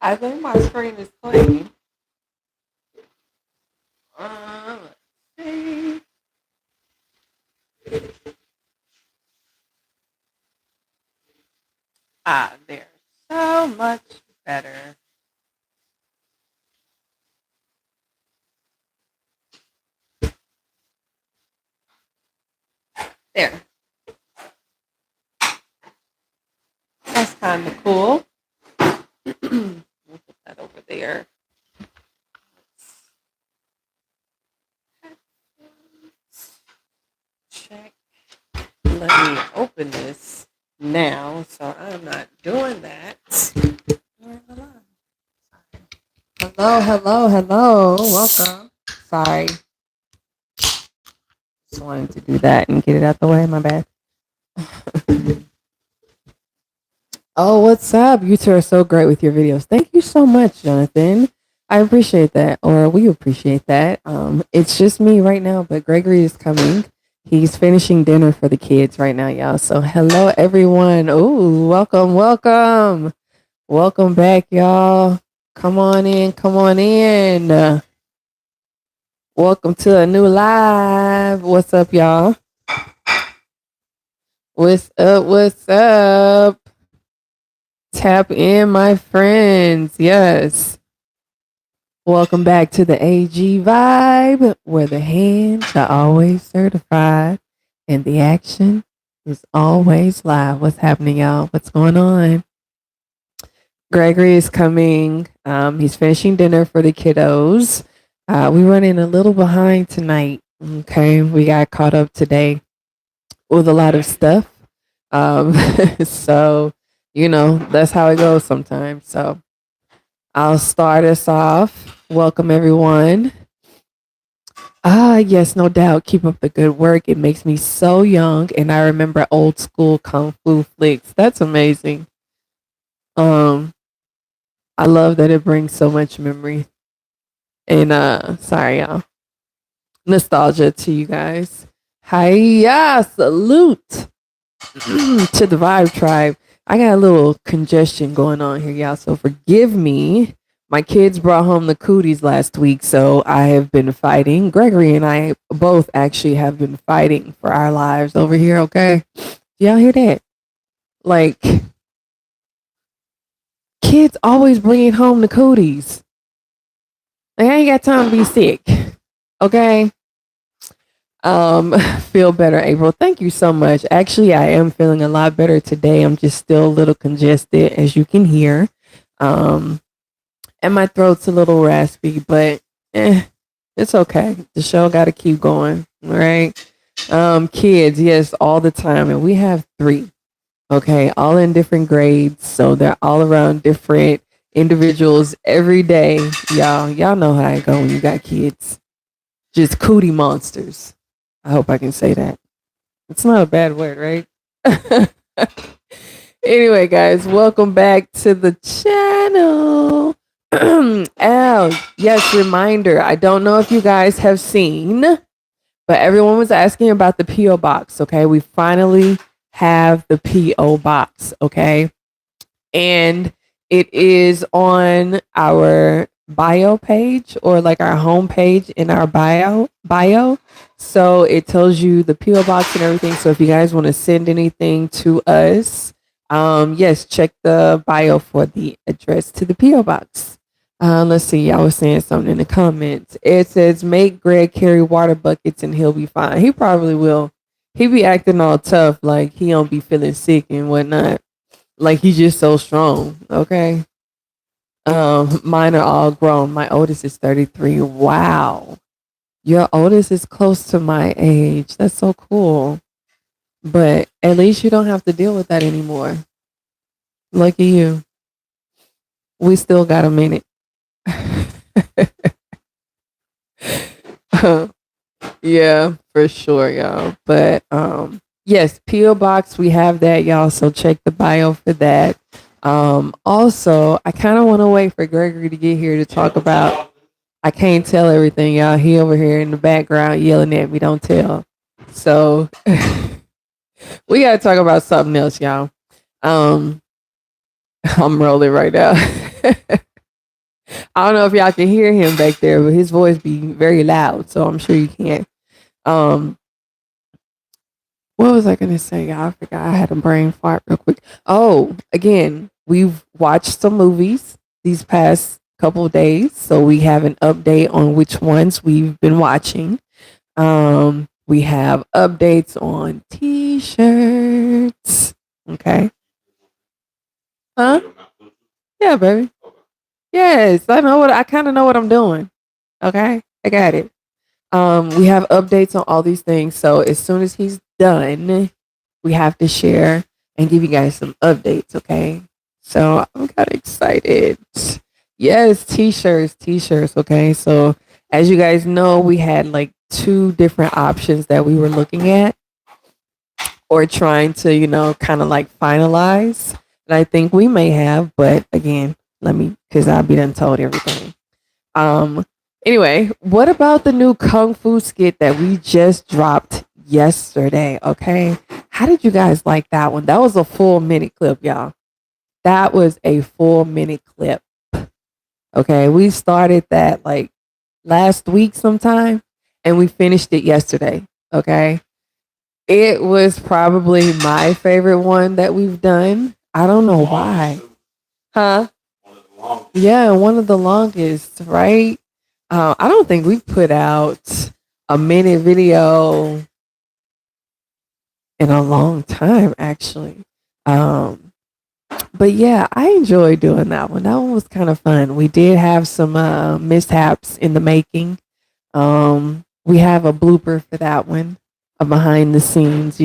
I think my screen is clean. Let's see. There. So much better. There. That's kind of cool. We'll put that over there. Check. Let me open this now, so I'm not doing that. Hello, hello, hello. Welcome. Sorry. Just wanted to do that and get it out the way. My bad. Oh, what's up? You two are so great with your videos. Thank you so much, Jonathan. I appreciate that, or we appreciate that. It's just me right now, but Gregory is coming. He's finishing dinner for the kids right now, y'all. So hello, everyone. Oh, welcome, welcome. Welcome back, y'all. Come on in, come on in. Welcome to a new live. What's up, y'all? What's up? What's up? Tap in, my friends. Yes. Welcome back to the AG Vibe, where the hands are always certified and the action is always live. What's happening, y'all? What's going on? Gregory is coming. He's finishing dinner for the kiddos. We're running a little behind tonight. Okay. We got caught up today with a lot of stuff. So, that's how it goes sometimes. So I'll start us off. Welcome, everyone. Yes, no doubt. Keep up the good work. It makes me so young, and I remember old school kung fu flicks. That's amazing. I love that it brings so much memory. And sorry, y'all. Nostalgia to you guys. Hiya, salute to the Vibe Tribe. I got a little congestion going on here, y'all. So forgive me. My kids brought home the cooties last week, so I have been fighting. Gregory and I both actually have been fighting for our lives over here, okay? Y'all hear that? Like, kids always bringing home the cooties. Like, I ain't got time to be sick, okay? Feel better, April. Thank you so much. Actually, I am feeling a lot better today. I'm just still a little congested, as you can hear. And my throat's a little raspy, but it's okay. The show got to keep going, right? Kids, yes, all the time, and we have 3. Okay, all in different grades, so they're all around different individuals every day. Y'all know how it go when you got kids. Just cootie monsters. I hope I can say that. It's not a bad word, right? Anyway, guys, welcome back to the channel. Al, yes, reminder. I don't know if you guys have seen, but everyone was asking about the P.O. box. Okay, we finally have the P.O. box. Okay, and it is on our bio page, or like our home page in our bio. So it tells you the P.O. box and everything. So if you guys want to send anything to us, yes, check the bio for the address to the P.O. box. Let's see. I was saying something in the comments. It says, make Greg carry water buckets and he'll be fine. He probably will. He be acting all tough, like he don't be feeling sick and whatnot. Like he's just so strong. Okay. Mine are all grown. My oldest is 33. Wow. Your oldest is close to my age. That's so cool. But at least you don't have to deal with that anymore. Lucky you. We still got a minute. Yeah, for sure, y'all. But yes, P.O. box, we have that, y'all. So check the bio for that. Also, I kind of want to wait for Gregory to get here to talk about. I can't tell everything, y'all. He over here in the background yelling at me. Don't tell. So we gotta talk about something else, y'all. I'm rolling right now. I don't know if y'all can hear him back there, but his voice be very loud, so I'm sure you can. Um, what was I gonna say? Y'all? I forgot. I had a brain fart real quick. Oh, again, we've watched some movies these past couple of days, so we have an update on which ones we've been watching. We have updates on t-shirts. Okay. Huh? Yeah, baby. Yes, I kind of know what I'm doing. Okay. I got it. We have updates on all these things. So as soon as he's done, we have to share and give you guys some updates. Okay. So I'm kind of excited. Yes, t-shirts. Okay. So as you guys know, we had like two different options that we were looking at or trying to, kind of like finalize. And I think we may have, but again, because I'll be done told everything. Um, anyway, what about the new Kung Fu skit that we just dropped yesterday? Okay. How did you guys like that one? That was a full minute clip, y'all. That was a full minute clip. Okay. We started that like last week sometime and we finished it yesterday. Okay. It was probably my favorite one that we've done. I don't know why. Huh? Yeah, one of the longest, right? I don't think we've put out a minute video in a long time, actually. But yeah, I enjoyed doing that one. That one was kind of fun. We did have some mishaps in the making. We have a blooper for that one, a behind the scenes,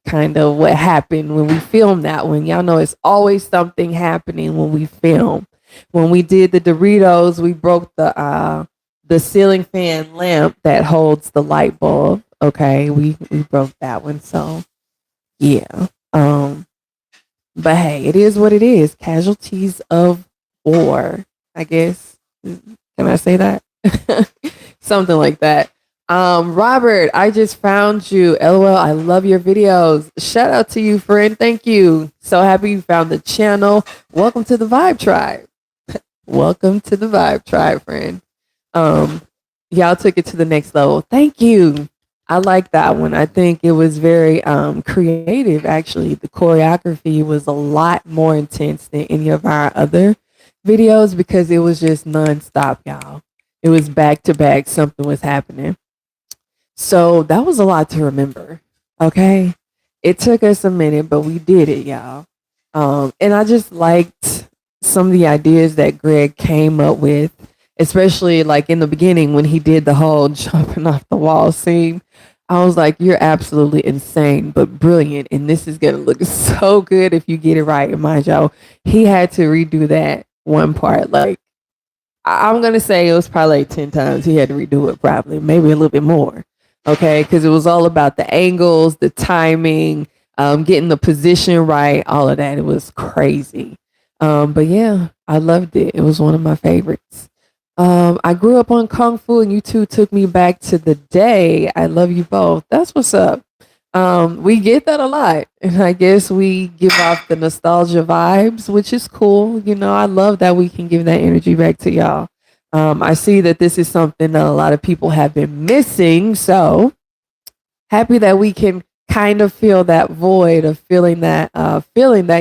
kind of what happened when we filmed that one. Y'all know it's always something happening when we film. When we did the Doritos, we broke the ceiling fan lamp that holds the light bulb. Okay, we broke that one. So yeah. But hey, it is what it is. Casualties of war, I guess. Can I say that? Something like that. Robert, I just found you. LOL, I love your videos. Shout out to you, friend. Thank you. So happy you found the channel. Welcome to the Vibe Tribe. Welcome to the Vibe Tribe, friend. Y'all took it to the next level. Thank you. I like that one. I think it was very creative, actually. The choreography was a lot more intense than any of our other videos because it was just nonstop, y'all. It was back to back. Something was happening. So that was a lot to remember. Okay. It took us a minute, but we did it, y'all. And I just liked some of the ideas that Greg came up with, especially like in the beginning when he did the whole jumping off the wall scene. I was like, you're absolutely insane, but brilliant. And this is going to look so good if you get it right. And mind y'all, he had to redo that one part. Like, I'm going to say it was probably like 10 times he had to redo it, probably, maybe a little bit more. Okay. Because it was all about the angles, the timing, getting the position right, all of that. It was crazy. But yeah, I loved it. It was one of my favorites. I grew up on Kung Fu and you two took me back to the day. I love you both. That's what's up. We get that a lot. And I guess we give off the nostalgia vibes, which is cool. I love that we can give that energy back to y'all. I see that this is something that a lot of people have been missing. So happy that we can kind of fill that void of feeling that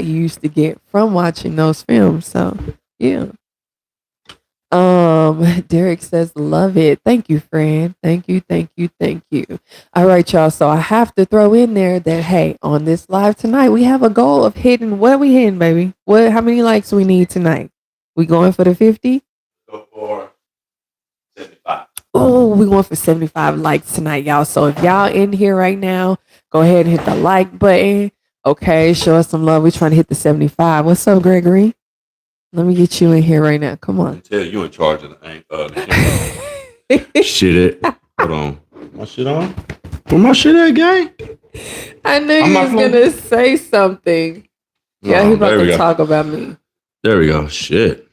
you used to get from watching those films. So yeah. Derek says, love it. Thank you, friend. Thank you. All right, y'all. So I have to throw in there that, hey, on this live tonight, we have a goal of hitting, what are we hitting, baby? How many likes we need tonight? We going for the 50? Go for 75. Oh, we going for 75 likes tonight, y'all. So if y'all in here right now, go ahead and hit the like button. Okay, show us some love. We're trying to hit the 75. What's up, Gregory? Let me get you in here right now. Come on. I tell you in charge of the shit. Hold on. My shit on? Where my shit at, gang? I knew you was gonna say something. Yeah, he about to talk about me. There we go. Shit.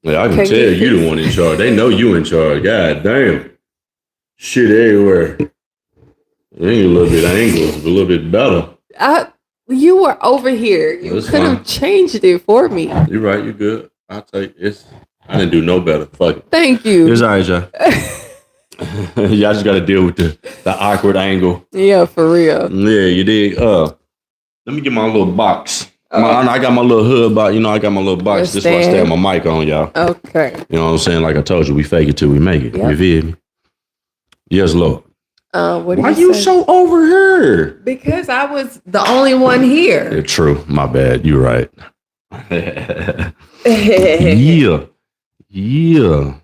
Yeah, I can tell you the one in charge. They know you in charge. God damn. Shit everywhere. It ain't a little bit angles, but a little bit better. You were over here. You could have changed it for me. You're right. You're good. I'll take it. I didn't do no better. Fuck it. Thank you. It's all right, y'all. Y'all just got to deal with the awkward angle. Yeah, for real. Yeah, you did. Let me get my little box. I got my little hood box. I got my little box. This is why I stay on my mic on, y'all. Okay. You know what I'm saying? Like I told you, we fake it till we make it. Yep. You feel me? Yes, Lord. Why you so over here? Because I was the only one here. Yeah, true. My bad. You're right. Yeah.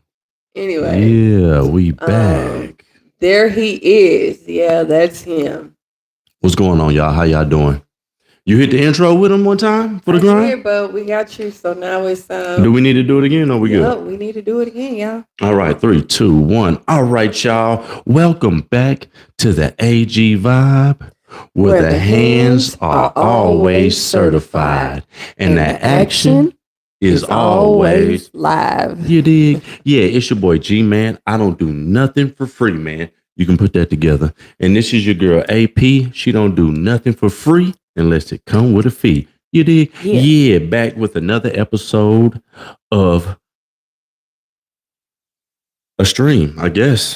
Anyway. Yeah, we back. There he is. Yeah, that's him. What's going on, y'all? How y'all doing? You hit the intro with him one time for the grind? Yeah, but we got you, so now it's Do we need to do it again or we good? No, we need to do it again, y'all. All right, 3, 2, 1. All right, y'all. Welcome back to the AG Vibe, where the hands are always certified and the action is always live. You dig? Yeah, it's your boy G, man. I don't do nothing for free, man. You can put that together. And this is your girl AP. She don't do nothing for free unless it come with a fee. You dig? Yeah, back with another episode of a stream, I guess.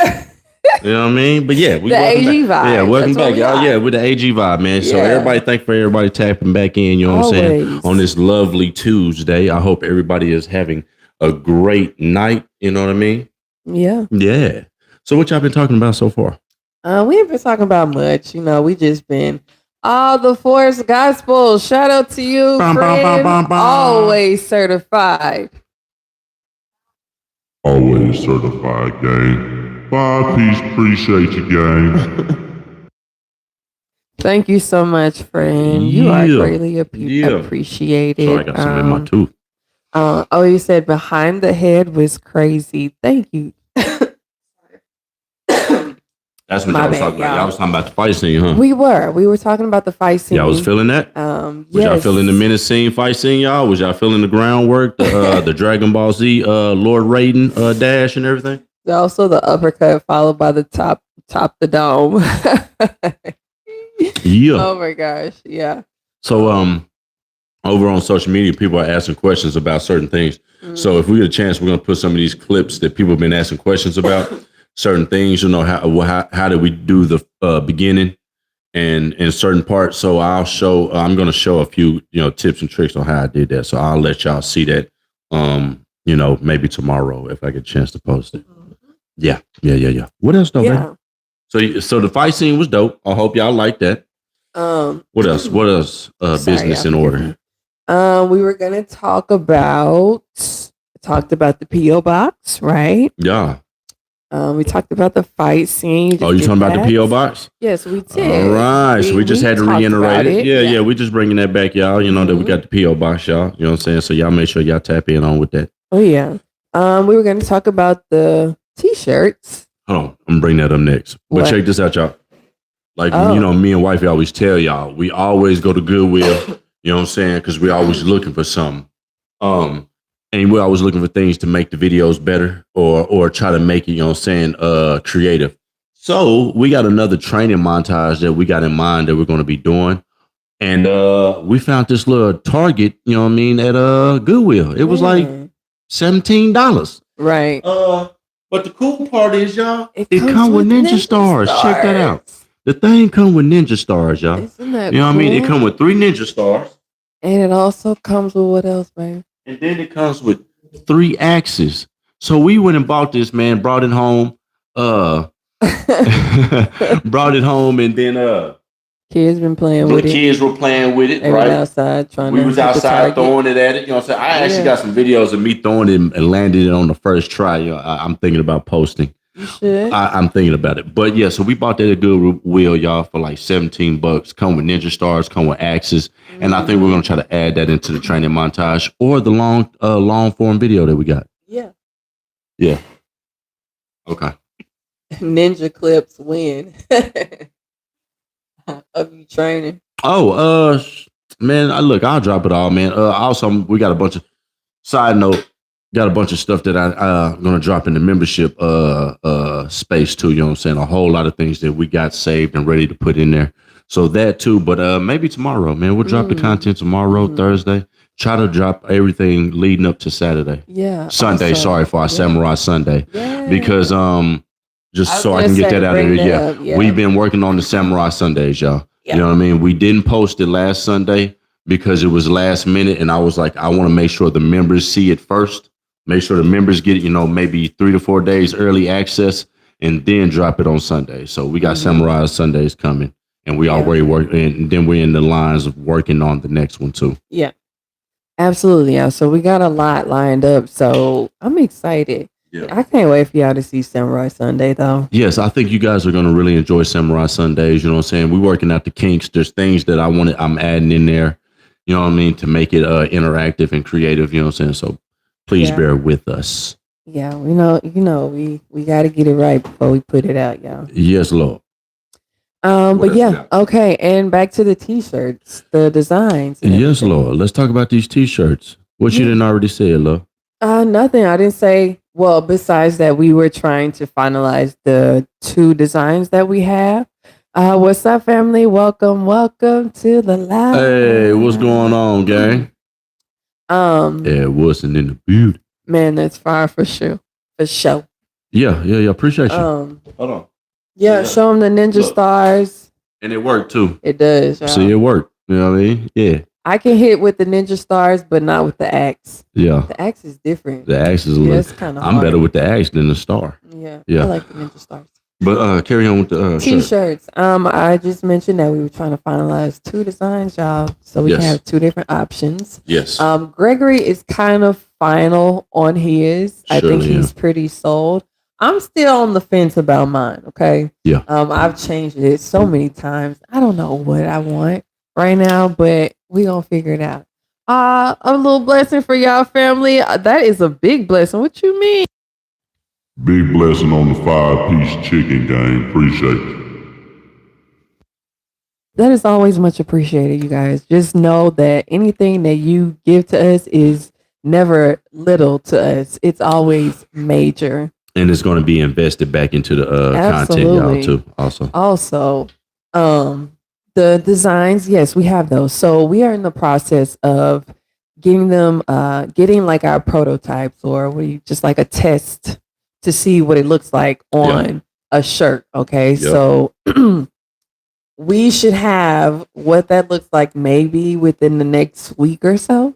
You know what I mean? But yeah, the AG Vibe. Yeah, welcome back, y'all. Yeah, with the AG Vibe, man. So everybody, thank for everybody tapping back in, you know what I'm saying? On this lovely Tuesday. I hope everybody is having a great night, you know what I mean? Yeah. Yeah. So what y'all been talking about so far? We ain't been talking about much. We just been all the Force Gospel. Shout out to you, friend. Always certified. Always certified, gang. 5-piece, appreciate you, gang. Thank you so much, friend. You are greatly appreciated. So I got something in my tooth. You said behind the head was crazy. Thank you. That's what y'all was talking about. Y'all was talking about the fight scene, huh? We were talking about the fight scene. Y'all was feeling that? Was y'all feeling the menace scene, fight scene, y'all? Was y'all feeling the groundwork, the Dragon Ball Z, Lord Raiden dash and everything? Also the uppercut followed by the top the dome. Yeah. Oh my gosh. Yeah. So over on social media, people are asking questions about certain things. Mm-hmm. So if we get a chance, we're gonna put some of these clips that people have been asking questions about. Certain things, how do we do the beginning and in certain parts. So I'm going to show a few, tips and tricks on how I did that. So I'll let y'all see that, maybe tomorrow if I get a chance to post it. Yeah. What else though, man? So the fight scene was dope. I hope y'all like that. What else? Business in order. We were going to talked about the P.O. box, right? Yeah. We talked about the fight scene. You talking about the P.O. box? Yes, we did. All right. So we just had to reiterate it. Yeah, we just bringing that back, y'all. That we got the P.O. box, y'all. You know what I'm saying? So y'all make sure y'all tap in on with that. Oh, yeah. We were going to talk about the T-shirts. Hold on. I'm going to bring that up next. But check this out, y'all. Like, me and wifey always tell y'all, we always go to Goodwill, you know what I'm saying? Because we always looking for something. And we're always looking for things to make the videos better or try to make it, creative. So we got another training montage that we got in mind that we're going to be doing. And we found this little Target, at Goodwill. It was like $17. Right. But the cool part is, y'all, it come with Ninja stars. Check that out. The thing come with Ninja stars, y'all. Isn't that cool? What I mean? It come with 3 Ninja stars. And it also comes with what else, man? And then it comes with 3 axes. So we went and bought this, man, brought it home. Brought it home, and then kids been playing with it. Kids were playing with it, right? Outside we was outside throwing it at it. You know what I'm saying? I actually got some videos of me throwing it and landed it on the first try. I'm thinking about posting. You should. I'm thinking about it. But yeah, so we bought that at Goodwill, y'all, for like $17. Come with Ninja stars, come with axes. And I think we're gonna try to add that into the training montage or the long form video that we got. Yeah. Yeah. Okay. Ninja clips win of you training. Oh, man, I'll drop it all, man. Also, we got a bunch of side note. Got a bunch of stuff that I'm going to drop in the membership space too, you know what I'm saying? A whole lot of things that we got saved and ready to put in there. So that too, but maybe tomorrow, man. We'll drop the content tomorrow, Thursday. try to drop everything leading up to Saturday. Yeah. Sunday, also, sorry, for our Samurai Sunday. Yeah. Because just so I was can get gonna that out say, of bring here. that up, yeah. We've been working on the Samurai Sundays, y'all. Yeah. You know what I mean? We didn't post it last Sunday because it was last minute, and I was like, I want to make sure the members see it first. Make sure the members get it, maybe 3 to 4 days early access, and then drop it on Sunday. So we got Samurai Sundays coming, and we already work, and then we're in the lines of working on the next one too. Yeah. Absolutely. Yeah. So we got a lot lined up. So I'm excited. Yeah. I can't wait for y'all to see Samurai Sunday, though. Yes, I think you guys are going to really enjoy Samurai Sundays. You know what I'm saying? We're working out the kinks. There's things that I'm adding in there, you know what I mean, to make it interactive and creative. You know what I'm saying? So please bear with us. Yeah, we got to get it right before we put it out, y'all. Yes, Lord. But yeah, okay. And back to the t-shirts, the designs. Yes, Lord. Let's talk about these t-shirts. What you didn't already say, Lord? Nothing. I didn't say. Well, besides that, we were trying to finalize the 2 designs that we have. What's up, family? Welcome to the live. Hey, what's going on, gang? Yeah, wasn't in the beauty. Man, that's fire for sure. For sure. Yeah. Appreciate you. Hold on. Yeah, show them the ninja stars. And it worked too. It does. Y'all. See, it worked. You know what I mean? Yeah. I can hit with the ninja stars, but not with the axe. Yeah. The axe is different. The axe is it's kind of I'm better with the axe than the star. Yeah. I like the ninja stars. But carry on with the t-shirts. I just mentioned that we were trying to finalize 2 designs, y'all. So we can have 2 different options. Yes. Gregory is kind of final on his. I think he's pretty sold. I'm still on the fence about mine. Okay. Yeah. I've changed it so many times. I don't know what I want right now, but we gonna figure it out. A little blessing for y'all, family. That is a big blessing. What you mean? Big blessing on the 5-piece chicken game. Appreciate you. That is always much appreciated, you guys. Just know that anything that you give to us is never little to us. It's always major. And it's going to be invested back into the content, y'all, too. Also, the designs, yes, we have those. So we are in the process of getting them, getting like our prototypes, or just like a test to see what it looks like on a shirt. Okay. So we should have what that looks like maybe within the next week or so.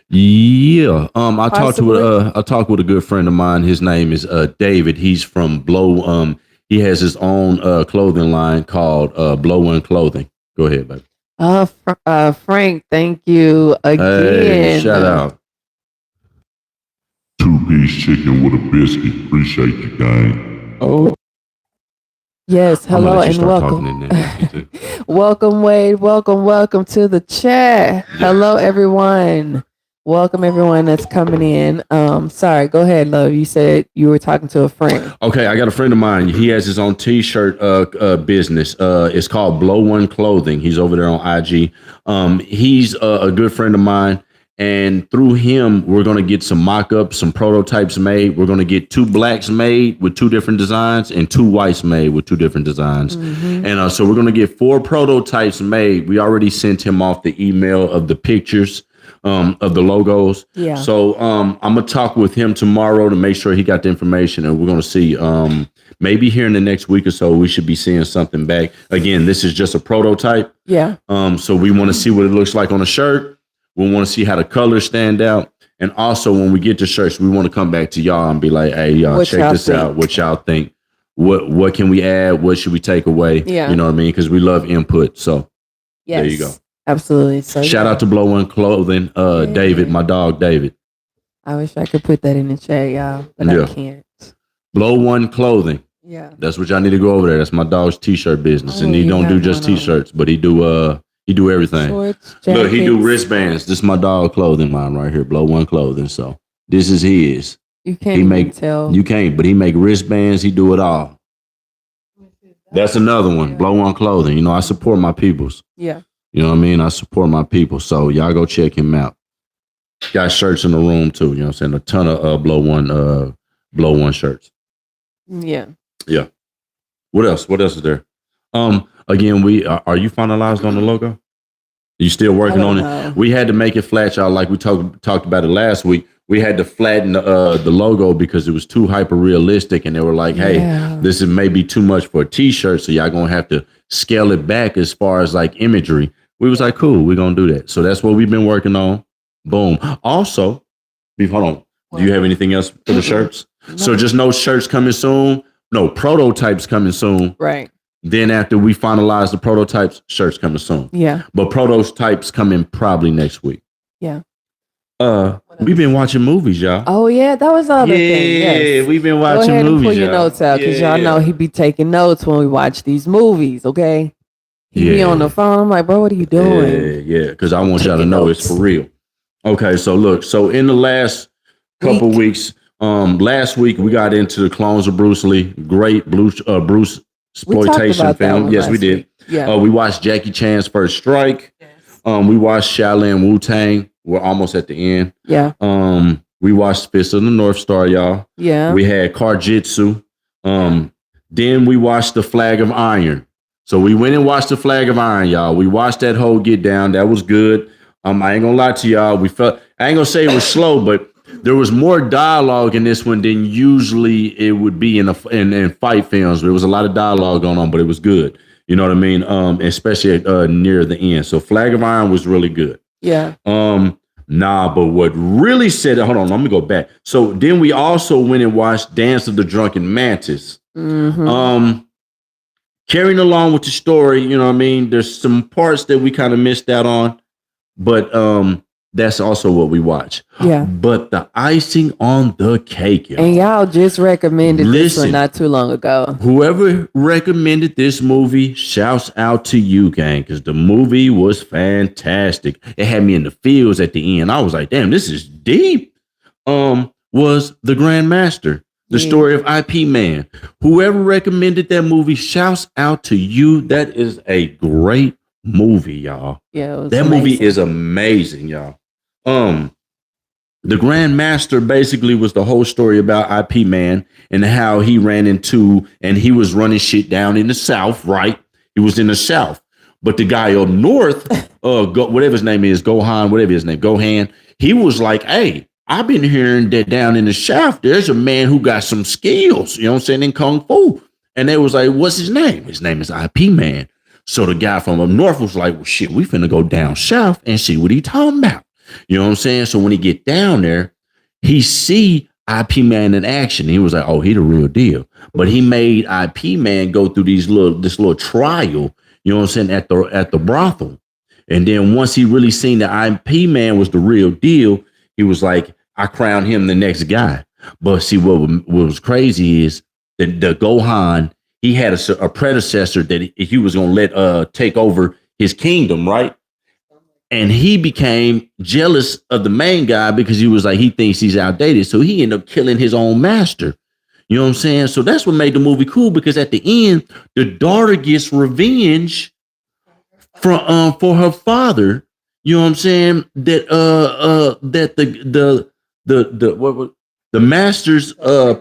Yeah. I talked with a good friend of mine. His name is David. He's from Blow. He has his own clothing line called Blow One Clothing. Go ahead, baby. Frank, thank you again. Hey, shout out. 2-piece chicken with a biscuit. Appreciate you, gang. Oh. Yes, hello and welcome. Welcome, Wade. Welcome to the chat. Hello, everyone. Welcome, everyone that's coming in. Sorry, go ahead, love. You said you were talking to a friend. Okay, I got a friend of mine. He has his own t-shirt business. It's called Blow One Clothing. He's over there on IG. He's a good friend of mine. And through him, we're going to get some mock-ups, some prototypes made. We're going to get 2 blacks made with 2 different designs and 2 whites made with 2 different designs. Mm-hmm. And so we're going to get 4 prototypes made. We already sent him off the email of the pictures of the logos. Yeah. So I'm going to talk with him tomorrow to make sure he got the information. And we're going to see maybe here in the next week or so, we should be seeing something back. Again, this is just a prototype. Yeah. So we want to see what it looks like on a shirt. We want to see how the colors stand out. And also when we get to shirts, we want to come back to y'all and be like, hey, y'all, check this out. What y'all think? What can we add? What should we take away? Yeah. You know what I mean? Because we love input. So there you go. Absolutely. So shout out to Blow One Clothing, David, my dog, David. I wish I could put that in the chat, y'all, but I can't. Blow One Clothing. Yeah. That's what y'all need to go over there. That's my dog's t-shirt business. And he don't do just t-shirts, but he do everything. Shorts, look, he do wristbands. This is my dog clothing line right here, Blow One Clothing. So this is his. You can't tell. You can't, but he make wristbands. He do it all. That's another one, Blow One Clothing. You know, I support my peoples. Yeah. You know what I mean? I support my people. So y'all go check him out. Got shirts in the room too. You know what I'm saying? A ton of Blow One shirts. Yeah. Yeah. What else? What else is there? Again, are you finalized on the logo? You still working on know. it? We had to make it flat, y'all. Like we talked about it last week. We had to flatten the logo because it was too hyper realistic, and they were like, "Hey, this is maybe too much for a T-shirt, so y'all gonna have to scale it back as far as like imagery." We was like, "Cool, we're gonna do that." So that's what we've been working on. Boom. Also, hold on. Do you have anything else for the shirts? No. So just no shirts coming soon. No prototypes coming soon. Right. Then after we finalize the prototypes, shirts coming soon. Yeah. But prototypes coming probably next week. Yeah. We've been watching movies, y'all. Oh yeah, that was the other thing. Yeah, we've been watching movies. Go ahead and pull your notes out because y'all know he be taking notes when we watch these movies. Okay. He be on the phone. I'm like, bro, what are you doing? Yeah. Because I want y'all to know it's for real. Okay, so look, in the last couple weeks, last week we got into the Clones of Bruce Lee, great Bruce exploitation film. Yes, we did. Yeah. We watched Jackie Chan's First Strike. Yes. We watched Shaolin Wu-Tang. We're almost at the end. Yeah. We watched Fist of the North Star, y'all. Yeah. We had Karjitsu. Then we watched The Flag of Iron. So we went and watched The Flag of Iron, y'all. We watched that whole get down. That was good. I ain't gonna lie to y'all. I ain't gonna say it was slow, but there was more dialogue in this one than usually it would be in fight films. There was a lot of dialogue going on, but it was good. You know what I mean? Especially near the end. So Flag of Iron was really good. Yeah. But what really said it, hold on, let me go back. So then we also went and watched Dance of the Drunken Mantis. Mm-hmm. Carrying along with the story, you know what I mean? There's some parts that we kind of missed out on, but that's also what we watch. Yeah. But the icing on the cake, y'all. And y'all just recommended this one not too long ago. Whoever recommended this movie, shouts out to you, gang, because the movie was fantastic. It had me in the feels at the end. I was like, damn, this is deep. Was The Grandmaster, the story of IP Man. Whoever recommended that movie, shouts out to you. That is a great movie, y'all. Yeah, that movie is amazing, y'all. The Grandmaster basically was the whole story about IP Man and how he ran into, and he was running shit down in the South, right? He was in the South, but the guy up north, whatever his name is, Gohan, he was like, hey, I've been hearing that down in the South, there's a man who got some skills, you know what I'm saying, in Kung Fu. And they was like, what's his name? His name is IP Man. So the guy from up north was like, well, shit, we finna go down south and see what he talking about. You know what I'm saying? So when he get down there, he see IP Man in action. He was like, oh, he the real deal. But he made IP Man go through this little trial, you know what I'm saying, at the brothel. And then once he really seen that IP Man was the real deal, he was like, I crowned him the next guy. But see, what was crazy is that the Gohan, he had a predecessor that he was going to let take over his kingdom, right? And he became jealous of the main guy because he was like, he thinks he's outdated. So he ended up killing his own master. You know what I'm saying? So that's what made the movie cool, because at the end, the daughter gets revenge for her father. You know what I'm saying? That the master's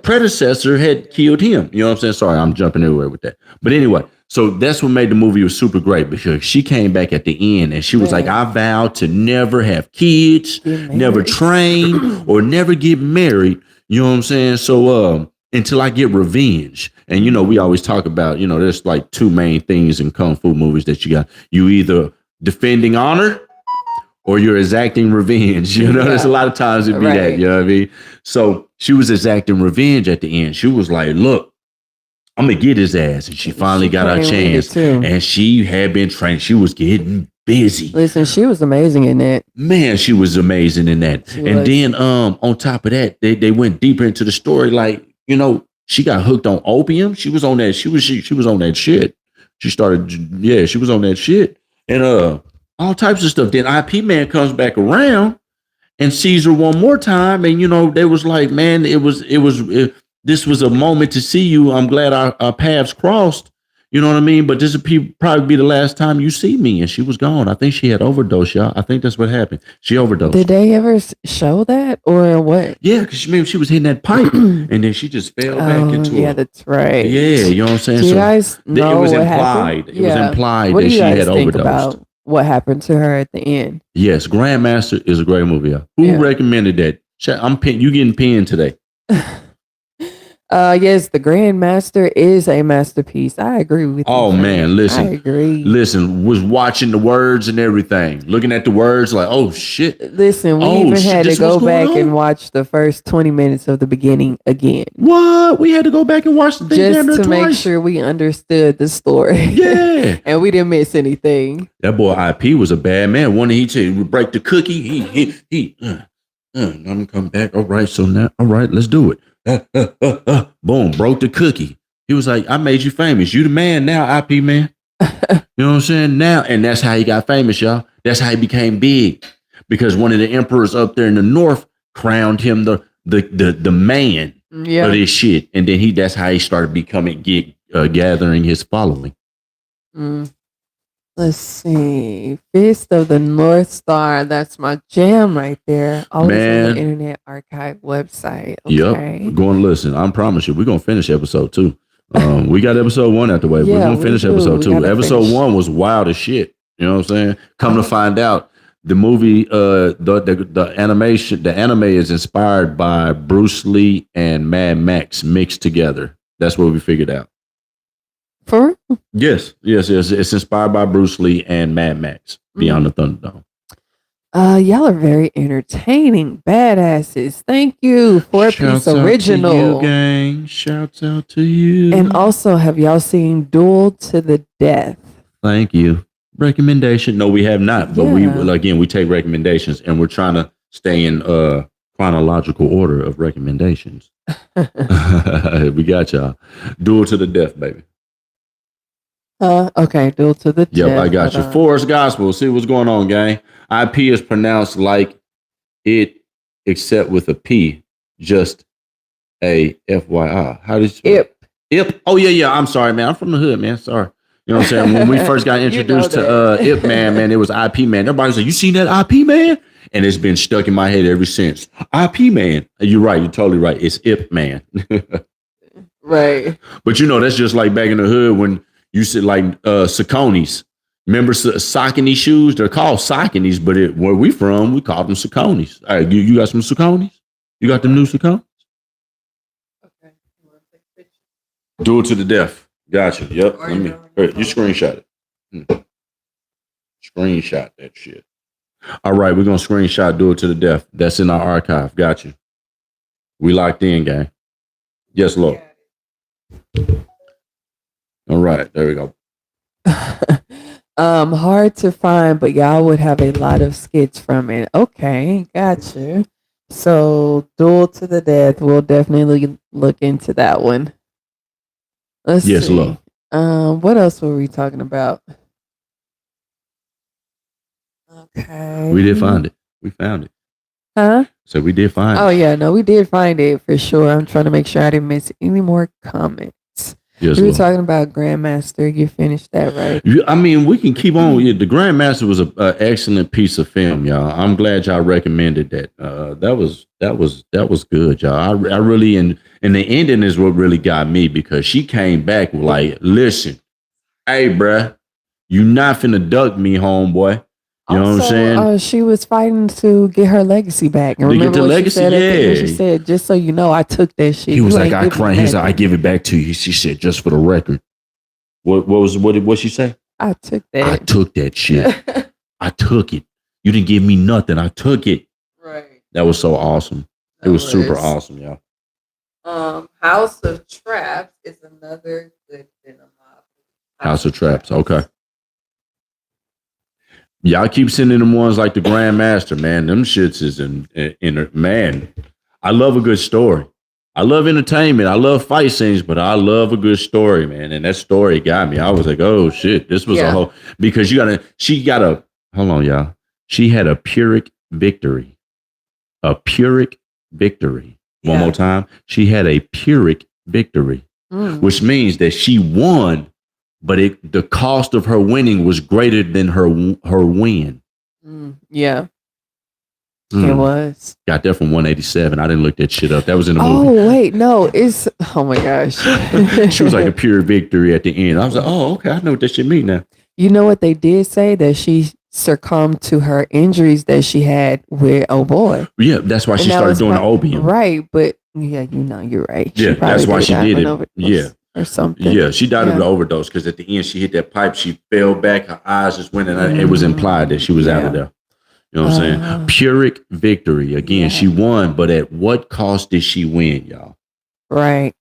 predecessor had killed him. You know what I'm saying? Sorry, I'm jumping everywhere with that. But anyway, so that's what made the movie was super great, because she came back at the end and she was like, I vowed to never have kids, never train, or never get married. You know what I'm saying? So until I get revenge. And, you know, we always talk about, you know, there's like two main things in Kung Fu movies that you got. You either defending honor or you're exacting revenge. You know, there's a lot of times it be that, you know what I mean? So she was exacting revenge at the end. She was like, look, I'm going to get his ass. And she finally got her chance. And she had been trained. She was getting busy. Listen, she was amazing in that. Man, she was amazing in that. Then on top of that, they went deeper into the story. Like, you know, she got hooked on opium. She was on that. She was on that shit. She was on that shit. And all types of stuff. Then IP Man comes back around and sees her one more time. And, you know, they was like, man, this was a moment to see you. I'm glad our paths crossed. You know what I mean? But this would probably be the last time you see me. And she was gone. I think she had overdosed, y'all. I think that's what happened. She overdosed. Did they ever show that or what? Yeah, because she was hitting that pipe and then she just fell back into it. Yeah, that's right. Yeah, you know what I'm saying? Do you guys know it was what implied. Happened? It was implied what that do you she guys had think overdosed. About what happened to her at the end. Yes, Grandmaster is a great movie. Who recommended that? You getting pinned today. Yes, the Grandmaster is a masterpiece. I agree with you. Oh man, listen. I agree. Listen, was watching the words and everything, looking at the words like, oh shit. Listen, we even had to go back and watch the first 20 minutes of the beginning again. What? We had to go back and watch the thing just to make sure we understood the story. Yeah. And we didn't miss anything. That boy IP was a bad man. One he would break the cookie. I'm gonna come back. All right, so now, all right, let's do it. Boom, broke the cookie. He was like, I made you famous. You the man now, IP man. You know what I'm saying? Now, and that's how he got famous, y'all. That's how he became big. Because one of the emperors up there in the north crowned him the man of this shit. And then that's how he started gathering his following. Let's see. Fist of the North Star. That's my jam right there. Always on the Internet Archive website. Okay. Yep. Go and listen. I promise you, we're going to finish episode 2. We got episode 1 out the way. We're going to finish episode 2. Episode 1 was wild as shit. You know what I'm saying? Come to find out, the movie, the animation, the anime is inspired by Bruce Lee and Mad Max mixed together. That's what we figured out. For real? Yes. It's inspired by Bruce Lee and Mad Max Beyond the Thunderdome. Y'all are very entertaining, badasses. Thank you. 4-piece original. Out to you, gang. Shouts out to you. And also, have y'all seen Duel to the Death? Thank you. Recommendation? No, we have not. But we take recommendations, and we're trying to stay in chronological order of recommendations. We got y'all. Duel to the Death, baby. Okay, Duel to the Death. Yep, I got you. Forest Gospel. See what's going on, gang. IP is pronounced like it, except with a P, just a FYI. How did you? Ip. Oh, yeah. I'm sorry, man. I'm from the hood, man. Sorry. You know what I'm saying? When we first got introduced to Ip Man, it was IP Man. Everybody was like, you seen that IP Man? And it's been stuck in my head ever since. IP Man. You're right. You're totally right. It's Ip Man. Right. But that's just like back in the hood when you said like Saucony's. Remember Saucony shoes? They're called Saucony's, but where we from, we call them Saucony's. All right, you got some Saucony's? You got them new Saucony's? Okay. Duel to the Death. Gotcha. Yep. You screenshot it. Screenshot that shit. All right, we're going to screenshot Duel to the Death. That's in our archive. Got you. We locked in, gang. Yes, Lord. All right, there we go. Hard to find, but y'all would have a lot of skits from it. Okay, gotcha. So, Duel to the Death, we'll definitely look into that one. Let's see. Lord. What else were we talking about? Okay. We did find it. We found it. Huh? So we did find it. Oh, yeah. No, we did find it for sure. I'm trying to make sure I didn't miss any more comments. Yes, we were talking about Grandmaster. You finished that, right? I mean, we can keep on. The Grandmaster was an excellent piece of film, y'all. I'm glad y'all recommended that. That was good, y'all. I really and the ending is what really got me, because she came back like, listen, hey, bruh, you not finna duck me, homeboy. You know what I'm saying? She was fighting to get her legacy back. And remember what legacy? She said? She said, just so you know, I took that shit. He was like, I give it back to you. She said, just for the record. What she say? I took that. I took that shit. I took it. You didn't give me nothing. I took it. Right. That was so awesome. It was super awesome, y'all. House of Traps is another good cinema. House of Traps. Okay. Y'all keep sending them ones like the Grandmaster, man. Them shits is in man. I love a good story. I love entertainment. I love fight scenes, but I love a good story, man. And that story got me. I was like, oh shit, this was a whole, because hold on, y'all. She had a Pyrrhic victory. A Pyrrhic victory. One more time. She had a Pyrrhic victory, which means that she won, but the cost of her winning was greater than her win. Yeah. It was. Got that from 187. I didn't look that shit up. That was in the movie. Oh, wait. No, oh my gosh. She was like a pure victory at the end. I was like, oh, okay. I know what that shit mean now. You know what they did say? That she succumbed to her injuries that she had with oh boy. Yeah, that's why she started doing the opium. Right, but yeah, you're right. Yeah, that's why she did it. Yeah. Or something. Yeah, she died of the overdose because at the end she hit that pipe, she fell back, her eyes just went, and it was implied that she was out of there. You know what I'm saying? Pyrrhic victory. Again, she won, but at what cost did she win, y'all? Right.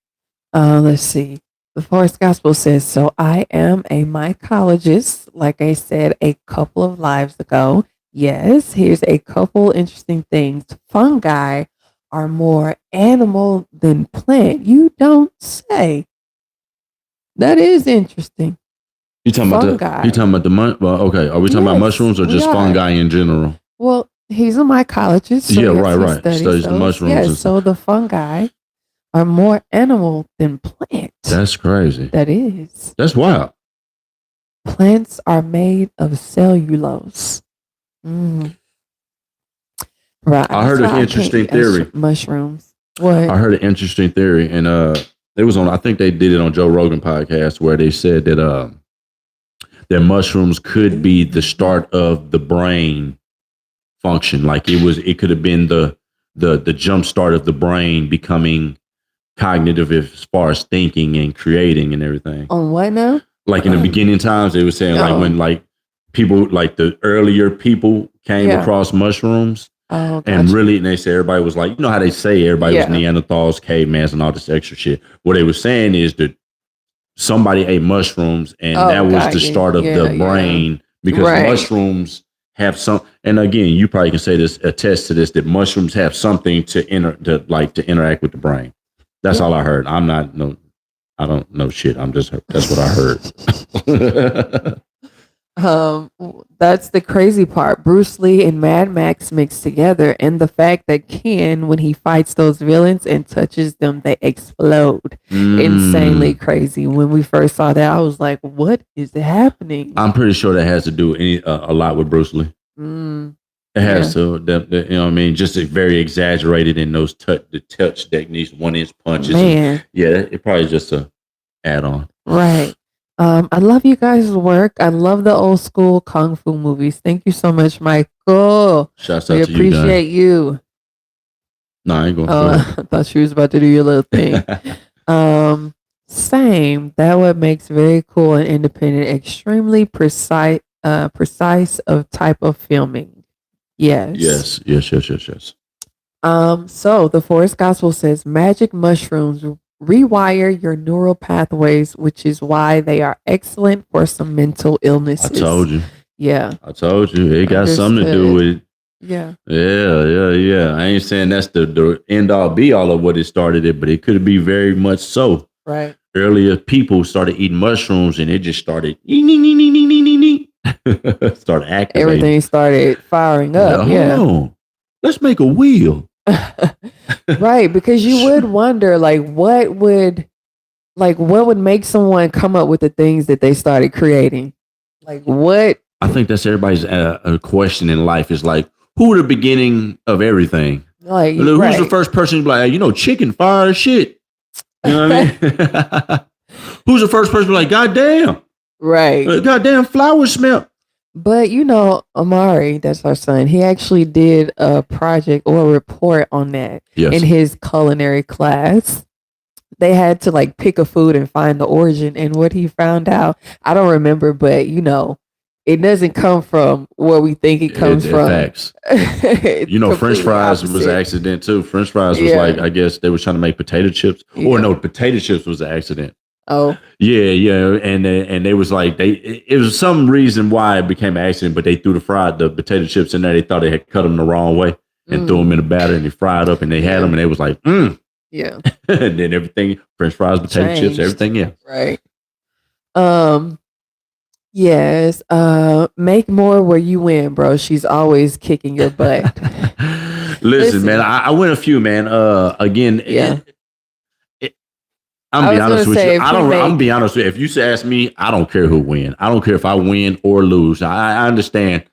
Let's see. The Forest Gospel says, so I am a mycologist, like I said a couple of lives ago. Yes, here's a couple interesting things. Fungi are more animal than plant. You don't say. That is interesting. You talking about the well, okay. Are we talking about mushrooms or just fungi in general? Well, he's a mycologist. So right. Studies the mushrooms. Yes, so the fungi are more animal than plant. That's crazy. That is. That's wild. Plants are made of cellulose. Right. I heard an interesting theory. Mushrooms. What? I heard an interesting theory, and it was on. I think they did it on Joe Rogan podcast where they said that that mushrooms could be the start of the brain function. Like it could have been the jump start of the brain becoming cognitive as far as thinking and creating and everything. On what now? Like in the beginning times, they were saying like when like people like the earlier people came across mushrooms. Oh, gotcha. And really, and they say everybody was like, you know how they say everybody was Neanderthals, cavemans, and all this extra shit. What they were saying is that somebody ate mushrooms, and that was the start of the brain because mushrooms have some. And again, you probably can say this, attest to this, that mushrooms have something to interact with the brain. That's all I heard. I don't know shit. That's what I heard. That's the crazy part. Bruce Lee and Mad Max mixed together, and the fact that Ken, when he fights those villains and touches them, they explode. Insanely crazy. When we first saw that, I was like, "What is happening?" I'm pretty sure that has to do a lot with Bruce Lee. It has to. You know what I mean? Just very exaggerated in those touch techniques, 1-inch punches. Man, it probably just a add on. Right. I love you guys' work. I love the old school kung fu movies. Thank you so much, Michael. Shouts out to you guys. Appreciate you. No, I ain't going to I thought she was about to do your little thing. Same. That what makes very cool and independent, extremely precise of type of filming. Yes. Yes. So the Forest Gospel says magic mushrooms rewire your neural pathways, which is why they are excellent for some mental illnesses. I told you. Yeah. I told you. It got something to do with. Yeah. I ain't saying that's the end all be all of what it started it, but it could be very much so. Right. Earlier, people started eating mushrooms and it just started started activating. Everything started firing up. Hold on. Let's make a wheel. Right, because you would wonder what would make someone come up with the things that they started creating. Like what? I think that's everybody's question in life is like, who the beginning of everything? Like who's the first person to be like, chicken fire as shit? You know what I mean? Who's the first person to be like, goddamn, right? Goddamn flowers smell. But Amari, that's our son, he actually did a project or a report on that in his culinary class. They had to pick a food and find the origin. And what he found out, I don't remember, but it doesn't come from where we think it comes from. Facts. French fries was an accident too. French fries was I guess they were trying to make potato chips. Yeah. Or no, potato chips was an accident. Oh. Yeah. And they was like, it was some reason why it became an accident, but they threw the potato chips in there. They thought they had cut them the wrong way and threw them in the batter and they fried up and they had them and they was like, Yeah. And then everything, French fries, potato chips, everything, Right. Yes. Make more where you win, bro. She's always kicking your butt. Listen, man, I win a few, man. Again, I'm be honest with you. I'm be honest with you. If you ask me, I don't care who win. I don't care if I win or lose. I understand,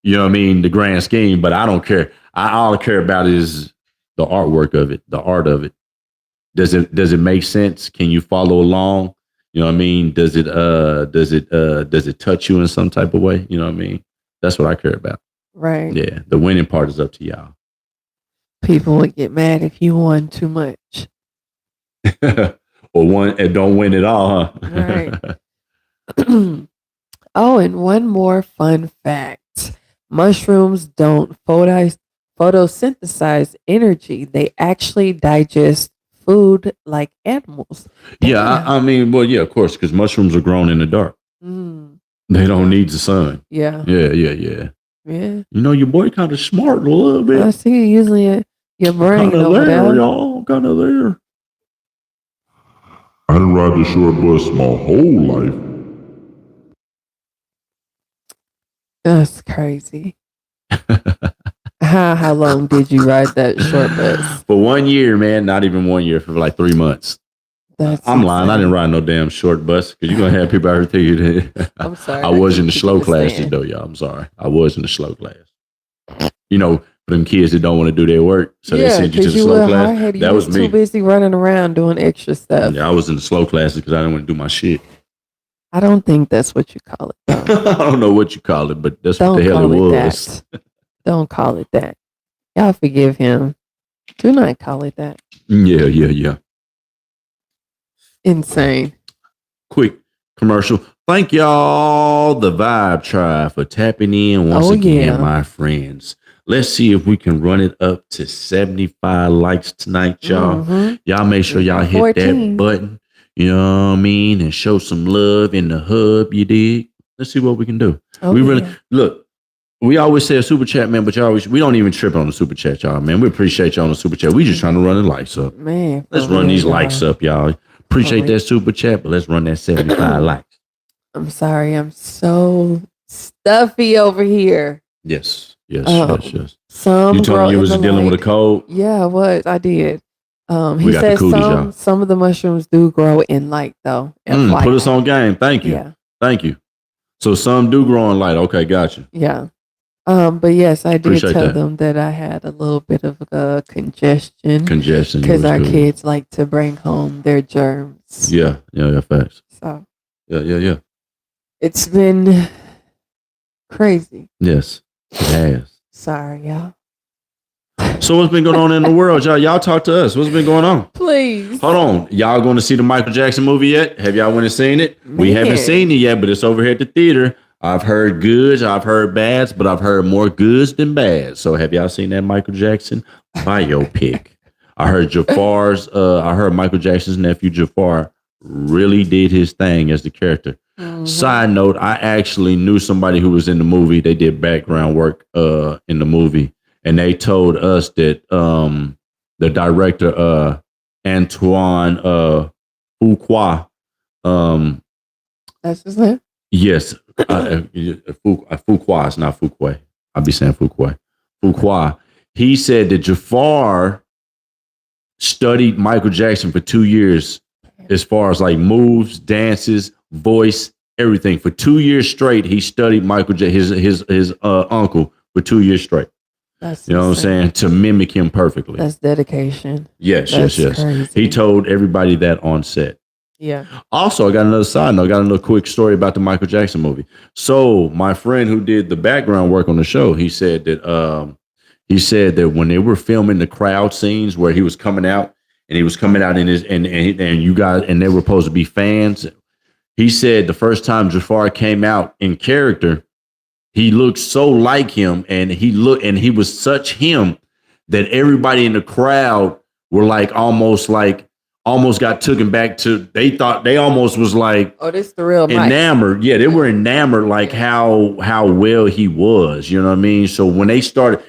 you know what I mean, the grand scheme, but I don't care. All I care about is the artwork of it, the art of it. Does it make sense? Can you follow along? You You know what I mean? Does it touch you in some type of way? You know what I mean? That's what I care about. Right. Yeah. The winning part is up to y'all. People would get mad if you won too much. Or one and don't win at all, huh? Right. Oh, and one more fun fact. Mushrooms don't photosynthesize energy. They actually digest food like animals. Yeah, I mean, well, yeah, of course, because mushrooms are grown in the dark. Mm. They don't need the sun. Yeah. Yeah. Yeah. You know, your boy kind of smart a little bit. I see you using your brain Kind of over there, there. y'all. Kind of there. I didn't ride the short bus my whole life. That's crazy. How long did you ride that short bus? For 1 year, man. Not even 1 year. For like 3 months. I'm lying. I didn't ride no damn short bus because you're gonna have people out here thinking that I'm sorry. I was in the slow classes though, y'all. I'm sorry. I was in the slow class. You know, for them kids that don't want to do their work, so they send you to the slow class. That was me. Too busy running around doing extra stuff. Yeah, I was in the slow classes because I didn't want to do my shit. I don't think that's what you call it. I don't know what you call it, but that's what the hell it was. Don't call it that. Y'all forgive him. Do not call it that. Yeah. Insane. Quick commercial. Thank y'all, the Vibe Tribe, for tapping in once again, my friends. Let's see if we can run it up to 75 likes tonight, y'all. Mm-hmm. Y'all make sure y'all hit 14. That button. You know what I mean? And show some love in the hub, you dig? Let's see what we can do. Look, we always say a super chat, man, but we don't even trip on the super chat, y'all, man. We appreciate y'all on the super chat. We just trying to run the likes up. Man. Let's run these likes up, y'all. Appreciate that super chat, but let's run that 75 likes. I'm sorry. I'm so stuffy over here. Yes. You told me you was dealing with a cold? Yeah, I was. I did. He said some of the mushrooms do grow in light, though. Put us on game. Thank you. Yeah. Thank you. So some do grow in light. Okay, gotcha. Yeah. But yes, I did tell them that I had a little bit of congestion. Because our kids like to bring home their germs. Yeah, facts. So. Yeah. It's been crazy. Yes, it has. Sorry, y'all. So what's been going on in the world, y'all? Y'all talk to us. What's been going on? Please. Hold on. Y'all going to see the Michael Jackson movie yet? Have y'all went and seen it? Man. We haven't seen it yet, but it's over here at the theater. I've heard goods, I've heard bads, but I've heard more goods than bads. So have y'all seen that Michael Jackson biopic? I heard Michael Jackson's nephew Jafar really did his thing as the character. Mm-hmm. Side note, I actually knew somebody who was in the movie. They did background work in the movie. And they told us that the director, Antoine Fuqua. That's his name? Yes. Fuqua, it's not Fuqua. I'll be saying Fuqua. Fuqua. He said that Jafar studied Michael Jackson for 2 years as far as like moves, dances, voice, everything. For 2 years straight, he studied Michael Jackson, his uncle, for 2 years straight. That's you know what I'm saying? To mimic him perfectly. That's dedication. Yes. Crazy. He told everybody that on set. Yeah. Also, I got another side note. I got another quick story about the Michael Jackson movie. So my friend who did the background work on the show, he said that when they were filming the crowd scenes where he was coming out in his and you guys and they were supposed to be fans. He said the first time Jafar came out in character, he looked so like him, and he was such him that everybody in the crowd were like almost got taken back to. They thought they almost was like, oh, this the real enamored. Mike. Yeah, they were enamored like how well he was. You know what I mean? So when they started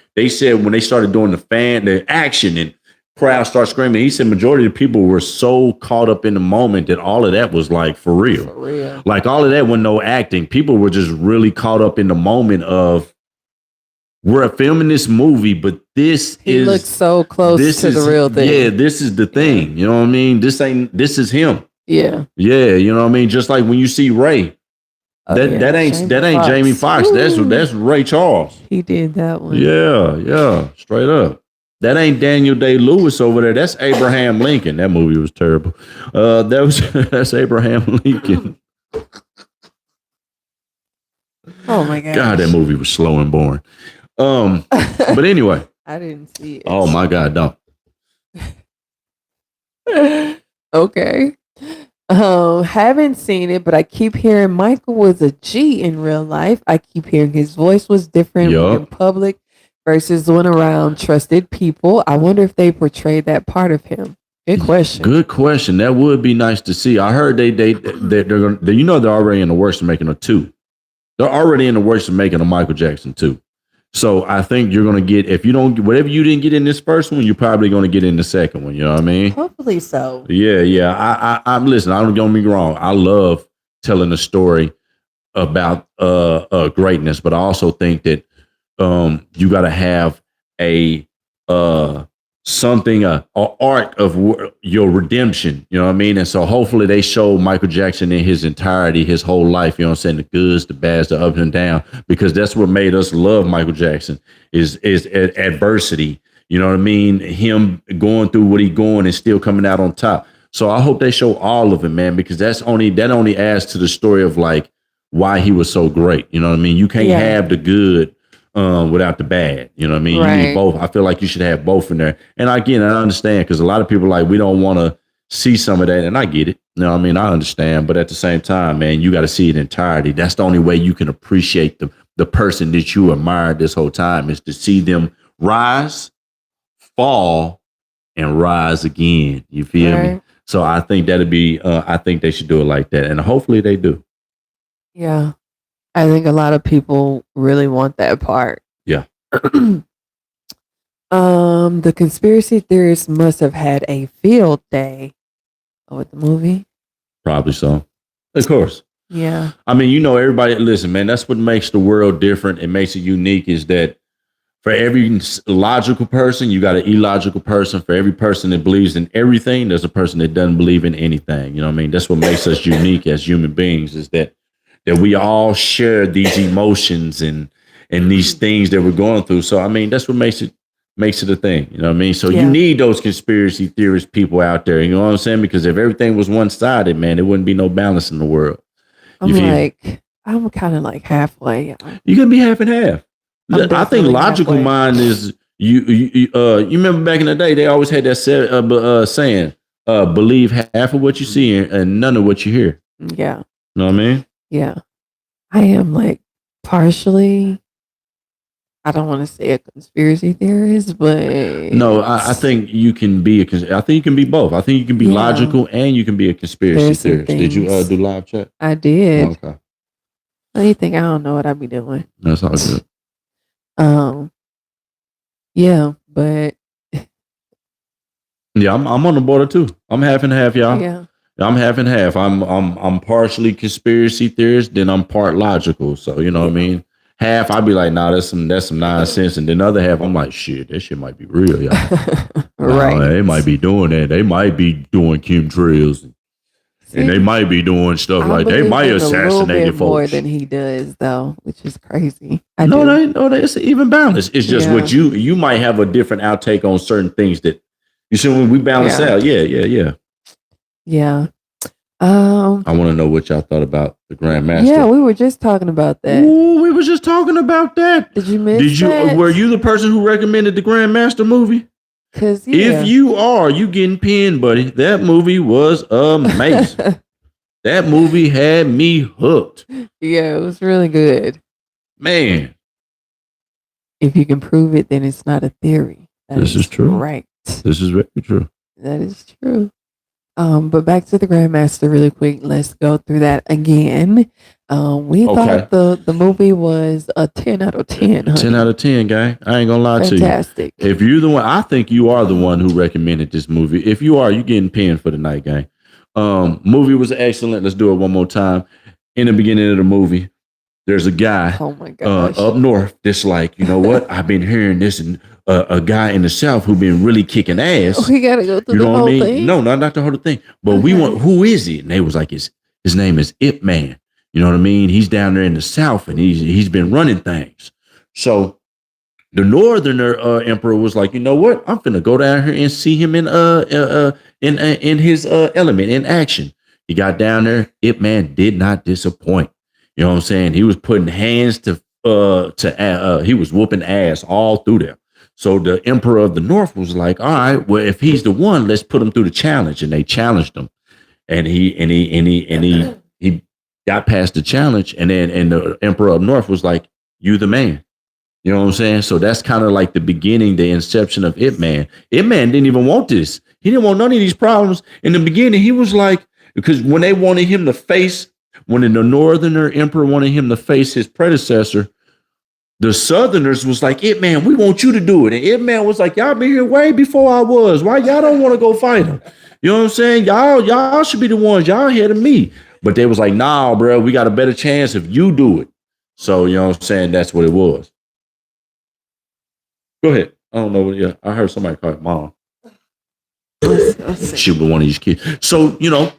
doing the action and crowd start screaming, he said majority of the people were so caught up in the moment that all of that was like for real. Like all of that was no acting. People were just really caught up in the moment of we're filming this movie, but he looks so close to the real thing. Yeah, this is the thing. You know what I mean? This is him. Yeah. Yeah, you know what I mean? Just like when you see Ray. That ain't Jamie Foxx. That's Ray Charles. He did that one. Yeah, straight up. That ain't Daniel Day-Lewis over there. That's Abraham Lincoln. That movie was terrible. That's Abraham Lincoln. Oh my god. God, that movie was slow and boring. But anyway. I didn't see it. Oh my God, don't. Okay. Haven't seen it, but I keep hearing Michael was a G in real life. I keep hearing his voice was different in public versus when around trusted people. I wonder if they portrayed that part of him. Good question. Good question. That would be nice to see. I heard they're gonna, they're already in the works of making a 2. They're already in the works of making a Michael Jackson 2. So I think you're going to get, if you don't, whatever you didn't get in this first one, you're probably going to get in the second one. You know what I mean? Hopefully so. Yeah. I'm listen, I don't get me wrong. I love telling a story about greatness, but I also think that you got to have a something, a arc of your redemption, you know what I mean? And so hopefully they show Michael Jackson in his entirety, his whole life, you know what I'm saying? The goods, the bads, the ups and downs, because that's what made us love Michael Jackson is adversity, you know what I mean? Him going through what he going and still coming out on top. So I hope they show all of it, man, because that only adds to the story of like why he was so great. You know what I mean? You can't have the good without the bad, you know what I mean? Right. You need both. I feel like you should have both in there. And again, I understand because a lot of people are like, we don't want to see some of that, and I get it. You know what I mean? I understand, but at the same time, man, you got to see it entirety. That's the only way you can appreciate the person that you admired this whole time is to see them rise, fall, and rise again. You feel me? So I think that'd be. I think they should do it like that, and hopefully they do. Yeah. I think a lot of people really want that part. Yeah. The conspiracy theorists must have had a field day with the movie. Probably so. Of course. Yeah. I mean, you know, everybody, listen, man, that's what makes the world different. It makes it unique is that for every logical person, you got an illogical person. For every person that believes in everything, there's a person that doesn't believe in anything. You know what I mean? That's what makes us unique as human beings is that we all share these emotions and these things that we're going through. So, I mean, that's what makes it a thing. You know what I mean? So you need those conspiracy theorist people out there. You know what I'm saying? Because if everything was one-sided, man, there wouldn't be no balance in the world. I'm kind of like halfway. You can be half and half. I think logical halfway. mind is you remember back in the day, they always had that saying, believe half of what you see and none of what you hear. Yeah. You know what I mean? Yeah. I am like partially, I don't want to say a conspiracy theorist, but no, I think you can be I think you can be both. I think you can be logical and you can be a conspiracy theorist. Did you do live chat? I did. Oh, okay. What do you think? I don't know what I be doing. That's all good. Yeah, but yeah, I'm on the border too. I'm half and half, y'all. Yeah. I'm half and half. I'm partially conspiracy theorist, then I'm part logical. So you know what I mean? Half I'd be like, nah, that's some nonsense. And then the other half, I'm like, shit, that shit might be real, y'all. Right. They might be doing that. They might be doing chemtrails. And they might be doing stuff like they might assassinate a little bit folks. more than he does, though, which is crazy. No, it's even balance. It's just what you might have a different outtake on certain things that you see when we balance out. Yeah. I want to know what y'all thought about the Grandmaster. Yeah, we were just talking about that. Ooh, we were just talking about that. Did you miss that? Were you the person who recommended the Grandmaster movie? Because if you are, you getting pinned, buddy. That movie was amazing. That movie had me hooked. Yeah, it was really good. Man. If you can prove it, then it's not a theory. This is true. Right. This is very true. That is true. But back to the Grandmaster really quick. Let's go through that again. We thought the movie was a 10 out of 10. 10 out of 10, guy. I ain't gonna lie to you. Fantastic. If you're the one, I think you are the one who recommended this movie. If you are, you're getting pinned for the night, gang. Movie was excellent. Let's do it one more time. In the beginning of the movie, there's a guy up north that's like, you know what? I've been hearing this and a guy in the South who been really kicking ass. We gotta go through the whole thing. No, not the whole thing. But we want, who is he? And they was like, his name is Ip Man. You know what I mean? He's down there in the South and he's been running things. So The northerner emperor was like, you know what? I'm finna go down here and see him in his element in action. He got down there. Ip Man did not disappoint. You know what I'm saying? He was putting hands he was whooping ass all through there. So the emperor of the north was like, all right, well, if he's the one, let's put him through the challenge. And they challenged him, and he got past the challenge. And the emperor of north was like, you the man. You know what I'm saying? So that's kind of like the beginning, the inception of Ip Man. Ip Man didn't even want this. He didn't want none of these problems. In the beginning, he was like, because when they wanted him to face, when the northerner emperor wanted him to face his predecessor, the southerners was like, Ip Man, we want you to do it. And Ip Man was like, y'all been here way before I was. Why y'all don't want to go fight him? You know what I'm saying? Y'all should be the ones. Y'all ahead of me. But they was like, nah, bro, we got a better chance if you do it. So, you know what I'm saying? That's what it was. Go ahead. I don't know. Yeah, I heard somebody call it mom. She was one of these kids. So, you know,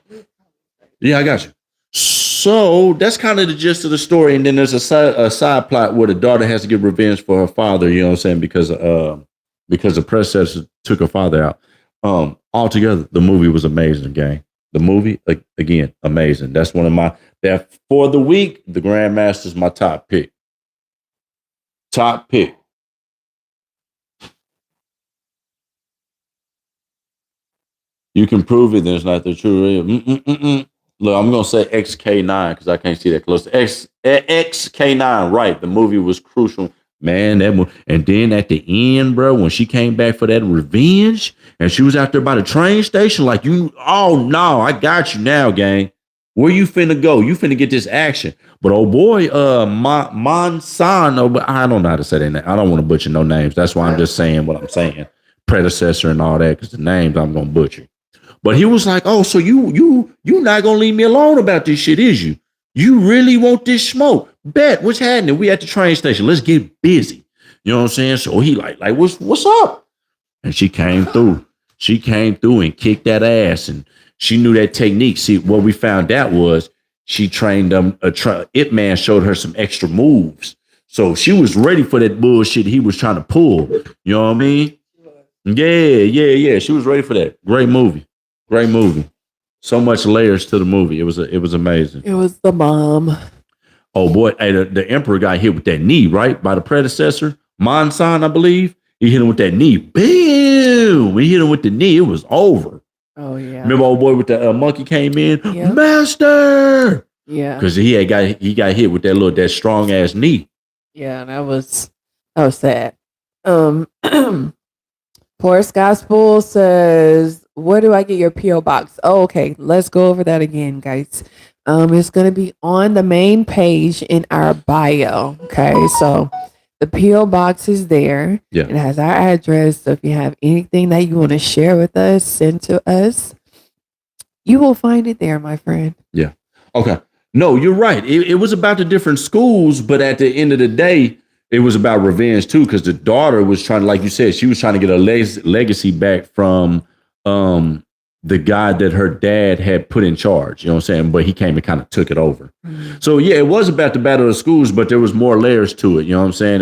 yeah, I got you. So that's kind of the gist of the story. And then there's a side plot where the daughter has to get revenge for her father, you know what I'm saying? Because the predecessor took her father out. Altogether, the movie was amazing, gang. The movie, again, amazing. That's one of that for the week, the Grandmaster is my top pick. Top pick. You can prove it, then it's not the truth. Look, I'm going to say XK9 because I can't see that close. XK9, right. The movie was crucial. Man, that movie. And then at the end, bro, when she came back for that revenge and she was out there by the train station, like, oh, no, I got you now, gang. Where you finna go? You finna get this action. But oh boy, Monsanto, I don't know how to say that name. I don't want to butcher no names. That's why I'm just saying what I'm saying. Predecessor and all that, because the names I'm going to butcher. But he was like, oh, so you not gonna leave me alone about this shit, is you? You really want this smoke? Bet, what's happening? We at the train station. Let's get busy. You know what I'm saying? So he like what's up? And she came through. She came through and kicked that ass. And she knew that technique. See, what we found out was she trained them. Ip Man showed her some extra moves. So she was ready for that bullshit he was trying to pull. You know what I mean? Yeah. She was ready for that. Great movie. Great movie. So much layers to the movie. It was amazing. It was the mom. Oh boy, hey, the emperor got hit with that knee, right? By the predecessor, Monsan, I believe. He hit him with that knee. Bam! When he hit him with the knee, it was over. Oh yeah. Remember old boy with the monkey came in? Yep. Master! Yeah. Because he got hit with that strong ass knee. Yeah, that was sad. Forest Gospel says, where do I get your P.O. box? Oh, okay, let's go over that again, guys. It's going to be on the main page in our bio. Okay, so the P.O. box is there. Yeah. It has our address. So if you have anything that you want to share with us, send to us. You will find it there, my friend. Yeah. Okay. No, you're right. It was about the different schools, but at the end of the day, it was about revenge too, because the daughter was trying to, like you said, she was trying to get a legacy back from the guy that her dad had put in charge. You know what I'm saying? But he came and kind of took it over. Mm-hmm. So yeah, it was about the battle of the schools, but there was more layers to it. You know what I'm saying?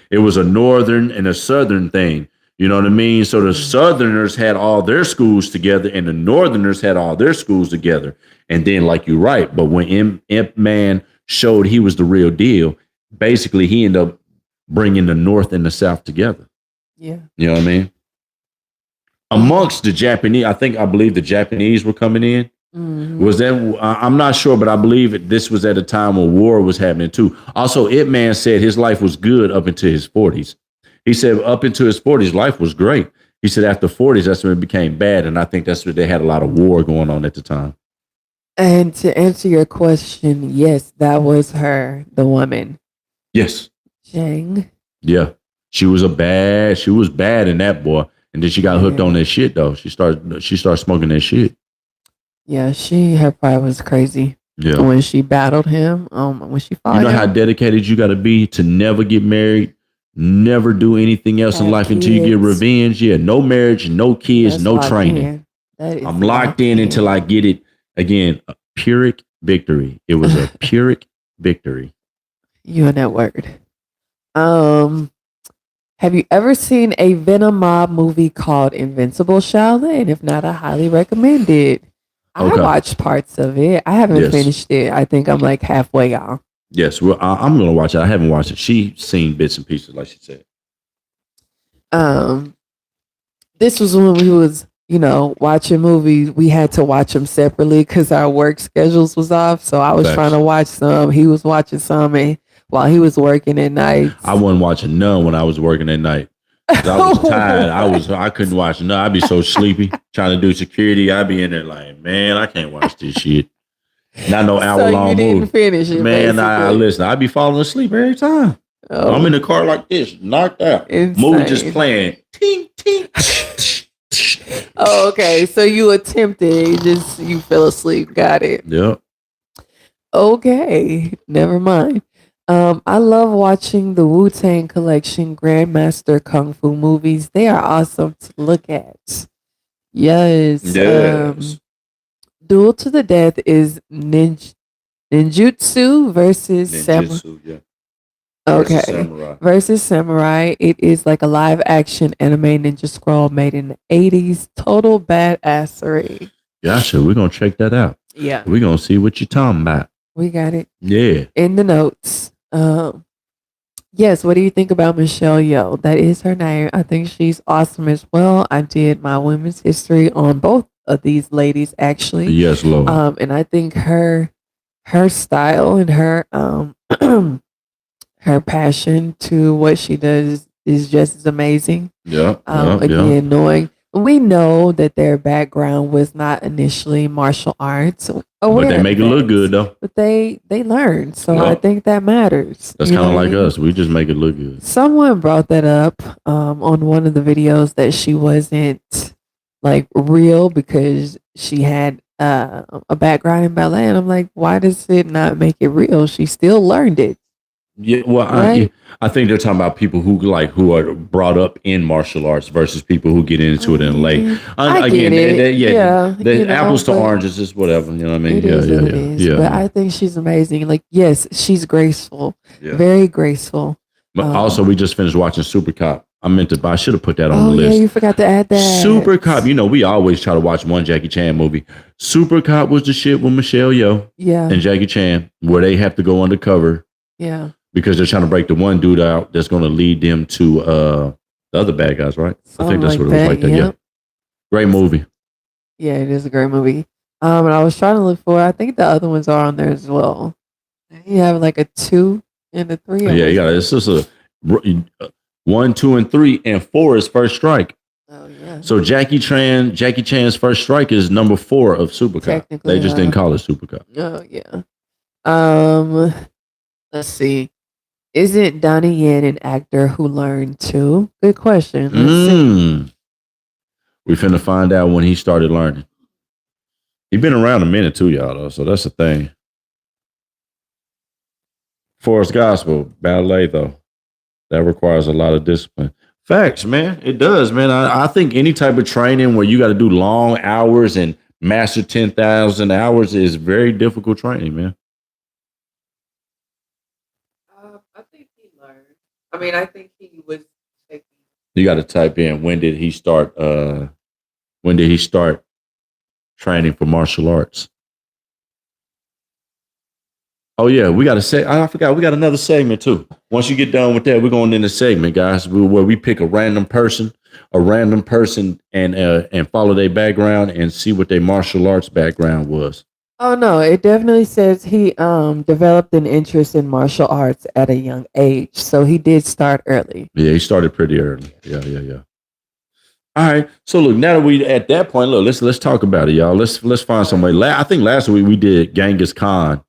It was a northern and a southern thing. You know what I mean? So the Southerners had all their schools together, and the Northerners had all their schools together. And then, like you're right, but when Ip Man showed he was the real deal, basically he ended up bringing the North and the South together. Yeah. You know what I mean? Amongst the Japanese, I believe the Japanese were coming in. Mm-hmm. Was that, I'm not sure, but I believe this was at a time when war was happening too. Also, Ip Man said his life was good up into his 40s. He said up into his 40s, life was great. He said after 40s, that's when it became bad. And I think that's when they had a lot of war going on at the time. And to answer your question, yes, that was her, the woman. Yes. Zhang. Yeah. She was bad in that, boy. And then she got hooked on that shit though. She started smoking that shit. Yeah, her pride was crazy. Yeah. When she battled him, when she fought him. You know how dedicated you gotta be to never get married, never do anything else in life until you get revenge. Yeah, no marriage, no kids, no training. I'm locked in until I get it. Again, a Pyrrhic victory. It was a Pyrrhic victory. You and that word. Have you ever seen a Venom mob movie called Invincible, Shaolin? And if not, I highly recommend it. I Okay. watched parts of it. I haven't Yes. finished it. I think I'm like halfway on. Yes. Well, I'm gonna watch it. I haven't watched it. She's seen bits and pieces, like she said. This was when we was, watching movies. We had to watch them separately because our work schedules was off. So I was Facts. trying to watch some. He was watching some, and while he was working at night, I wasn't watching none when I was working at night. 'Cause I was tired. I couldn't watch none. I'd be so sleepy trying to do security. I'd be in there like, man, I can't watch this shit. Not no hour long you didn't movie. finish it, Man, I basically. listen. I'd be falling asleep every time. Oh, I'm in the car like this, knocked out. Movie just insane. playing. Ting, ting. Oh, okay. So you attempted, you fell asleep. Got it. Yep. Okay, never mind. I love watching the Wu-Tang Collection Grandmaster Kung Fu movies. They are awesome to look at. Yes. Yes. Duel to the Death is ninjutsu versus samurai. Ninjutsu, yeah. Okay. Versus samurai. Versus samurai. It is like a live action anime ninja scroll made in the 80s. Total badassery. Gotcha. We're gonna check that out. Yeah. We're gonna see what you're talking about. We got it Yeah. in the notes. Yes, what do you think about Michelle Yeoh? That is her name. I think she's awesome as well. I did my women's history on both of these ladies actually. Yes, Lord. And I think her style and her her passion to what she does is just as amazing. Yeah. Again, knowing we know that their background was not initially martial arts, But they make it look good though. but they learned. So I Yep. think that matters. That's You kind of know what like I mean? us. We just make it look good. Someone brought that up on one of the videos that she wasn't like real because she had a background in ballet, and I'm like, why does it not make it real? She still learned it. Yeah, well, Right. I think they're talking about people who are brought up in martial arts versus people who get into it in late. I Again, get it. Yeah, the apples to oranges is whatever. You know what I mean? It is what it is. But I think she's amazing. Like, yes, she's graceful, Yeah. very graceful. But also, we just finished watching Super Cop. I should have put that on Oh the yeah, list. you forgot to add that. Super Cop. We always try to watch one Jackie Chan movie. Super Cop was the shit with Michelle Yeoh Yeah, and Jackie Chan, where they have to go undercover yeah. because they're trying to break the one dude out that's going to lead them to the other bad guys, right? I think that's what it was like that. Yeah. Great movie. Yeah, it is a great movie. And I was trying to look for. I think the other ones are on there as well. You have like a 2 and a 3. Yeah, you got it. It's just a 1, 2, and 3, and 4 is First Strike. Oh yeah. So Jackie Chan's First Strike is number 4 of Super Cop. Technically, They just didn't call it Super Cop. Oh yeah. Let's see. Isn't Donnie Yen an actor who learned too? Good question. Let's see. We finna find out when he started learning. He been around a minute too, y'all, though. So that's the thing. Forest Gospel, ballet, though. That requires a lot of discipline. Facts, man. It does, man. I think any type of training where you got to do long hours and master 10,000 hours is very difficult training, man. I think he learned. I mean, I think he was taking. You got to type in when did he start training for martial arts? Oh yeah, we got to say. I forgot. We got another segment too. Once you get done with that, we're going in the segment, guys, where we pick a random person, and follow their background and see what their martial arts background was. Oh no, it definitely says he developed an interest in martial arts at a young age. So he did start early. Yeah, he started pretty early. Yeah. All right. So look, now that we at that point, look, let's talk about it, y'all. Let's find somebody. I think last week we did Genghis Khan.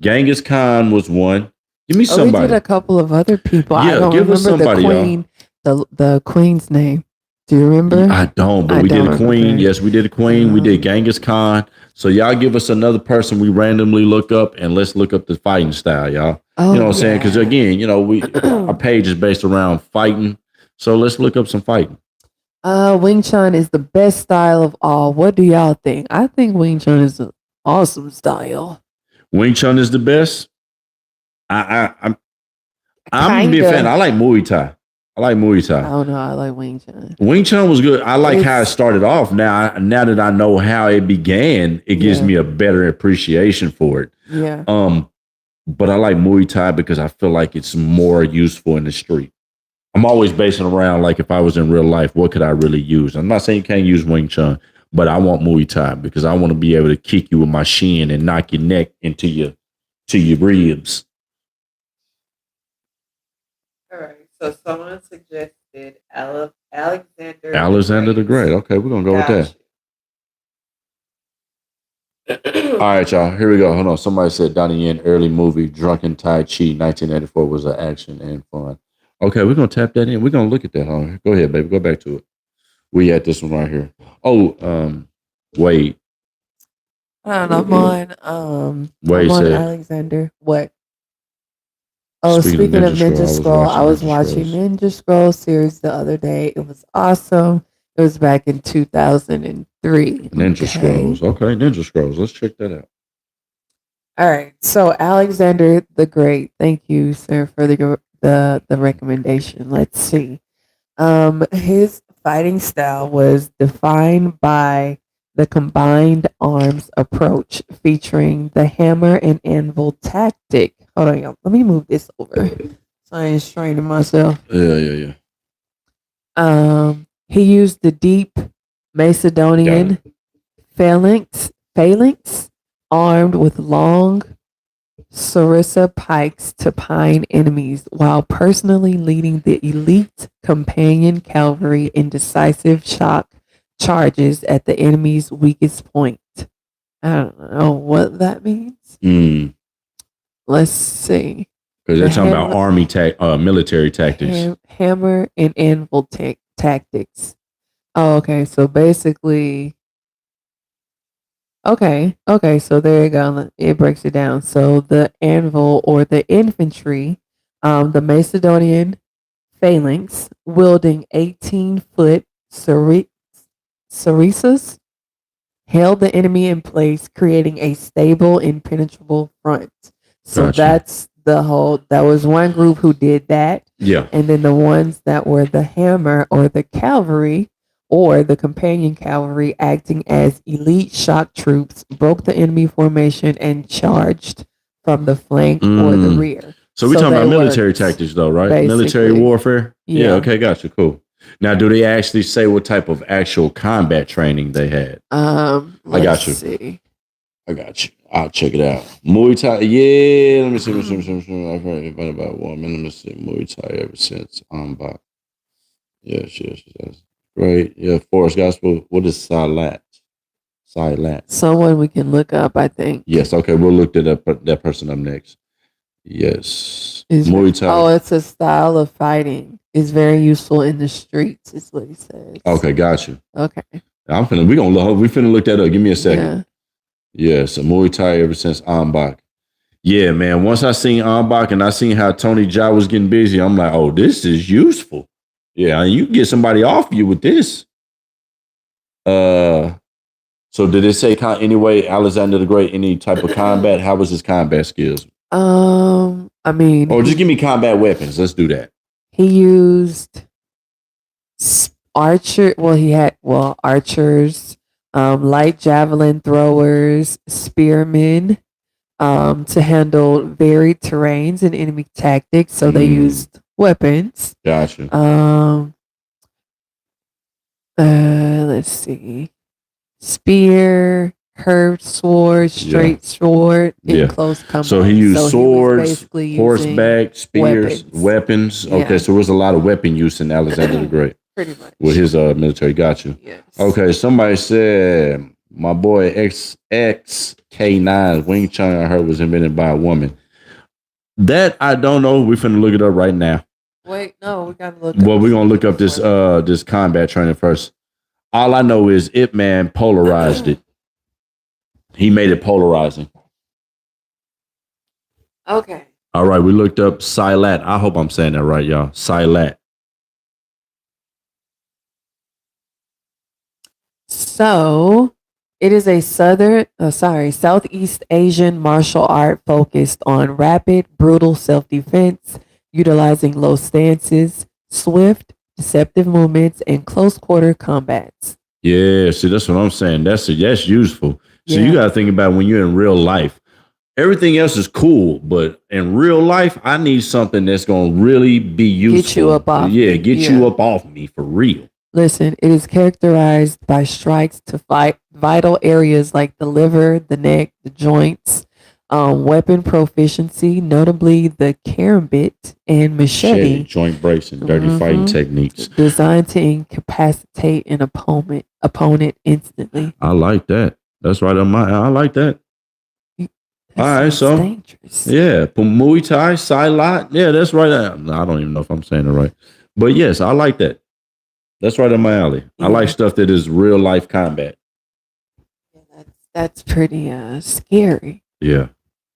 Genghis Khan was one. Give me somebody. We did a couple of other people. Yeah, I don't give us remember somebody, the queen, the queen's name. Do you remember? I don't, but I we did don't a queen. remember. Yes, we did a queen. We did Genghis Khan. So y'all give us another person we randomly look up, and let's look up the fighting style, y'all. Oh, You know what I'm saying? Because again, our page is based around fighting. So let's look up some fighting. Wing Chun is the best style of all. What do y'all think? I think Wing Chun is an awesome style. Wing Chun is the best. I'm a big Kinda. fan. I like Muay Thai. I like Muay I Thai. don't know. I like Wing Chun. Wing Chun was good. I like how it It's- started off. Now that I know how it began, it gives Yeah. me a better appreciation for it. Yeah. But I like Muay Thai because I feel like it's more useful in the street. I'm always basing around like if I was in real life, what could I really use? I'm not saying you can't use Wing Chun, but I want Muay Thai because I want to be able to kick you with my shin and knock your neck into your ribs. All right. So someone suggested Alexander. Alexander the Great. Okay, we're gonna go with that. All right, y'all. Here we go. Hold on. Somebody said Donnie Yen early movie Drunken Tai Chi 1984 was an action and fun. Okay, we're gonna tap that in. We're gonna look at that. Huh? Go ahead, baby. Go back to it. We at this one right here. Oh, Wade. I'm on Wade said Alexander. What? Oh, Speaking speaking of of Ninja Ninja Scroll, Scroll, I was Ninja watching Scrolls. Ninja Scroll series the other day. It was awesome. It was back in 2003. Ninja okay? Scrolls. Okay, Ninja Scrolls. Let's check that out. All right. So Alexander the Great. Thank you, sir, for the recommendation. Let's see. His fighting style was defined by the combined arms approach, featuring the hammer and anvil tactic. Hold on, y'all. Let me move this over so I ain't straining myself. Yeah. He used the deep Macedonian phalanx, armed with long sarissa pikes to pine enemies, while personally leading the elite companion cavalry in decisive shock charges at the enemy's weakest point. I don't know what that means. Let's see. Because they're talking about military tactics. Hammer and anvil tactics. Oh, okay. So basically, okay. So there you go. It breaks it down. So the anvil or the infantry, the Macedonian phalanx, wielding 18-foot sarissas, held the enemy in place, creating a stable, impenetrable front. So Gotcha. that's that was one group who did that. Yeah. And then the ones that were the hammer or the cavalry or the companion cavalry acting as elite shock troops broke the enemy formation and charged from the flank or the rear. So we're talking about military tactics though, right? basically. Military warfare? Yeah. Okay, gotcha. Cool. Now, do they actually say what type of actual combat training they had? Let's see. I got you. I'll check it out. Muay Thai. Yeah, let me see. I've heard about woman. Let me see. Muay Thai ever since Ambach. Yes. Great. Yeah, Forest Gospel. What is Silat? Someone we can look up, I think. Yes, okay. We'll look that person up next. Yes. Muay Thai. Oh, it's a style of fighting. It's very useful in the streets, is what he says. Okay, got you. Okay. We finna look that up. Give me a second. Yeah, so Muay Thai ever since Ambach. Yeah, man. Once I seen Ambach and I seen how Tony Jaa was getting busy, I'm like, oh, this is useful. Yeah, you can get somebody off you with this. So did it say anyway, Alexander the Great, any type of combat? How was his combat skills? I mean, or just give me combat weapons. Let's do that. He used archers, light javelin throwers, spearmen, to handle varied terrains and enemy tactics. So they used weapons. Gotcha. Let's see. Spear, curved sword, straight sword, in close combat. So he used swords, horseback, spears, weapons. Yeah. Okay, so there was a lot of weapon use in Alexander the Great. Pretty much. With his military. Got you. Yes. Okay, somebody said my boy XK9 Wing Chun I heard was invented by a woman. That I don't know. We're finna look it up right now. Wait, no, we gotta look. Well, we're gonna look up this combat training first. All I know is Ip Man polarized it. He made it polarizing. Okay. All right, we looked up Silat. I hope I'm saying that right, y'all. Silat. So it is a Southeast Asian martial art focused on rapid, brutal self-defense, utilizing low stances, swift, deceptive movements, and close quarter combats. Yeah, see, that's what I'm saying. That's useful. So you Yeah. got to think about when you're in real life. Everything else is cool, but in real life, I need something that's gonna really be useful. Get you up off Yeah, me. get you up off me for real. Listen, it is characterized by strikes to fight vital areas like the liver, the neck, the joints, weapon proficiency, notably the karambit and machete, Joint breaks, and dirty fighting techniques. designed to incapacitate an opponent instantly. I like that. That's right on my. I like that. All right, so dangerous. Yeah, Muay Thai, Silat. Yeah, that's right. I don't even know if I'm saying it right, but yes, I like that. That's right in my alley. I like stuff that is real life combat. Yeah, that's pretty scary. Yeah,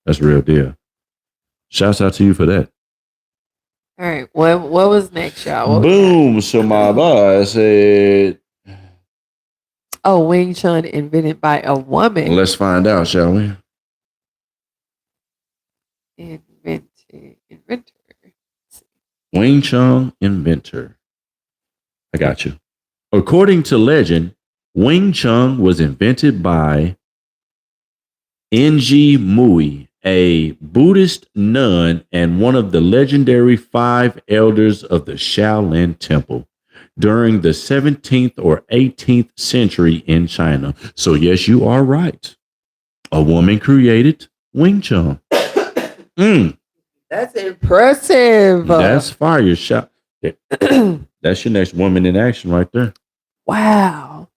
that's real deal. Shouts out to you for that. All right, what was next, y'all? Boom. So my boss said, "Oh, Wing Chun invented by a woman." Let's find out, shall we? Inventor. Wing Chun inventor. I got you. According to legend, Wing Chun was invented by Ng Mui, a Buddhist nun and one of the legendary 5 elders of the Shaolin Temple during the 17th or 18th century in China. So yes, you are right. A woman created Wing Chun. That's impressive. That's fire shot. That's your next woman in action right there. Wow.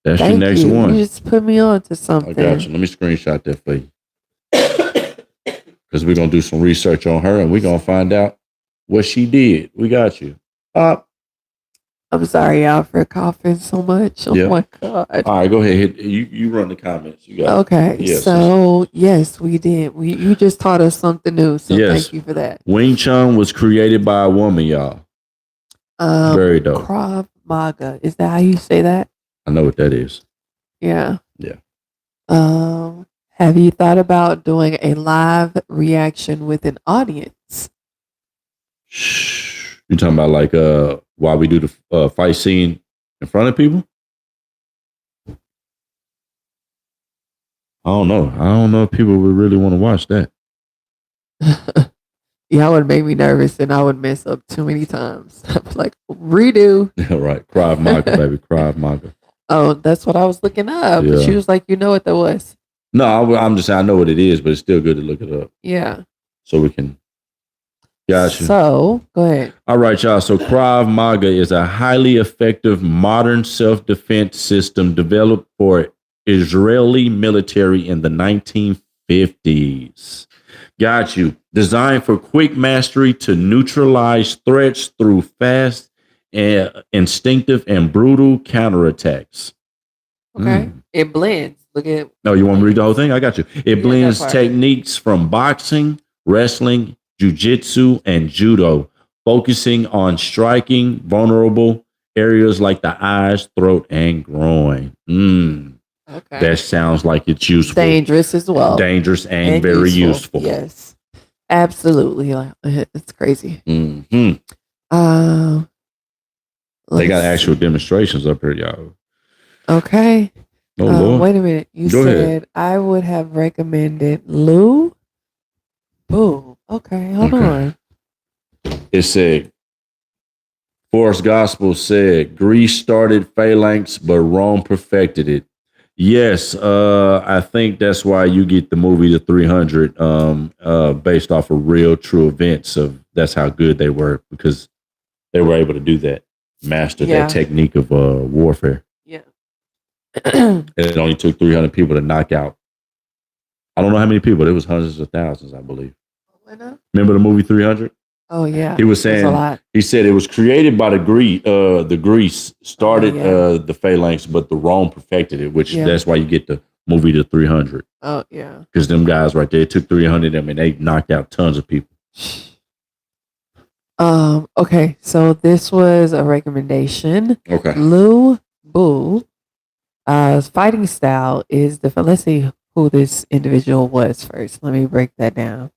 That's Thank your next you. one. You just put me on to something. I got you. Let me screenshot that for you. Because we're going to do some research on her and we're going to find out what she did. We got you. I'm sorry, y'all, for coughing so much. Oh my God. All right, go ahead. You run the comments. You got okay. Yes, so, yes, we did. You just taught us something new. So, thank you for that. Wing Chun was created by a woman, y'all. Very dope. Krav Maga. Is that how you say that? I know what that is. Yeah. Yeah. Have you thought about doing a live reaction with an audience? You talking about like while we do the fight scene in front of people? I don't know. I don't know if people would really want to watch that. Yeah, it would make me nervous and I would mess up too many times. I'm like, redo. Right. Krav Maga, baby. Krav Maga. Oh, that's what I was looking up. Yeah. She was like, you know what that was? No, I'm just saying I know what it is, but it's still good to look it up. Yeah. So we can. Gotcha. So, go ahead. All right, y'all. So Krav Maga is a highly effective modern self-defense system developed for Israeli military in the 1950s. Got you. Designed for quick mastery to neutralize threats through fast and instinctive and brutal counterattacks. Okay. It blends. Look at. No, you want me to read the whole thing? I got you. It blends techniques from boxing, wrestling, jiu-jitsu, and judo, focusing on striking vulnerable areas like the eyes, throat, and groin. Okay. That sounds like it's useful. Dangerous as well. Dangerous and very useful. Yes. Absolutely. It's crazy. Mm-hmm. They got actual demonstrations up here, y'all. Okay. Oh, Lord. Wait a minute. You Go said ahead. I would have recommended Lou. Boo. Okay, hold on. It said, Forrest Gospel said, Greece started phalanx, but Rome perfected it. Yes, I think that's why you get the movie The 300 based off of real, true events of that's how good they were because they were able to do that, master that technique of warfare. Yeah. It only took 300 people to knock out. I don't know how many people. It was hundreds of thousands, I believe. Remember the movie 300? Oh yeah. He was saying he said it was created by the Greece started the phalanx, but the Rome perfected it, which that's why you get the movie The 300. Oh yeah. Because them guys right there took 300 of them and they knocked out tons of people. Okay, so this was a recommendation. Okay. Lou Boo fighting style is let's see who this individual was first. Let me break that down.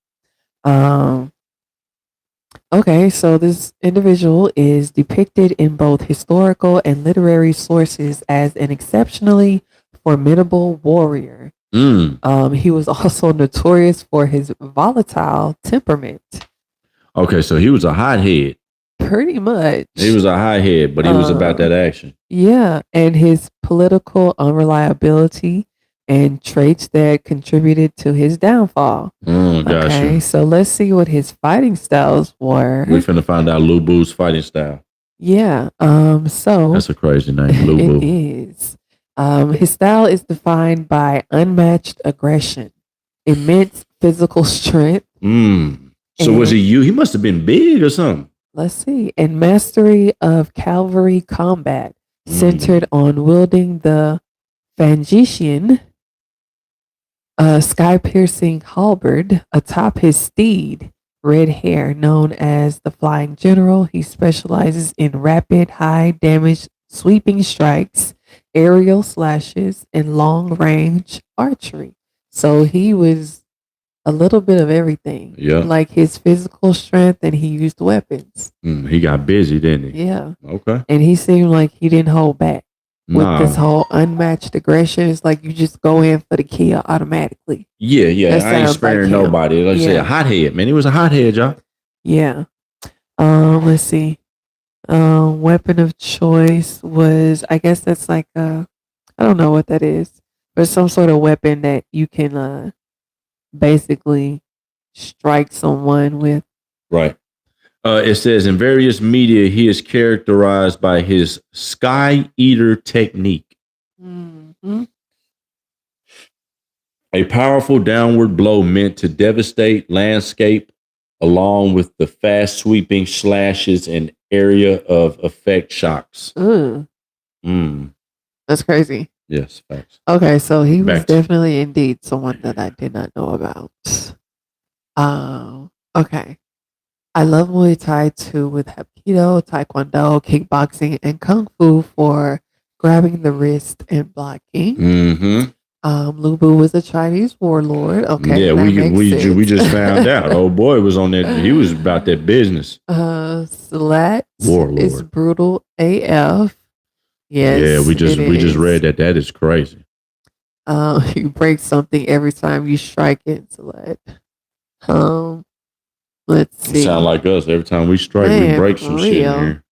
Okay, so this individual is depicted in both historical and literary sources as an exceptionally formidable warrior. Mm. He was also notorious for his volatile temperament. Okay, so he was a hothead. Pretty much. He was a hothead, but he was about that action. Yeah, and his political unreliability and traits that contributed to his downfall. Gotcha. Okay, so let's see what his fighting styles were. We finna find out Lou Boo's fighting style. Yeah. So that's a crazy name, Lou Boo. It is. His style is defined by unmatched aggression, immense physical strength. So was he must have been big or something. Let's see. And mastery of cavalry combat, centered on wielding the Fangetian sky-piercing halberd atop his steed, red hair, known as the Flying General. He specializes in rapid, high-damage sweeping strikes, aerial slashes, and long-range archery. So he was a little bit of everything. Yeah. Like his physical strength, and he used weapons. He got busy, didn't he? Yeah. Okay. And he seemed like he didn't hold back. With this whole unmatched aggression, it's like you just go in for the kill automatically. Yeah. I ain't sparing like nobody. Let's say a hothead, man. He was a hothead, y'all. Yeah. Let's see. Weapon of choice was, I guess that's like I don't know what that is, but some sort of weapon that you can basically strike someone with. Right. It says in various media, he is characterized by his sky eater technique. Mm-hmm. A powerful downward blow meant to devastate landscape, along with the fast sweeping slashes and area of effect shocks. That's crazy. Yes, facts. Okay, so he was definitely indeed someone that I did not know about. Okay. I love Muay Thai too, with Hapkido, Taekwondo, kickboxing, and Kung Fu for grabbing the wrist and blocking. Lu Bu was a Chinese warlord. Okay, yeah, we just found out. Oh boy, was on that. He was about that business. Slat warlord is brutal AF. Yes, yeah, we just read that. That is crazy. You break something every time you strike it. Slat. Let's see. Sound like us. Every time we strike, we break some shit in here.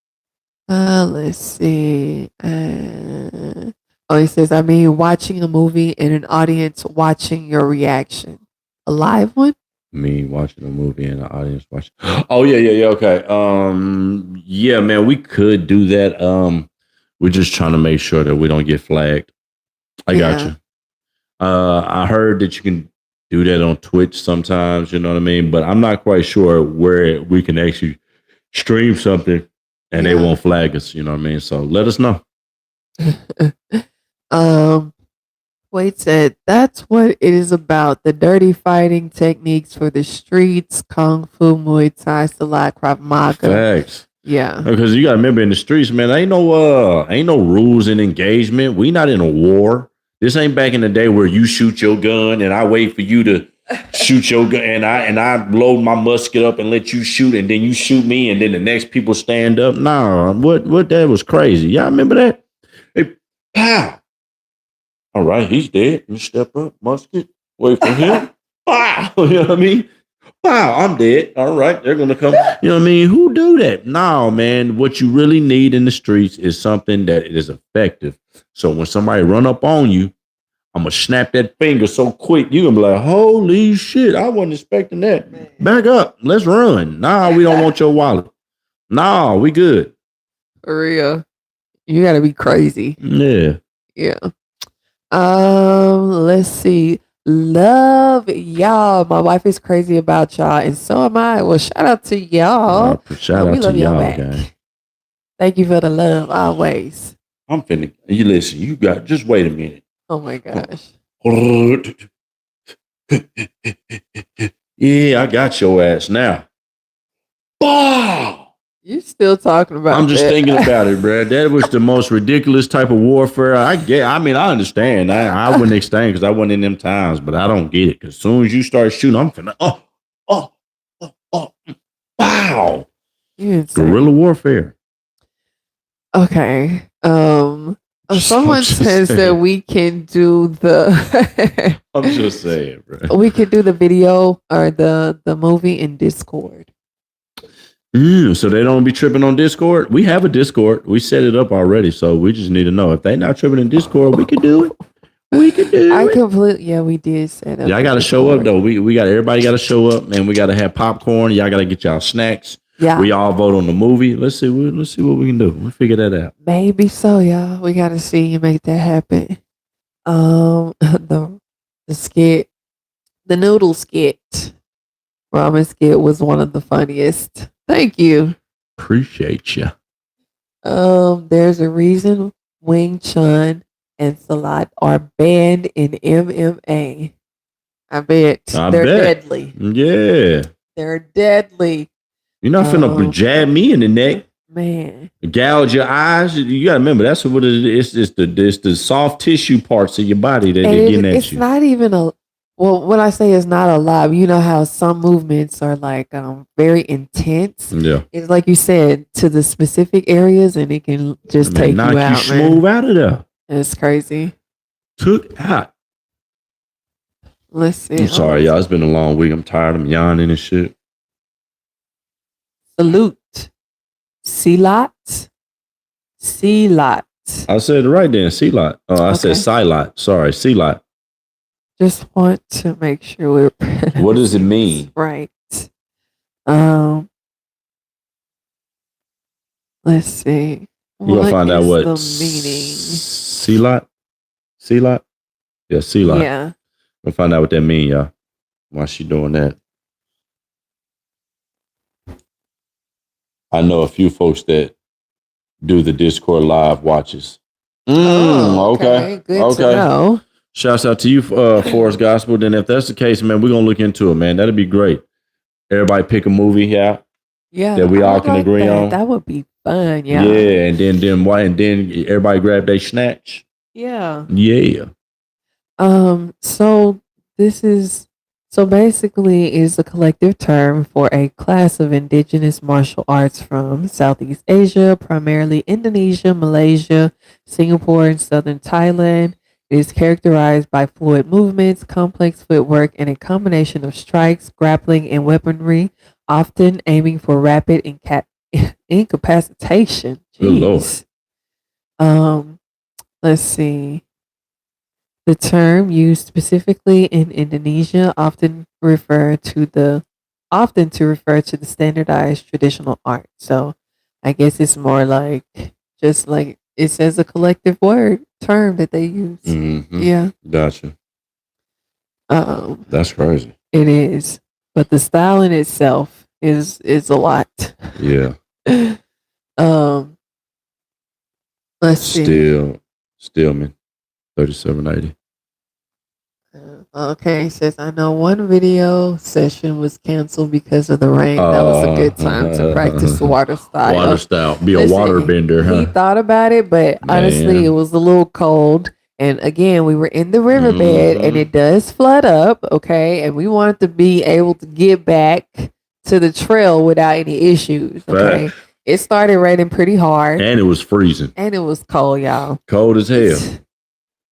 Let's see. He says, I mean, watching a movie and an audience watching your reaction. A live one? Me watching a movie and an audience watching. Oh, yeah. Okay. Yeah, man, we could do that. We're just trying to make sure that we don't get flagged. I got you. I heard that you can do that on Twitch sometimes, you know what I mean? But I'm not quite sure where we can actually stream something and they won't flag us, you know what I mean? So let us know. Wade said, that's what it is about. The dirty fighting techniques for the streets, Kung Fu, Muay Thai, Silat, Krav Maga. Facts. Yeah. Because you got to remember in the streets, man, ain't no rules in engagement. We not in a war. This ain't back in the day where you shoot your gun and I wait for you to shoot your gun and I load my musket up and let you shoot and then you shoot me and then the next people stand up. Nah, what that was crazy. Y'all remember that? Hey, pow. All right, he's dead. You step up, musket, wait for him. Pow. You know what I mean? Wow, I'm dead. All right, they're gonna come. You know what I mean? Who do that? No, man. What you really need in the streets is something that is effective. So when somebody run up on you, I'm gonna snap that finger so quick you're gonna be like, "Holy shit! I wasn't expecting that." Man. Back up. Let's run. Nah, we don't want your wallet. Nah, we good. For real, you gotta be crazy. Yeah. Let's see. Love y'all. My wife is crazy about y'all, and so am I. Well, shout out to y'all. Shout out to y'all, guys. Thank you for the love always. I'm finna. You listen. You got. Just wait a minute. Oh my gosh. Yeah, I got your ass now. Bah! You still talking about I'm just thinking about it, bro. That was the most ridiculous type of warfare. I get. I mean, I understand. I wouldn't extend because I wasn't in them times, but I don't get it. Because as soon as you start shooting, I'm finna. Bah! Wow. You insane. Guerrilla warfare. Okay. Someone just says that saying. we can do the I'm just saying, bro. we could do the video or the movie in Discord. So they don't be tripping on Discord? We have a Discord. We set it up already, so we just need to know. If they not tripping in Discord, we can do it. We can do it. Yeah, we did set up. Y'all got to show up, though. We got everybody got to show up, man. We got to have popcorn. Y'all got to get y'all snacks. Yeah. We all vote on the movie. Let's see what we can do. We'll figure that out. Maybe so, y'all. We got to see you make that happen. The skit, the noodle skit, ramen skit was one of the funniest. Thank you. Appreciate you. There's a reason Wing Chun and Salat are banned in MMA. I bet they're deadly. Yeah. They're deadly. You're not finna jab me in the neck. Man. Gouge your eyes. You gotta remember that's what it is. It's the soft tissue parts of your body that they're getting at you. It's not even when I say it's not a lot, you know how some movements are like very intense. Yeah. It's like you said, to the specific areas, and it can just take you out. Smooth out of there. It's crazy. Took out. Let's see. I'm sorry, y'all. It's been a long week. I'm tired. I'm yawning and shit. Salute. Silat. I said it right then. Silot. Oh, I said Silot. Sorry, Silot. Just want to make sure we're. What does it mean? Right. Let's see. We're gonna find out what the meaning. Silot? Yeah, Silot. Yeah. We'll find out what that means, y'all. Why she doing that? I know a few folks that do the Discord live watches. Okay. Good to know. Shouts out to you, Forrest Gospel. Then if that's the case, man, we're gonna look into it, man. That'd be great. Everybody pick a movie out. Yeah. That we all can agree on. That would be fun, yeah. Yeah, and then everybody grab their snatch. Yeah. Yeah. So basically is a collective term for a class of indigenous martial arts from Southeast Asia, primarily Indonesia, Malaysia, Singapore, and southern Thailand. It is characterized by fluid movements, complex footwork, and a combination of strikes, grappling, and weaponry, often aiming for rapid incapacitation. Jeez. Let's see. The term used specifically in Indonesia often to refer to the standardized traditional art. So I guess it's more like just like it says a collective term that they use. Mm-hmm. Yeah. Gotcha. That's crazy. It is. But the style in itself is a lot. Yeah. Let's see. Stillman, 3780. Okay, it says I know one video session was canceled because of the rain. That was a good time to practice the water style. Water style. Be a water bender, huh? We thought about it, but honestly, it was a little cold. And again, we were in the riverbed and it does flood up, okay? And we wanted to be able to get back to the trail without any issues, okay? Right. It started raining pretty hard. And it was freezing. And it was cold, y'all. Cold as hell.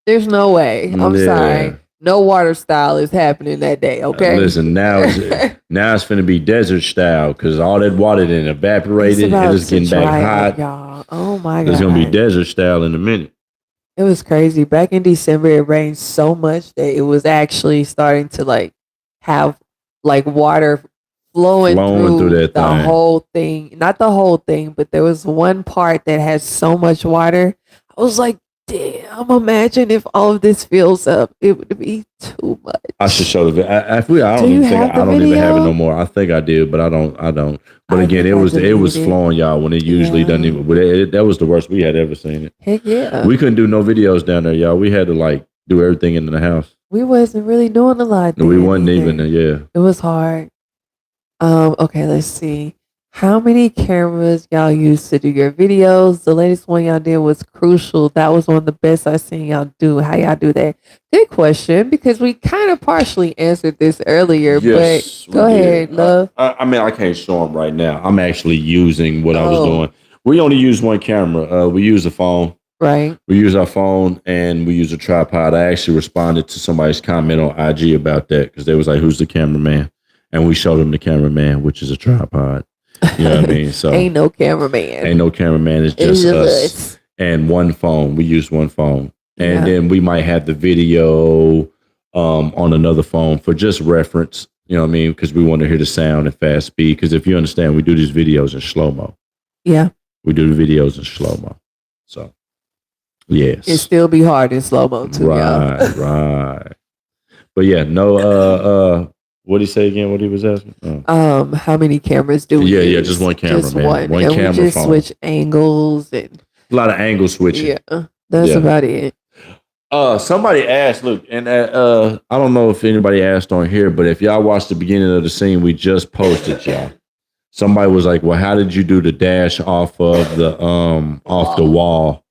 There's no way. I'm sorry. No water style is happening that day, okay? Listen, now it's finna be desert style because all that water then evaporated and it's getting back hot. Y'all. Oh my God. It's gonna be desert style in a minute. It was crazy. Back in December, it rained so much that it was actually starting to like have like water flowing through that the whole thing. Not the whole thing, but there was one part that has so much water. I was like, damn, imagine if all of this fills up. It would be too much. I should show the video. I don't even have it no more. I think I did, but I don't. But again, it was flowing, y'all, when it usually doesn't even. That was the worst we had ever seen it. Heck yeah. We couldn't do no videos down there, y'all. We had to like do everything in the house. We wasn't really doing a lot. We wasn't even, yeah. It was hard. Okay, let's see. How many cameras y'all use to do your videos? The latest one y'all did was crucial. That was one of the best I've seen y'all do. How y'all do that? Good question, because we kind of partially answered this earlier. Yes, but go ahead, love. I mean, I can't show them right now. I'm actually using what I was Oh, doing. We only use one camera. We use a phone. right. We use our phone and we use a tripod. I actually responded to somebody's comment on IG about that because they was like, "Who's the cameraman?" And we showed them the cameraman, which is a tripod. You know what I mean? So Ain't no cameraman. ain't no cameraman. It's just us and one phone. We use one phone, and then we might have the video on another phone for just reference. You know what I mean? Because we want to hear the sound at fast speed. Because if you understand, we do these videos in slow mo. Yeah. We do the videos in slow mo. So yes, it still be hard in slow mo too. Right, right. But yeah, no. What did he say again? What he was asking? Oh. How many cameras do we use? Just one camera, just man. One and camera we just phone. switch angles and A lot of angle switching. Yeah, that's about it. Somebody asked, look, and I don't know if anybody asked on here, but if y'all watched the beginning of the scene we just posted, y'all. Somebody was like, "Well, how did you do the dash off of the wall?"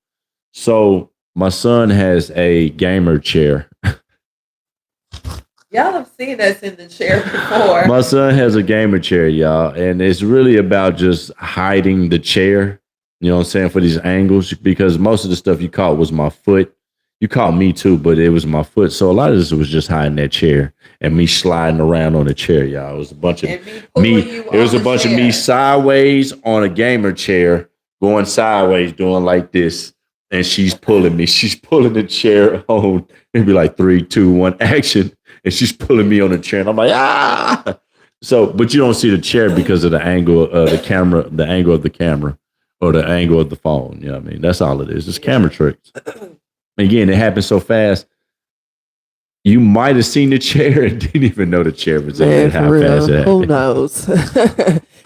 So my son has a gamer chair. Y'all have seen us in the chair before. My son has a gamer chair, y'all, and it's really about just hiding the chair. You know what I'm saying, for these angles, because most of the stuff you caught was my foot. You caught me too, but it was my foot. So a lot of this was just hiding that chair and me sliding around on the chair, y'all. It was a bunch of me. It was a bunch of me sideways on a gamer chair, going sideways, doing like this. And she's pulling me. She's pulling the chair on. It'd be like 3, 2, 1, action. And she's pulling me on the chair. And I'm like, ah. So, but you don't see the chair because of the angle of the camera, the angle of the camera or the angle of the phone. You know what I mean? That's all it is. It's camera tricks. Again, it happened so fast. You might have seen the chair and didn't even know the chair was there. How fast it happened. Who knows?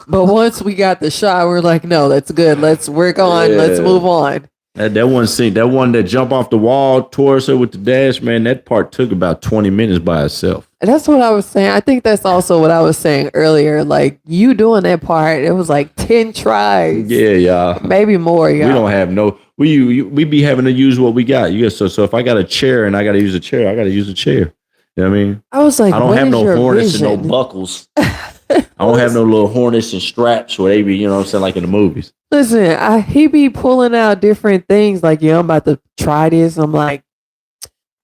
But once we got the shot, we're like, no, that's good. Let's work on. Let's move on. That one scene, that one that jumped off the wall towards her with the dash, man, that part took about 20 minutes by itself. And that's what I was saying. I think that's also what I was saying earlier. Like, you doing that part, it was like 10 tries. Yeah, y'all. Maybe more, y'all. We don't have no, we be having to use what we got. So if I got a chair and I got to use a chair, I got to use a chair. You know what I mean? I was like, I don't have no harness and no buckles. I don't have no little harness and straps where they be, you know what I'm saying, like in the movies. Listen, he be pulling out different things like, I'm about to try this. I'm like,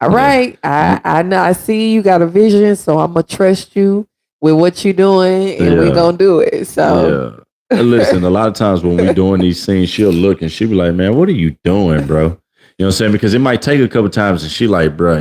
all right, I know, I see you got a vision, so I'm going to trust you with what you're doing, and we're going to do it. So, listen, a lot of times when we doing these scenes, she'll look and she'll be like, man, what are you doing, bro? You know what I'm saying? Because it might take a couple times and she like, bro,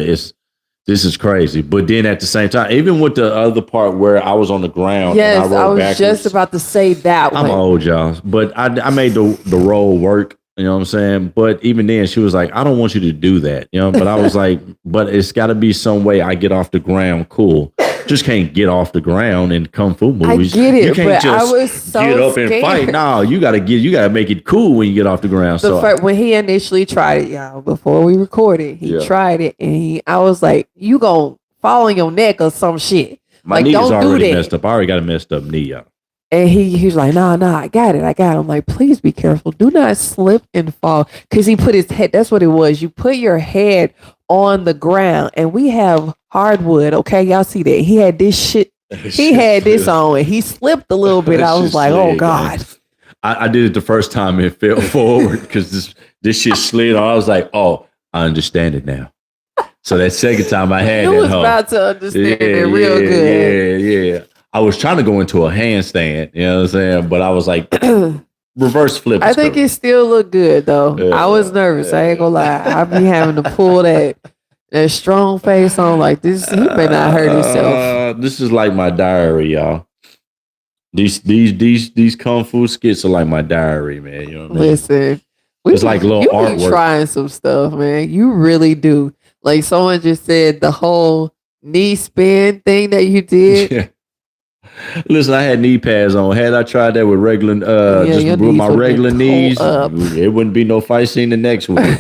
this is crazy. But then at the same time, even with the other part where I was on the ground. Yes, and I was backwards, just about to say that one. I'm old, y'all. But I made the role work. You know what I'm saying? But even then, she was like, I don't want you to do that. You know, but I was like, but it's got to be some way I get off the ground. Cool. Just can't get off the ground in kung fu movies. I get it, you can't but just I was so get up scared. and fight. No, you gotta make it cool when you get off the ground. When he initially tried it, y'all, before we recorded, he tried it, and I was like, you gonna fall on your neck or some shit. My knee is already messed up. I already got a messed up knee, y'all. And he's like, no, I got it. I'm like, please be careful. Do not slip and fall. Because he put his head, that's what it was. You put your head on the ground, and we have hardwood. Okay, y'all see that? He had this shit. He had this on, and he slipped a little bit. I was like, oh, God. I did it the first time and fell forward because this shit slid on. I was like, oh, I understand it now. So that second time I had you was about to understand it real good. Yeah. I was trying to go into a handstand, you know what I'm saying? But I was like, reverse flip. I think it still looked good, though. Yeah, I was nervous. I ain't gonna lie. I be having to pull that strong face on like this. He may not hurt himself. This is like my diary, y'all. These kung fu skits are like my diary, man. You know what I mean? Listen, it's like little artwork. You trying some stuff, man. You really do. Like someone just said, the whole knee spin thing that you did. Yeah. Listen, I had knee pads on. Had I tried that with regular, just with my regular knees, it wouldn't be no fight scene the next week.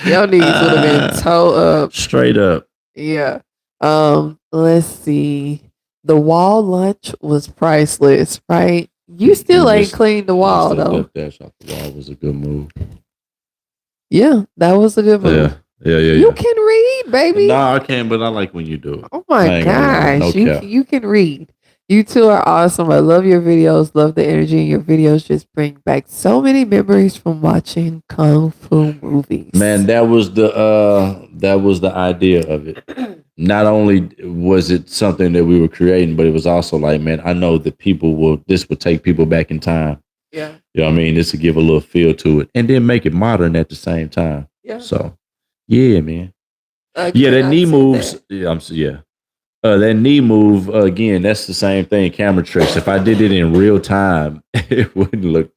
Your knees would have been toe up. Straight up. Yeah. Let's see. the wall lunch was priceless, right? You still ain't cleaned the wall though. Left dash off the wall was a good move. Yeah, that was a good move. Yeah. You can read, baby. No, I can't, but I like when you do it. Oh my gosh, no you can read. You two are awesome. I love your videos. Love the energy in your videos. Just bring back so many memories from watching kung fu movies. Man, that was the idea of it. Not only was it something that we were creating, but it was also like, man, I know that this will take people back in time. Yeah. You know what I mean? This will give a little feel to it and then make it modern at the same time. Yeah. So, yeah, man. That knee moves. That knee move, again, that's the same thing. Camera tricks. If I did it in real time, it wouldn't look.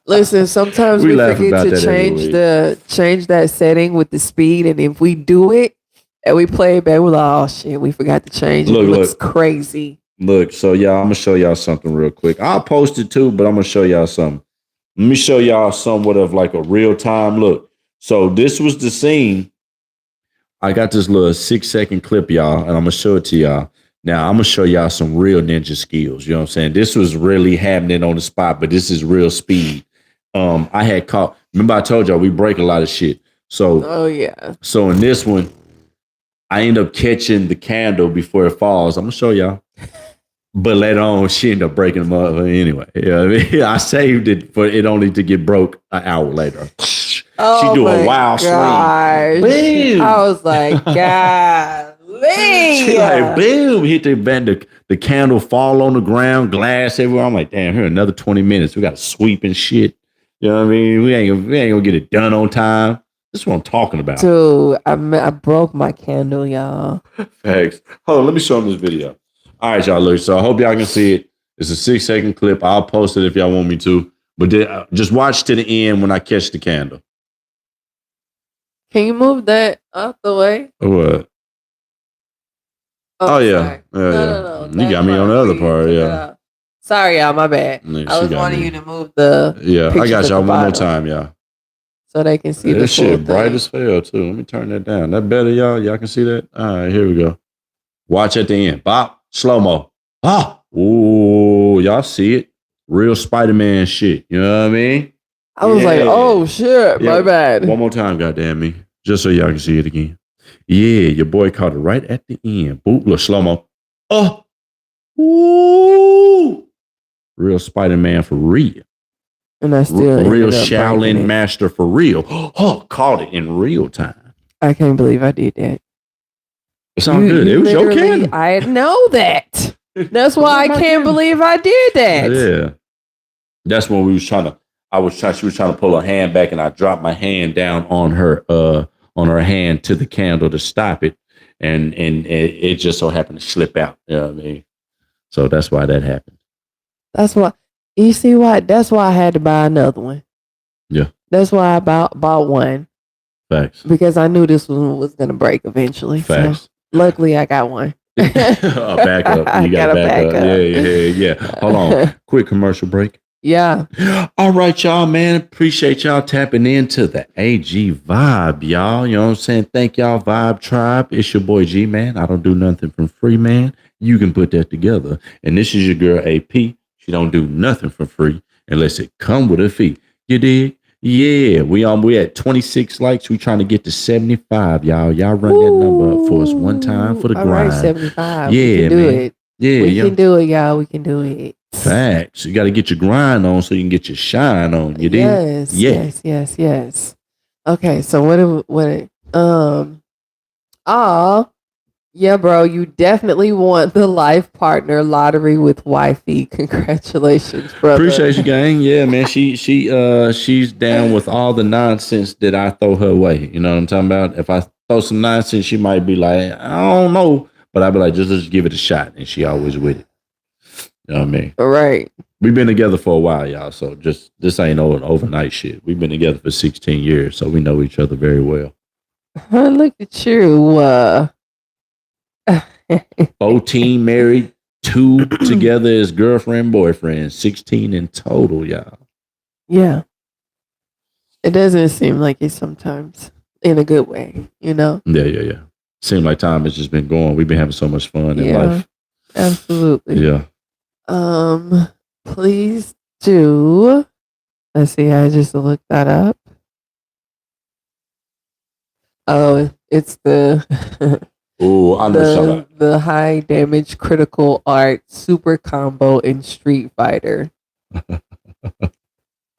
Listen, sometimes we forget to change that setting with the speed. And if we do it and we play it back, we're like, oh shit, we forgot to change it. It looks crazy. Look, so y'all, I'm going to show y'all something real quick. I'll post it too, but I'm going to show y'all something. Let me show y'all somewhat of like a real time look. So this was the scene. I got this little 6-second clip, y'all, and I'm going to show it to y'all. Now, I'm going to show y'all some real ninja skills. You know what I'm saying? This was really happening on the spot, but this is real speed. I had caught, remember I told y'all we break a lot of shit. So in this one, I end up catching the candle before it falls. I'm going to show y'all. But later on, she ended up breaking them up anyway. You know what I mean? I saved it for it only to get broke an hour later. She do a wild swing. Boom. I was like, golly. She like, boom, hit the bend. The candle fall on the ground, glass everywhere. I'm like, damn, here another 20 minutes. We got to sweep and shit. You know what I mean? We ain't gonna get it done on time. This is what I'm talking about. Dude, I broke my candle, y'all. Thanks. Hold on, let me show them this video. All right, y'all, look. So I hope y'all can see it. It's a 6-second clip. I'll post it if y'all want me to. But just watch to the end when I catch the candle. Can you move that out the way? What? Oh yeah. No. You got me on the other part, yeah. Sorry, y'all, my bad. I was wanting you to move the I got y'all one more time, y'all. So they can see this shit bright as hell, too. Let me turn that down. That better, y'all? Y'all can see that? All right, here we go. Watch at the end. Bop. Slow-mo. Ooh, y'all see it? Real Spider-Man shit. You know what I mean? I was like, oh, shit. My bad. One more time, goddamn me. Just so y'all can see it again. Yeah, your boy caught it right at the end. Boop, look, slow-mo. Ooh. Real Spider-Man for real. And I still real Shaolin master for real. Caught it in real time. I can't believe I did that. It's all good. It was your candle. I know that. That's why I can't believe I did that. Yeah. That's when we was trying to, she was trying to pull her hand back and I dropped my hand down on her hand to the candle to stop it. And it just so happened to slip out. You know what I mean? So that's why that happened. That's why, you see why? That's why I had to buy another one. Yeah. That's why I bought one. Facts. Because I knew this one was going to break eventually. Facts. So luckily I got one. A backup. You got a backup. Yeah. Hold on. Quick commercial break. Yeah. All right, y'all, man. Appreciate y'all tapping into the AG vibe, y'all. You know what I'm saying? Thank y'all, Vibe Tribe. It's your boy G, man. I don't do nothing for free, man. You can put that together. And this is your girl AP. She don't do nothing for free unless it come with a fee. You dig? Yeah, we at 26 likes. We trying to get to 75, y'all. Y'all run that number up for us one time for the grind. Right, 75. Yeah, we can do it. Yeah, we can do it, y'all. We can do it. Facts. You got to get your grind on so you can get your shine on. You dig? Yes. Okay, so yeah, bro, you definitely want the life partner lottery with wifey. Congratulations, brother. Appreciate you, gang. Yeah, man. She's down with all the nonsense that I throw her way. You know what I'm talking about? If I throw some nonsense, she might be like, I don't know. But I'd be like, just give it a shot. And she always with it. You know what I mean? All right. We've been together for a while, y'all. So this ain't overnight shit. We've been together for 16 years. So we know each other very well. Look at you. 14 married, 2 together as girlfriend, boyfriend, 16 in total, y'all. Yeah. It doesn't seem like it sometimes in a good way, you know? Yeah. seems like time has just been going. We've been having so much fun in life. Absolutely. Yeah. Please do. Let's see. I just looked that up. Oh, it's the Oh, I know the high damage critical art super combo in Street Fighter.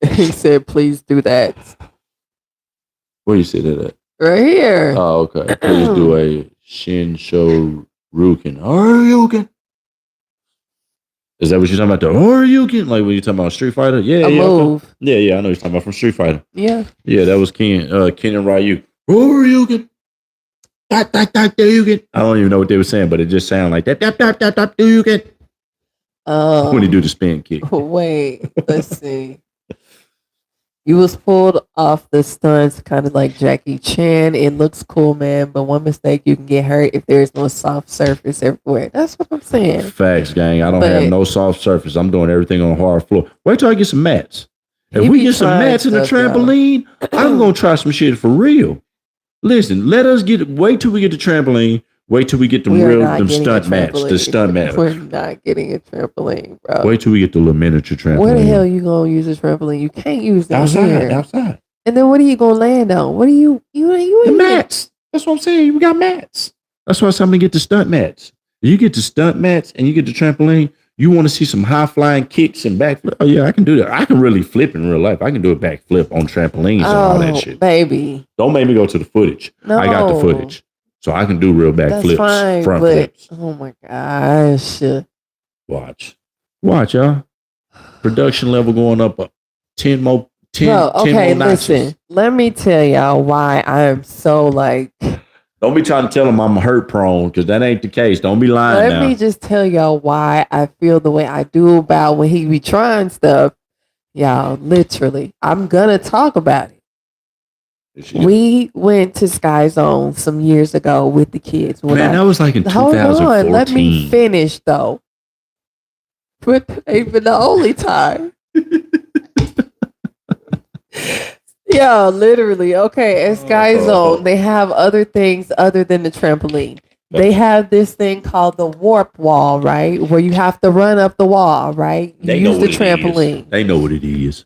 He said, "Please do that." Where you see that at? Right here. Oh, okay. Please do a Shinsho Ruken. Ryuken. Is that what you're talking about? The Ryuken? Like when you're talking about Street Fighter? Yeah, move. Okay. Yeah. I know you're talking about from Street Fighter. Yeah. Yeah, that was Ken and Ryu. Ryuken. Ryuken. I don't even know what they were saying, but it just sounded like that. Ryuken. When you do the spin kick. Wait, let's see. You was pulled off the stunts kind of like Jackie Chan. It looks cool, man, but one mistake you can get hurt if there's no soft surface everywhere. That's what I'm saying. Facts, gang. I don't have no soft surface. I'm doing everything on hard floor. Wait till I get some mats. If we get some mats in the trampoline, I'm going to try some shit for real. Listen, wait till we get the trampoline. Wait till we get them stunt mats. The stunt mats. We're not getting a trampoline, bro. Wait till we get the little miniature trampoline. Where the hell you gonna use a trampoline? You can't use that outside. And then what are you gonna land on? What are you the mats? That's what I'm saying. We got mats. That's why I'm gonna get the stunt mats. You get the stunt mats and you get the trampoline. You want to see some high flying kicks and backflip? Oh yeah, I can do that. I can really flip in real life. I can do a backflip on trampolines and all that shit. Baby, don't make me go to the footage. No. I got the footage. So I can do real back flips, front flips. Oh my gosh. Watch, y'all. Production level going up 10 more. 10, Bro, 10 okay, more notches. listen. Let me tell y'all why I am so like. Don't be trying to tell them I'm hurt prone because that ain't the case. Don't be lying. Let me just tell y'all why I feel the way I do about when he be trying stuff. Y'all, literally, I'm gonna talk about it. We went to Sky Zone some years ago with the kids. That was like in 2014. Hold on, let me finish though. But even the only time. Yeah, literally. Okay, at Sky Zone, they have other things other than the trampoline. They have this thing called the warp wall, right? Where you have to run up the wall, right? You use the trampoline. They know what it is.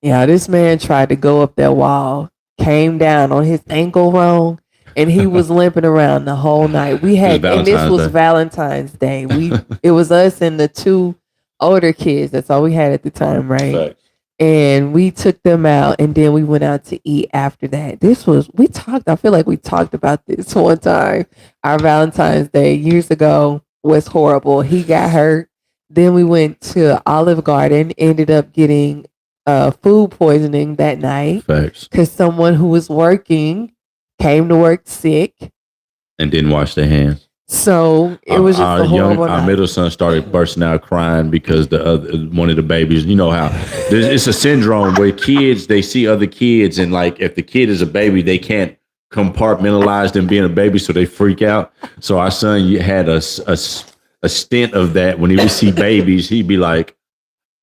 Yeah, this man tried to go up that wall, came down on his ankle wrong, and he was limping around the whole night. And this was Valentine's Day. It was us and the two older kids. That's all we had at the time, right? Right. And we took them out, and then we went out to eat after that. I feel like we talked about this one time. Our Valentine's Day years ago was horrible. He got hurt. Then we went to Olive Garden, ended up getting food poisoning that night. Facts. Because someone who was working came to work sick. And didn't wash their hands. So it was just a horrible night. Our middle son started bursting out crying because one of the babies, you know how it's a syndrome where kids, they see other kids, and like if the kid is a baby, they can't compartmentalize them being a baby, so they freak out. So our son had a stint of that. When he would see babies, he'd be like,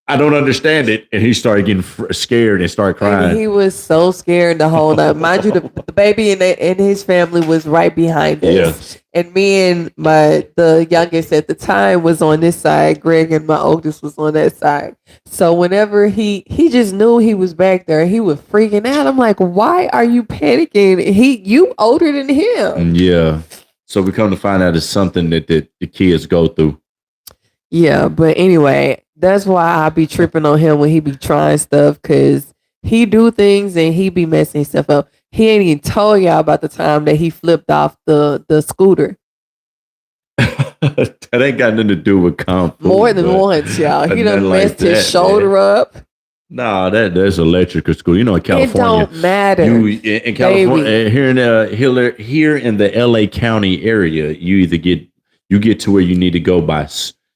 I don't understand it. And he started getting scared and started crying. And he was so scared the whole night. Mind you, the baby and his family was right behind us. Yes. And me and the youngest at the time was on this side. Greg and my oldest was on that side. So whenever he just knew he was back there, he was freaking out. I'm like, why are you panicking? You older than him. Yeah. So we come to find out it's something that the kids go through. Yeah, but anyway, that's why I be tripping on him when he be trying stuff, because he do things and he be messing stuff up. He ain't even told y'all about the time that he flipped off the scooter. That ain't got nothing to do with comfort. More than once, y'all. He done messed his shoulder up. Nah, that's electrical scooter. You know, in California, it don't matter. In California, here in the LA County area, you get to where you need to go by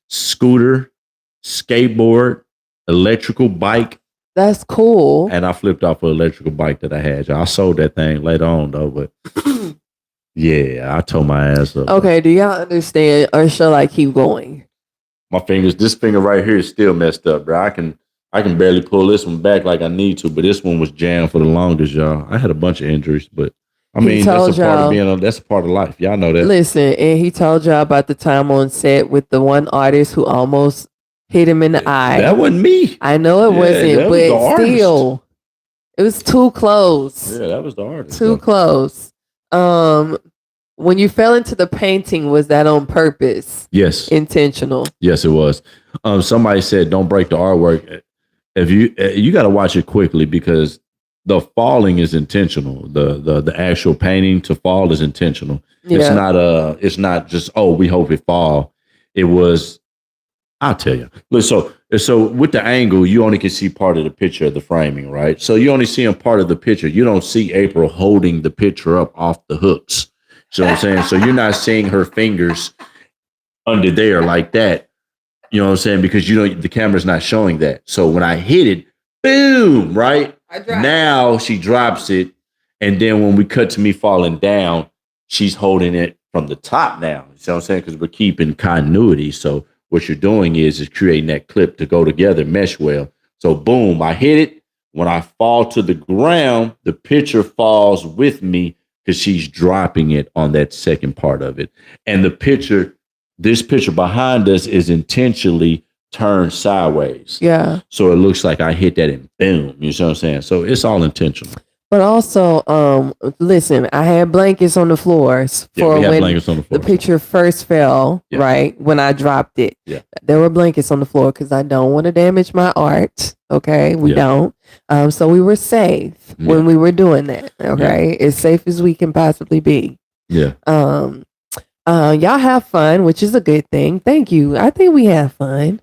scooter, skateboard, electrical bike. That's cool. And I flipped off an electrical bike that I had. I sold that thing later on though, but yeah, I tore my ass up. Okay, do y'all understand, or shall I keep going? This finger right here is still messed up, bro. I can barely pull this one back like I need to, but this one was jammed for the longest, y'all. I had a bunch of injuries, but I mean, that's a part of being. That's a part of life. Y'all know that. Listen, and he told y'all about the time on set with the one artist who almost hit him in the eye. That wasn't me. I know it wasn't, but still, it was too close. Yeah, that was the artist. Too close. When you fell into the painting, was that on purpose? Yes. Intentional? Yes, it was. Somebody said, "Don't break the artwork." If you got to watch it quickly because the falling is intentional. The actual painting to fall is intentional. Yeah. It's not just, oh, we hope it fall. It was, I'll tell you. So with the angle, you only can see part of the picture of the framing, right? So you only see part of the picture. You don't see April holding the picture up off the hooks. You know what I'm saying? So you're not seeing her fingers under there like that. You know what I'm saying? Because the camera's not showing that. So when I hit it, boom, right? Now she drops it. And then when we cut to me falling down, she's holding it from the top now. You see what I'm saying? Because we're keeping continuity. So what you're doing is creating that clip to go together, mesh well. So boom, I hit it. When I fall to the ground, the picture falls with me because she's dropping it on that second part of it. And this picture behind us is intentionally turned sideways. Yeah. So it looks like I hit that and boom. You see what I'm saying? So it's all intentional. But also, listen, I had blankets on the floors for when the picture first fell, right? When I dropped it. Yeah. There were blankets on the floor because I don't want to damage my art. Okay. We don't. So we were safe when we were doing that. Okay. As safe as we can possibly be. Yeah. Y'all have fun, which is a good thing. Thank you. I think we have fun.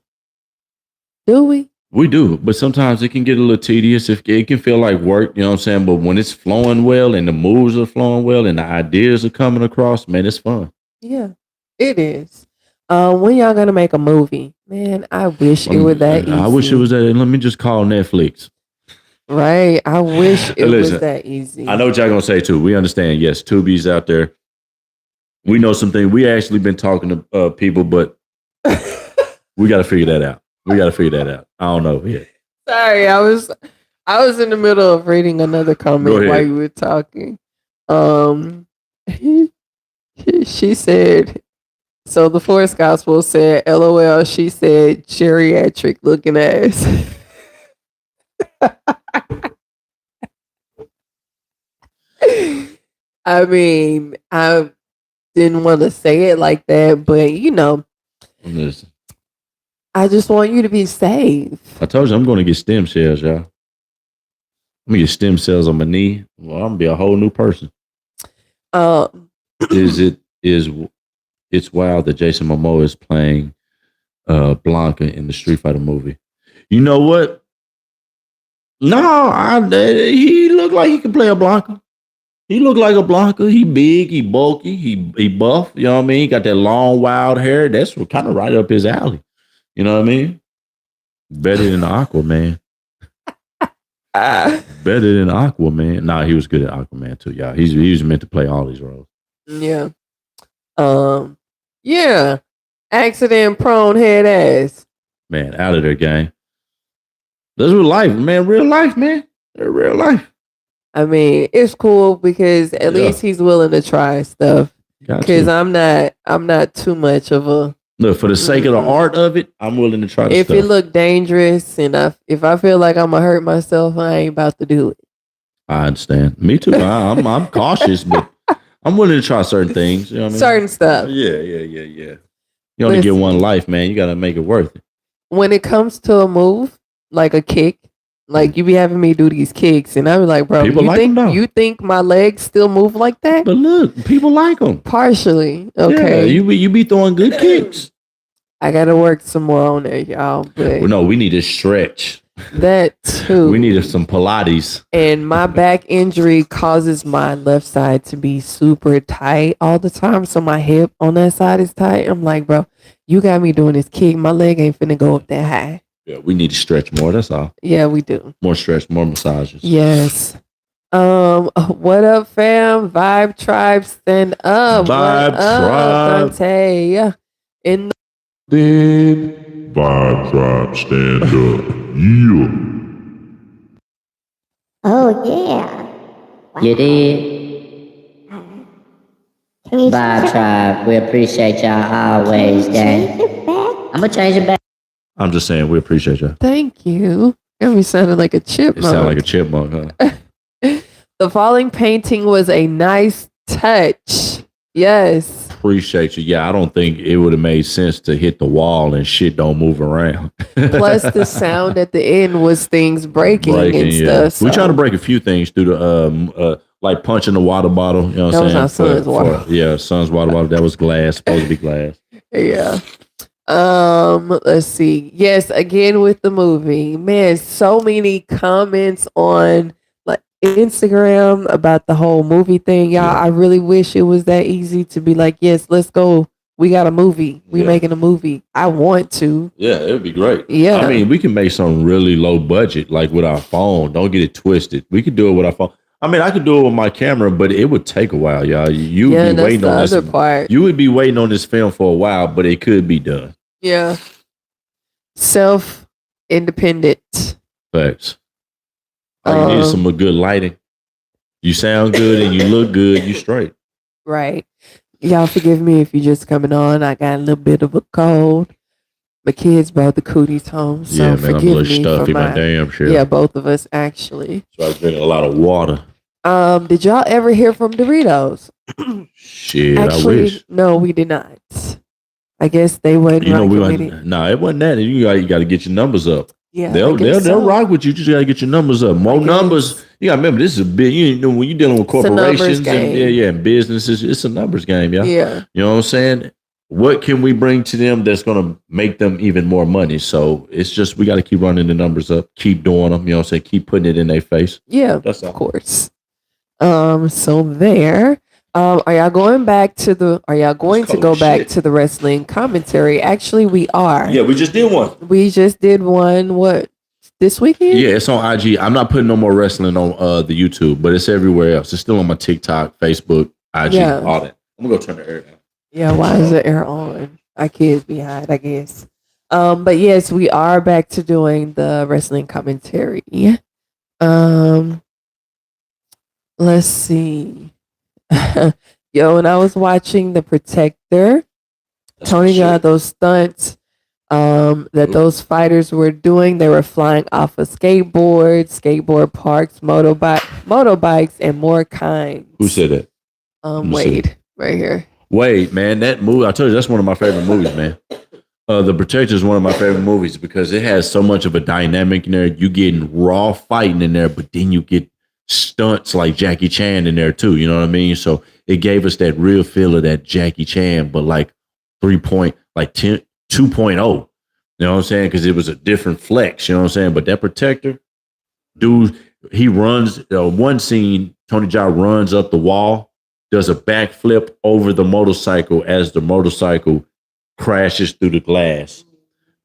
Do we? We do, but sometimes it can get a little tedious. If it can feel like work, you know what I'm saying? But when it's flowing well and the moves are flowing well and the ideas are coming across, man, it's fun. Yeah, it is. When y'all gonna make a movie? Man, I wish it were that easy. I wish it was that. Let me just call Netflix. Right. I wish it was that easy. I know what y'all gonna say too. We understand. Yes, Tubi's out there. We know some things. We actually been talking to people, but we got to figure that out. I don't know. Yeah. Sorry, I was in the middle of reading another comment while you were talking. She said, so the Forest Gospel said, LOL, she said, geriatric looking ass. I mean, I didn't want to say it like that, but Listen. I just want you to be safe. I told you I'm going to get stem cells, y'all. I'm going to get stem cells on my knee. Well, I'm going to be a whole new person. It's wild that Jason Momoa is playing Blanca in the Street Fighter movie. You know what? No, he looked like he could play a Blanca. He looked like a Blanca. He big, he bulky, he buff. You know what I mean? He got that long, wild hair. That's kind of right up his alley. You know what I mean? Better than Aquaman. Better than Aquaman. Nah, he was good at Aquaman too, y'all. He was meant to play all these roles. Yeah. Yeah. Accident prone head ass. Man, out of there, gang. That's real life, man. Real life, man. They're real life. I mean, it's cool because at least he's willing to try stuff. Because I'm not too much of a look, for the sake of the art of it, I'm willing to try the if stuff. It look dangerous and if I feel like I'm gonna hurt myself, I ain't about to do it. I understand. Me too. I'm cautious, but I'm willing to try certain things. You know what I mean? Certain stuff. Yeah. You only get one life, man. You gotta make it worth it. When it comes to a move, like a kick, like you be having me do these kicks, and I be like, bro, you think my legs still move like that? But look, people like them. Partially, okay. Yeah, you be throwing good kicks. I gotta work some more on it, y'all. But no, we need to stretch. That too. We need some Pilates. And my back injury causes my left side to be super tight all the time. So my hip on that side is tight. I'm like, bro, you got me doing this kick. My leg ain't finna go up that high. Yeah, we need to stretch more. That's all. Yeah, we do. More stretch, more massages. Yes. What up, fam? Vibe Tribe, stand up. Vibe Tribe. Dante. In the Vibe Tribe, stand up. Yeah. Oh yeah. You did. Bye, tribe. We appreciate y'all always, gang. I'm gonna change it back. I'm just saying, we appreciate you. Thank you. Got me sounding like a It chipmunk. sounded like a chipmunk, huh? The falling painting was a nice touch. Yes. Appreciate you. Yeah, I don't think it would have made sense to hit the wall and shit don't move around. Plus, the sound at the end was things breaking and stuff. So. We try to break a few things through the like punching the water bottle. You know what I'm saying? That was our son's water. Yeah, son's water bottle. That was glass. Supposed to be glass. Yeah. Let's see. Yes, again with the movie. Man, so many comments on like Instagram about the whole movie thing. Y'all, I really wish it was that easy to be like, yes, let's go. We got a movie. We making a movie. I want to. Yeah, it would be great. Yeah. I mean, we can make something really low budget, like with our phone. Don't get it twisted. We could do it with our phone. I mean, I could do it with my camera, but it would take a while, y'all. You would be waiting on this part. You would be waiting on this film for a while, but it could be done. Yeah. Self-independent. Facts. You need some good lighting. You sound good and you look good. You straight. Right. Y'all forgive me if you're just coming on. I got a little bit of a cold. My kids brought the cooties home, so yeah, man, I'm a forgive little me stuffy, for my damn shit. Yeah, both of us actually. So I was drinking a lot of water. Did y'all ever hear from Doritos? Shit, actually, I wish. No, we did not. I guess they wouldn't. You know, it wasn't that. You got to get your numbers up. Yeah, they'll rock with you. Just got to get your numbers up. More numbers. You got to remember, this is a big. You know, when you're dealing with corporations and businesses, it's a numbers game, yeah. Yeah. You know what I'm saying? What can we bring to them that's going to make them even more money? So it's just we got to keep running the numbers up, keep doing them. You know what I'm saying? Keep putting it in their face. Yeah, that's all. Of course. So there. Are y'all going back to the? Are y'all going to go back to the wrestling commentary? Actually, we are. Yeah, we just did one. We just did one. What? This weekend? Yeah, it's on IG. I'm not putting no more wrestling on the YouTube, but it's everywhere else. It's still on my TikTok, Facebook, IG, all that. I'm gonna go turn the air down. Yeah, why is the air on? Our kids behind, I guess. But yes, we are back to doing the wrestling commentary. Let's see. Yo, when I was watching The Protector, Tony got those stunts that those fighters were doing. They were flying off of skateboard parks, motorbikes, and more kinds. Who said that? Wade, right here. Wade, man, that movie, I told you, that's one of my favorite movies, man. The Protector is one of my favorite movies because it has so much of a dynamic in there. You getting raw fighting in there, but then you get stunts like Jackie Chan in there too. You know what I mean? So it gave us that real feel of that Jackie Chan, but like 2.0. You know what I'm saying? Because it was a different flex. You know what I'm saying? But that Protector, dude, he runs. One scene, Tony Jaa runs up the wall, does a backflip over the motorcycle as the motorcycle crashes through the glass.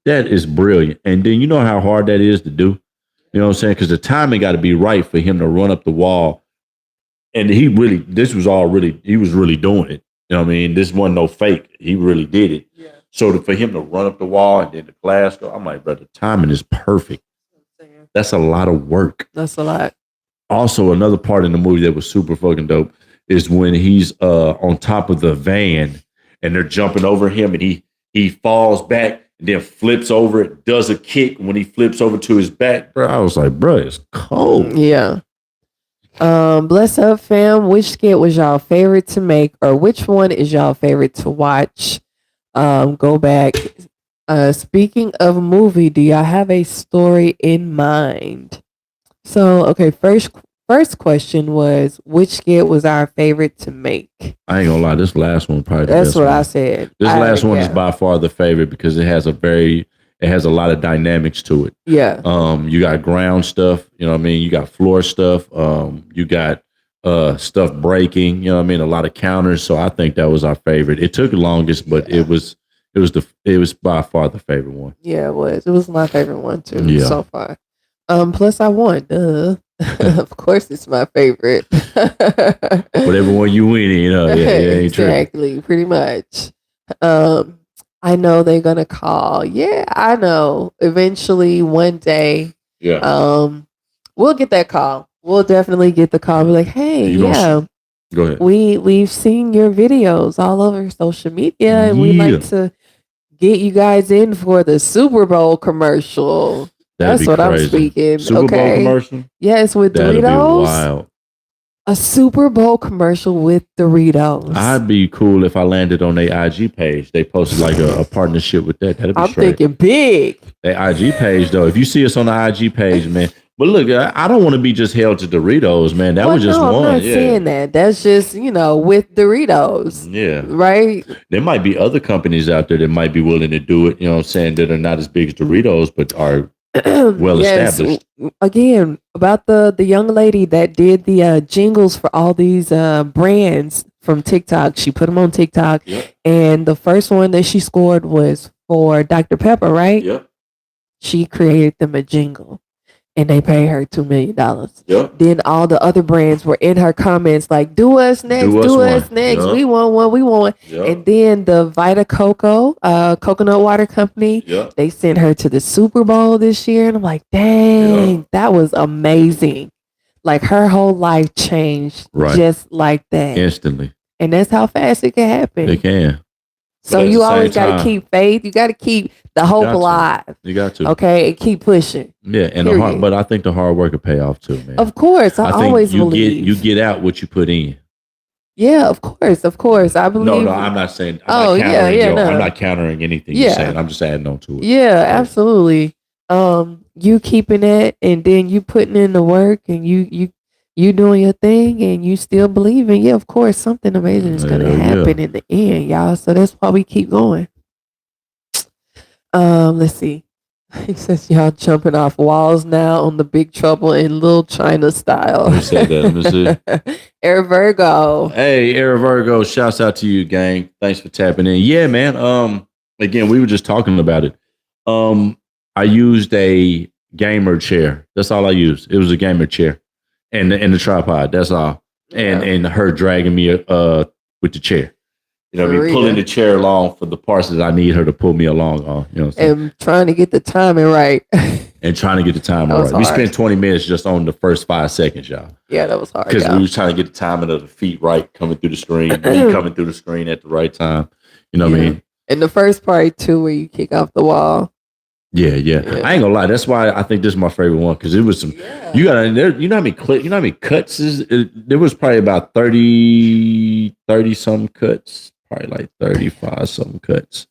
That is brilliant. And then you know how hard that is to do? You know what I'm saying? Because the timing got to be right for him to run up the wall. And he was really doing it. You know what I mean? This wasn't no fake. He really did it. Yeah. So for him to run up the wall and then the glass go, I'm like, bro, the timing is perfect. That's a lot of work. That's a lot. Also, another part in the movie that was super fucking dope is when he's on top of the van and they're jumping over him and he falls back and then flips over it, does a kick when he flips over to his back. Bro, I was like, bro, it's cold. Yeah. Bless up, fam. Which skit was y'all favorite to make, or which one is y'all favorite to watch? Go back. Speaking of a movie, do y'all have a story in mind? So, okay, First question was, which skit was our favorite to make? I ain't gonna lie, this last one probably. That's what I said. This last one is by far the favorite because it has a lot of dynamics to it. Yeah. You got ground stuff, you know what I mean? You got floor stuff. You got stuff breaking, you know what I mean? A lot of counters. So I think that was our favorite. It took the longest, but it was by far the favorite one. Yeah, it was. It was my favorite one too so far. Plus I won. Of course, it's my favorite. Whatever one you win in, exactly, pretty much. I know they're gonna call. Yeah, I know. Eventually, one day, we'll get that call. We'll definitely get the call. Be like, hey, Go ahead. We've seen your videos all over social media, and we like to get you guys in for the Super Bowl commercial. That's what I'm speaking. Super Bowl commercial? Yes, with That'll Doritos. Be wild. A Super Bowl commercial with Doritos. I'd be cool if I landed on their IG page. They posted like a partnership with that. That'd be I'm thinking big. Their IG page, though. If you see us on the IG page, man. But look, I don't want to be just held to Doritos, man. That was just one. I'm not saying that. That's just, with Doritos. Yeah. Right? There might be other companies out there that might be willing to do it, that are not as big as Doritos, but are well established. Again, about the young lady that did the jingles for all these brands from TikTok. She put them on TikTok. Yep. And the first one that she scored was for Dr. Pepper, right? Yep. She created them a jingle. And they pay her $2 million. Yep. Then all the other brands were in her comments like, do us next, do us next. Yep. We want one, we want one. Yep. And then the Vita Coco, coconut water company, they sent her to the Super Bowl this year. And I'm like, dang, that was amazing. Like her whole life changed just like that. Instantly. And that's how fast it can happen. It can. So you always got to keep faith. You got to keep the hope alive. You got to. Okay, and keep pushing. Yeah, and but I think the hard work will pay off too, man. Of course, I always believe. You get out what you put in. Yeah, of course. I believe. No, I'm not saying. I'm not countering anything you're saying. I'm just adding on to it. Yeah, absolutely. You keeping it, and then you putting in the work, and you doing your thing, and you still believing. Yeah, of course, something amazing is going to happen in the end, y'all. So that's why we keep going. Let's see. He says y'all jumping off walls now on the Big Trouble in Little China style. Who said that? Let me see. Air Virgo. Hey, Air Virgo. Shouts out to you, gang. Thanks for tapping in. Yeah, man. Again, we were just talking about it. I used a gamer chair. That's all I used. It was a gamer chair and the tripod. That's all. And her dragging me with the chair. Pulling the chair along for the parts that I need her to pull me along on. And trying to get the timing right. And trying to get the timing right. We spent 20 minutes just on the first 5 seconds, y'all. Yeah, that was hard. Because we was trying to get the timing of the feet right, coming through the screen, me coming through the screen at the right time. You know what I mean? And the first part too, where you kick off the wall. Yeah. I ain't gonna lie. That's why I think this is my favorite one, because it was some. You got there. You know how many cuts there was probably about 30 some cuts. Probably like 35 something cuts.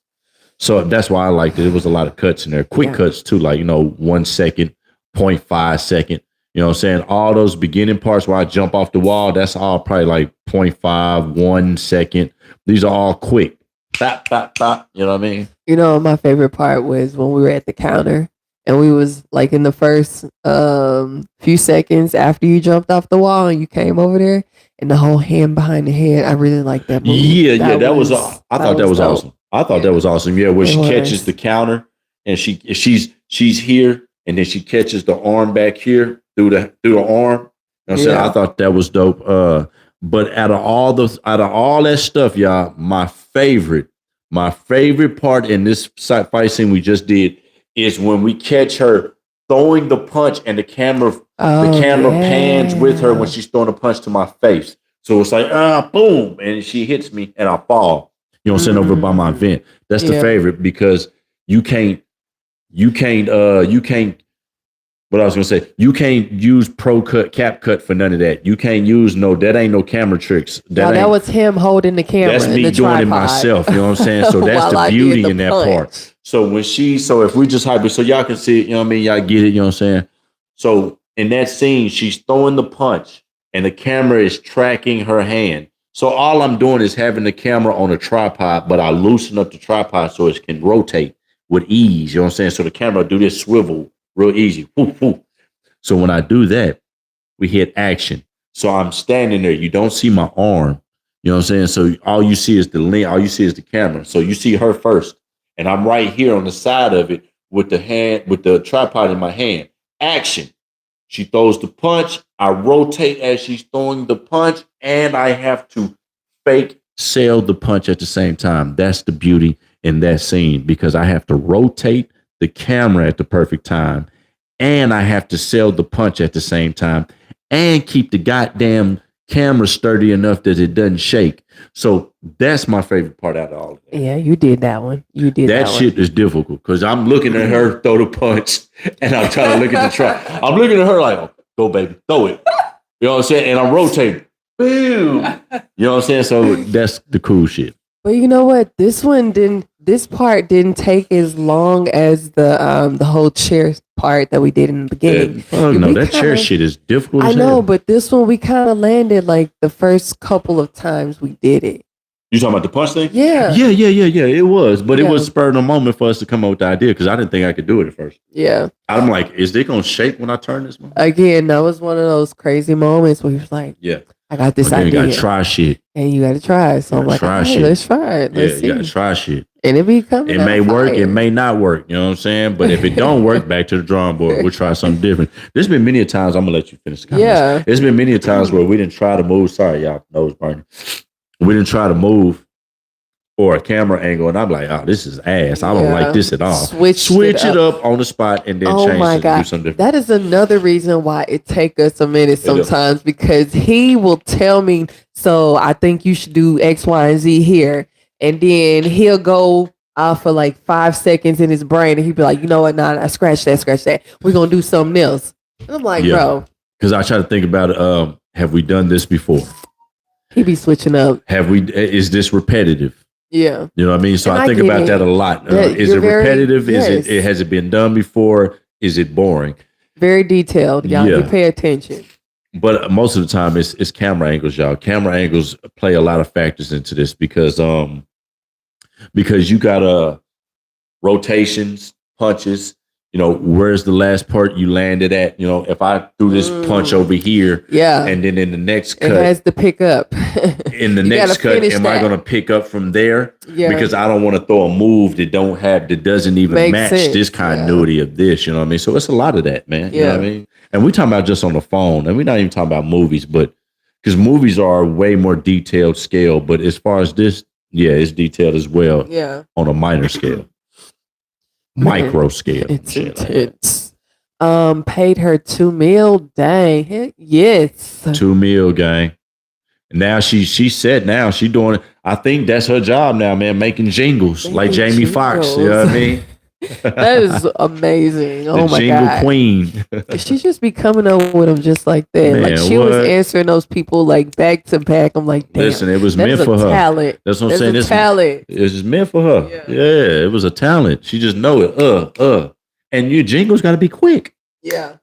So that's why I liked it. It was a lot of cuts in there. Quick cuts too, like 1 second, 0.5 second. You know what I'm saying? All those beginning parts where I jump off the wall, that's all probably like 0.5, 1 second. These are all quick. Bop, bop, bop. You know what I mean? My favorite part was when we were at the counter and we was like in the first few seconds after you jumped off the wall and you came over there. And the whole hand behind the head, I really like that movie. Yeah, that was. I thought that was awesome. I thought that was awesome. Yeah, where she catches the counter and she's here, and then she catches the arm back here through the arm. You know what I'm saying? I thought that was dope. But out of all that stuff, y'all, my favorite part in this fight scene we just did is when we catch her throwing the punch and the camera pans with her when she's throwing a punch to my face. So it's like, boom, and she hits me and I fall. You know what I'm saying? Over by my vent. That's the favorite, because you can't, what I was gonna say, you can't use pro cut, cap cut for none of that. You can't use that ain't no camera tricks. That was him holding the camera. That's me doing it myself. You know what I'm saying? So that's the beauty in that part. So if we just hype it so y'all can see it, you know what I mean? Y'all get it, you know what I'm saying? So in that scene, she's throwing the punch and the camera is tracking her hand. So all I'm doing is having the camera on a tripod, but I loosen up the tripod so it can rotate with ease. You know what I'm saying? So the camera do this swivel real easy. Woo, woo. So when I do that, we hit action. So I'm standing there. You don't see my arm. You know what I'm saying? So all you see is the lens. All you see is the camera. So you see her first. And I'm right here on the side of it with the tripod in my hand. Action. She throws the punch. I rotate as she's throwing the punch, and I have to fake sell the punch at the same time. That's the beauty in that scene, because I have to rotate the camera at the perfect time, and I have to sell the punch at the same time, and keep the goddamn camera sturdy enough that it doesn't shake. So that's my favorite part out of all of that. Yeah, you did that one. You did that shit is difficult because I'm looking at her throw the punch and I'm trying to look at the track. I'm looking at her like, oh, go baby, throw it. You know what I'm saying? And I'm rotating. Boom. You know what I'm saying? So that's the cool shit. But you know what? This part didn't take as long as the whole chair part that we did in the beginning. That chair shit is difficult. I know, but this one we kind of landed like the first couple of times we did it. You talking about the punch thing? Yeah. Yeah. It was, but it was spurred a moment for us to come up with the idea because I didn't think I could do it at first. Yeah. I'm like, is it gonna shake when I turn this one? Again, that was one of those crazy moments where he was like, yeah, I got this idea. You gotta try shit. And you gotta try it. So I'm like, hey, let's try it. Let's see. You gotta try shit. And it be coming. It may work, it may not work. You know what I'm saying? But if it don't work, back to the drawing board. We'll try something different. There's been many a times, I'm gonna let you finish the comments. Yeah. There's been many a times where we didn't try to move. Sorry, y'all, nose burning. We didn't try to move or a camera angle, and I'm like, oh, this is ass. I don't like this at all. Switch it up on the spot and then change it and do something different. That is another reason why it take us a minute sometimes because he will tell me, so I think you should do X, Y, and Z here. And then he'll go out for like 5 seconds in his brain and he'll be like, you know what, nah, scratch that. We're going to do something else. And I'm like, bro. Because I try to think about it, have we done this before? He be switching up. Is this repetitive? Yeah. You know what I mean? So I think about that a lot. Is it repetitive? Has it been done before? Is it boring? Very detailed. Y'all you pay attention. But most of the time it's camera angles, y'all. Camera angles play a lot of factors into this because you got rotations, punches. You know, where's the last part you landed at? You know, if I threw this punch over here, and then in the next cut, it has to pick up. In the next cut, am I going to pick up from there? Yeah. Because I don't want to throw a move that doesn't even match this continuity of this. You know what I mean? So it's a lot of that, man. You know what I mean? And we talking about just on the phone, and we're not even talking about movies, but because movies are a way more detailed scale. But as far as this, it's detailed as well. Yeah. On a minor scale. Micro scale. It's intense. Paid her $2 million. Dang. Yes. $2 million, gang. Now she said now she doing it. I think that's her job now, man, making jingles like Jamie Foxx. You know what I mean? That is amazing. Oh my jingle God. Queen. She just be coming up with them just like that. Man, like she was answering those people like back to back. I'm like, damn, listen, it was meant for her. Talent. That's what I'm saying. It's talent. It was meant for her. Yeah, it was a talent. She just know it. And your jingles got to be quick. Yeah.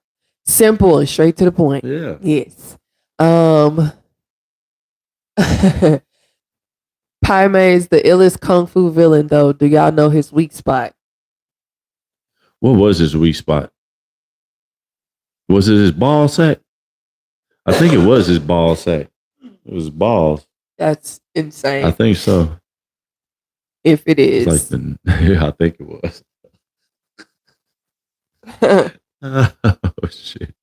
Simple and straight to the point. Yeah. Yes. Pai Mei is the illest kung fu villain, though. Do y'all know his weak spot? What was his weak spot? Was it his ball sack? I think it was his ball sack. It was balls. That's insane. I think so. If it is. I think it was. Oh, shit.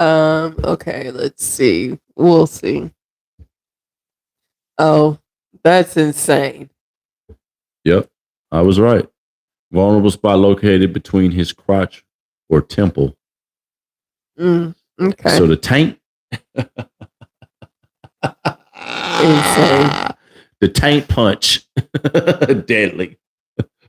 Okay, let's see. We'll see. Oh, that's insane. Yep, I was right. Vulnerable spot located between his crotch or temple. Okay. So the taint. Insane. The taint punch. Deadly.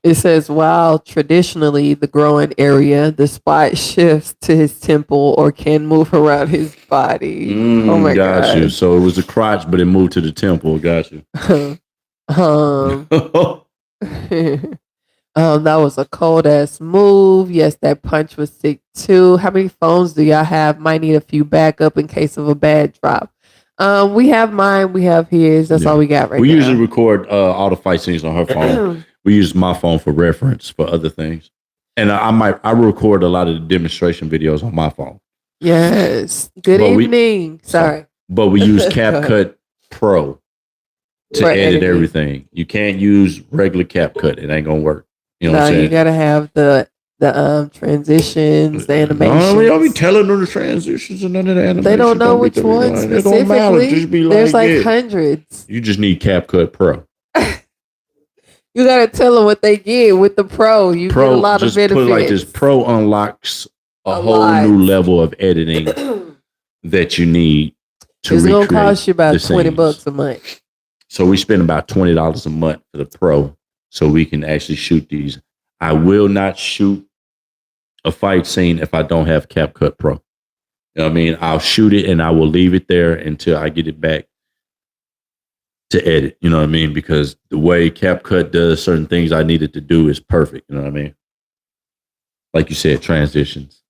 It says, while traditionally the growing area, the spot shifts to his temple or can move around his body. Oh my God. Got you. So it was the crotch, but it moved to the temple. Got you. That was a cold ass move. Yes, that punch was sick too. How many phones do y'all have? Might need a few backup in case of a bad drop. We have mine. We have his. That's all we got right now. We usually record all the fight scenes on her phone. We use my phone for reference for other things. And I record a lot of the demonstration videos on my phone. Yes. Good evening. Sorry. But we use CapCut Pro to edit everything. You can't use regular CapCut. It ain't gonna work. You know what I'm saying? You gotta have the transitions, the animations. No, we don't be telling them the transitions and none of the animations. They don't know which one specifically. It don't matter. Just be There's like hundreds. You just need CapCut Pro. You gotta tell them what they get with the Pro. You get a lot of benefits. Put like this Pro unlocks a whole new level of editing that you need to It's recreate. going to cost you about the $20 scenes. a month. So we spend about $20 a month for the pro, so we can actually shoot these. I will not shoot a fight scene if I don't have CapCut Pro. You know what I mean? I'll shoot it and I will leave it there until I get it back to edit. You know what I mean? Because the way CapCut does certain things I needed to do is perfect. You know what I mean? Like you said, transitions.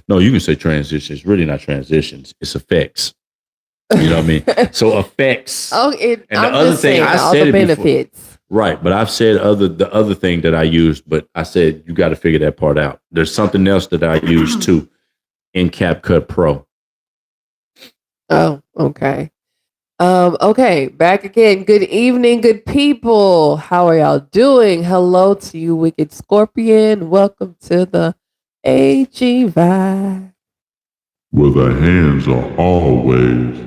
No, you can say transitions. It's really not transitions. It's effects. You know what I mean? So effects. Oh, and the I'm other just thing saying, I all said the it before. benefits. Right, but I've said the other thing that I used, but I said you got to figure that part out. There's something else that I use too in CapCut Pro. Oh, okay. Okay, back again. Good evening, good people. How are y'all doing? Hello to you, Wicked Scorpion. Welcome to the AG Vibe. Where the hands are always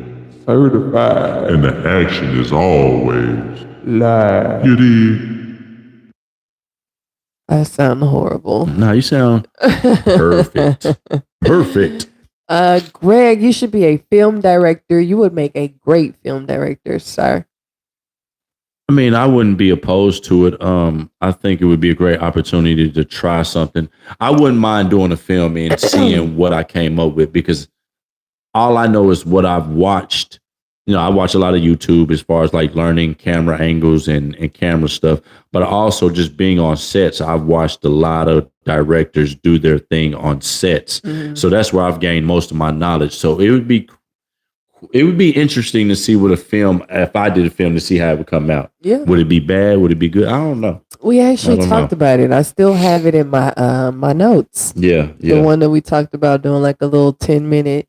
certified and the action is always live. You dig? I sound horrible. No, you sound perfect. Perfect. Greg, you should be a film director. You would make a great film director, sir. I mean, I wouldn't be opposed to it. I think it would be a great opportunity to try something. I wouldn't mind doing a film and seeing what I came up with, because all I know is what I've watched. You know, I watch a lot of YouTube as far as like learning camera angles and camera stuff, but also just being on sets. I've watched a lot of directors do their thing on sets. Mm-hmm. So that's where I've gained most of my knowledge. So it would be interesting to see what a film, if I did a film, to see how it would come out. Yeah. Would it be bad? Would it be good? I don't know. We actually talked about it. I still have it in my my notes. Yeah. The one that we talked about doing like a little 10-minute.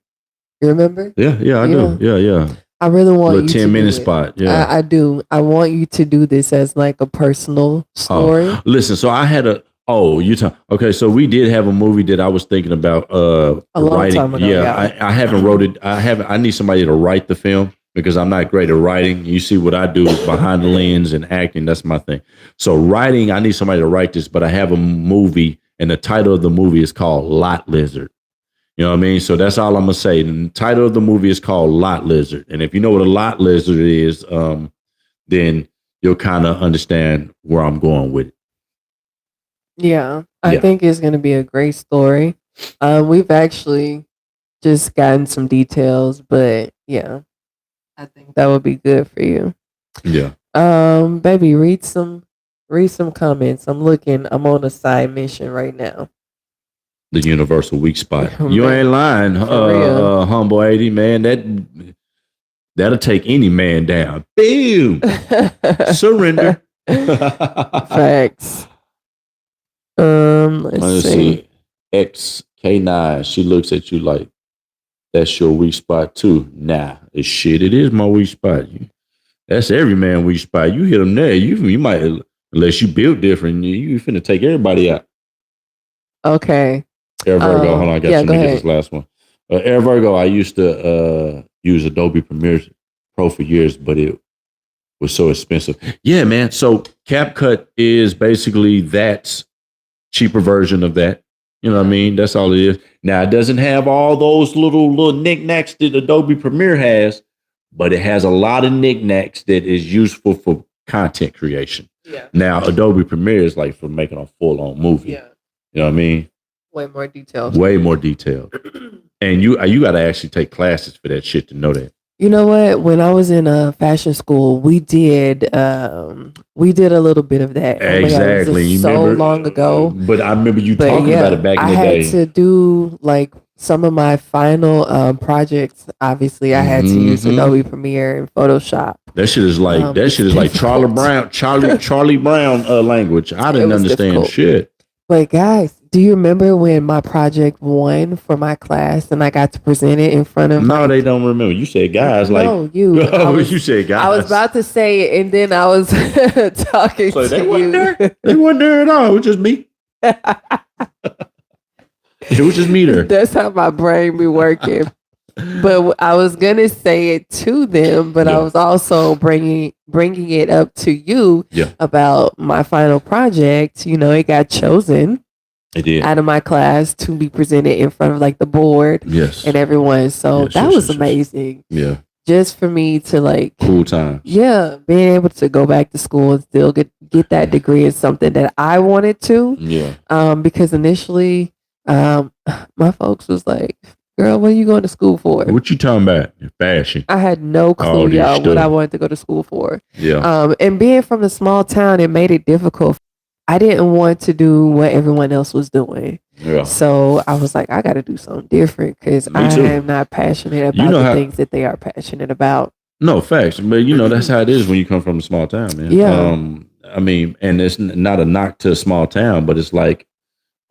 You remember? Yeah, I do. Yeah. I really want you 10-minute spot. Yeah, I do. I want you to do this as like a personal story. Listen, so I had okay, so we did have a movie that I was thinking about a long time ago. Yeah, I haven't wrote it. I need somebody to write the film because I'm not great at writing. You see what I do is behind the lens and acting. That's my thing. So writing, I need somebody to write this, but I have a movie and the title of the movie is called Lot Lizard. You know what I mean? So that's all I'm going to say. The title of the movie is called Lot Lizard. And if you know what a lot lizard is, then you'll kind of understand where I'm going with it. Yeah, I think it's going to be a great story. We've actually just gotten some details, but yeah, I think that would be good for you. Yeah. Baby, read some comments. I'm on a side mission right now. The universal weak spot. You ain't lying, humble 80, man. That'll take any man down. Boom. Surrender. Facts. Let's see. XK9. She looks at you like that's your weak spot too. Nah, it is my weak spot. That's every man weak spot. You hit them there. You might, unless you build different, you finna take everybody out. Okay. Air Virgo, hold on, I got to get this last one. Air Virgo, I used to use Adobe Premiere Pro for years, but it was so expensive. Yeah, man. So CapCut is basically that cheaper version of that. You know what I mean? That's all it is. Now, it doesn't have all those little knickknacks that Adobe Premiere has, but it has a lot of knickknacks that is useful for content creation. Yeah. Now, Adobe Premiere is like for making a full-on movie. Yeah. You know what I mean? Way more detailed. And you got to actually take classes for that shit to know that. You know what? When I was in fashion school, we did a little bit of that. Exactly. So long ago. But I remember you talking about it back in the day. I had to do like some of my final projects. Obviously, I had to use Adobe Premiere and Photoshop. That shit is like Charlie Brown language. I didn't understand shit. But guys, do you remember when my project won for my class and I got to present it in front of? No, they don't remember. You said guys, like no, you. You said guys. I was about to say it, and then I was talking so to they you. Wasn't there. They wasn't there at all. It was just me. It was just me there. That's how my brain be working. But I was gonna say it to them, but I was also bringing it up to you about my final project. You know, it got chosen out of my class to be presented in front of like the board and everyone. So that was amazing. Yeah. Just for me to like cool time. Yeah, being able to go back to school and still get that degree is something that I wanted to. Yeah. Because initially, my folks was like, "Girl, what are you going to school for?" What you talking about? Fashion. I had no clue, y'all, what I wanted to go to school for. Yeah. And being from a small town, it made it difficult. I didn't want to do what everyone else was doing. Yeah. So I was like, I got to do something different because I am not passionate about the things that they are passionate about. No, facts. But that's how it is when you come from a small town, man. Yeah. I mean, and it's not a knock to a small town, but it's like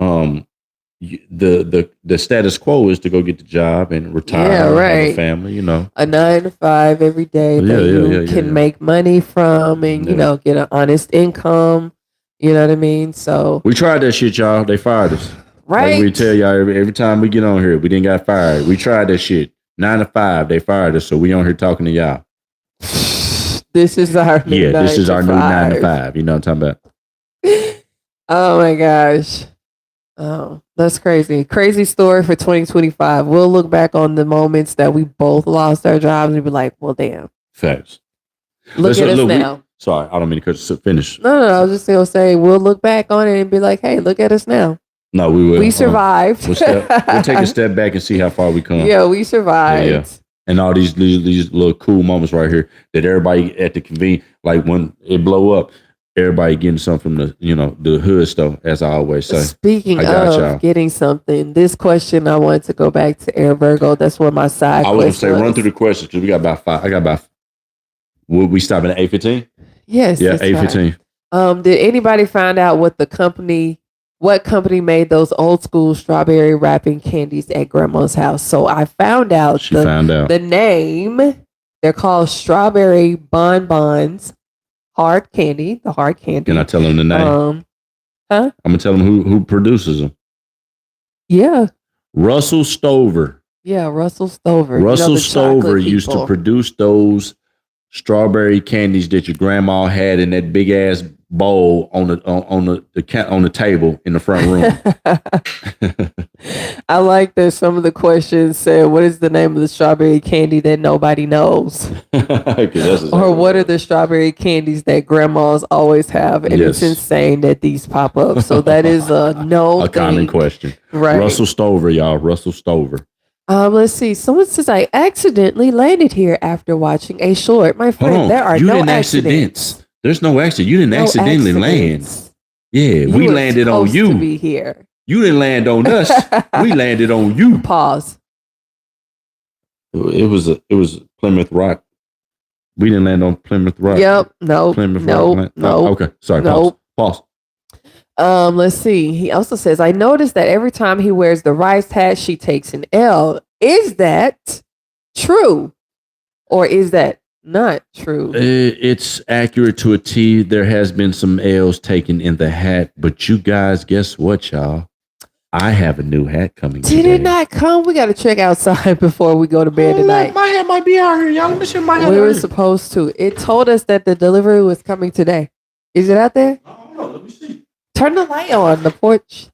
the status quo is to go get the job and retire, have a family, a 9 to 5 every day that you can make money from and get an honest income. You know what I mean? So we tried that shit, y'all. They fired us. Right. Like we tell y'all every time we get on here, we didn't got fired. We tried that shit. 9 to 5, they fired us. So we on here talking to y'all. This is our new this is our new 9 to 5. You know what I'm talking about? Oh my gosh. Oh, that's crazy. Crazy story for 2025. We'll look back on the moments that we both lost our jobs and be like, well, damn. Facts. Look at us now. Sorry, I don't mean to cut you finish. No, I was just going to say, we'll look back on it and be like, hey, look at us now. No, we will. We survived. We'll take a step back and see how far we come. Yeah, we survived. Yeah. And all these little cool moments right here that everybody at the convenience, like when it blow up, everybody getting something from the hood stuff, as I always say. Speaking of getting something, this question I wanted to go back to Air Virgo. That's what my side. I was gonna say run through the questions because we got about 5. I got about. Will we stop at 8:15? Yes. Yeah, 8:15. Did anybody find out what company made those old school strawberry wrapping candies at Grandma's house? So I found out. She found out the name. They're called Strawberry Bonbons. Hard candy, the hard candy. Can I tell them the name? I'm gonna tell them who produces them. Yeah, Russell Stover. Yeah, Russell Stover. Russell Stover used to produce those strawberry candies that your grandma had in that big ass bowl on the table in the front room. I like that some of the questions said, what is the name of the strawberry candy that nobody knows? Or what are the strawberry candies that grandmas always have? And it's insane that these pop up. So that is a common question. Right. Russell Stover, y'all. Russell Stover. Let's see. Someone says I accidentally landed here after watching a short. My friend, there are no accidents. There's no accident. You didn't accidentally land. Yeah, we landed on you. To be here. You didn't land on us. We landed on you. Pause. It was Plymouth Rock. We didn't land on Plymouth Rock. Yep. No. Plymouth Rock. No. Okay. Sorry. Nope. Pause. Let's see. He also says, I noticed that every time he wears the rice hat, she takes an L. Is that true? Or is that not true? It's accurate to a T. There has been some L's taken in the hat, but you guys, guess what, y'all? I have a new hat coming. Did it not come? We got to check outside before we go to bed tonight. My hat might be out here, y'all. We were supposed to. It told us that the delivery was coming today. Is it out there? I don't know. Let me see. Turn the light on the porch.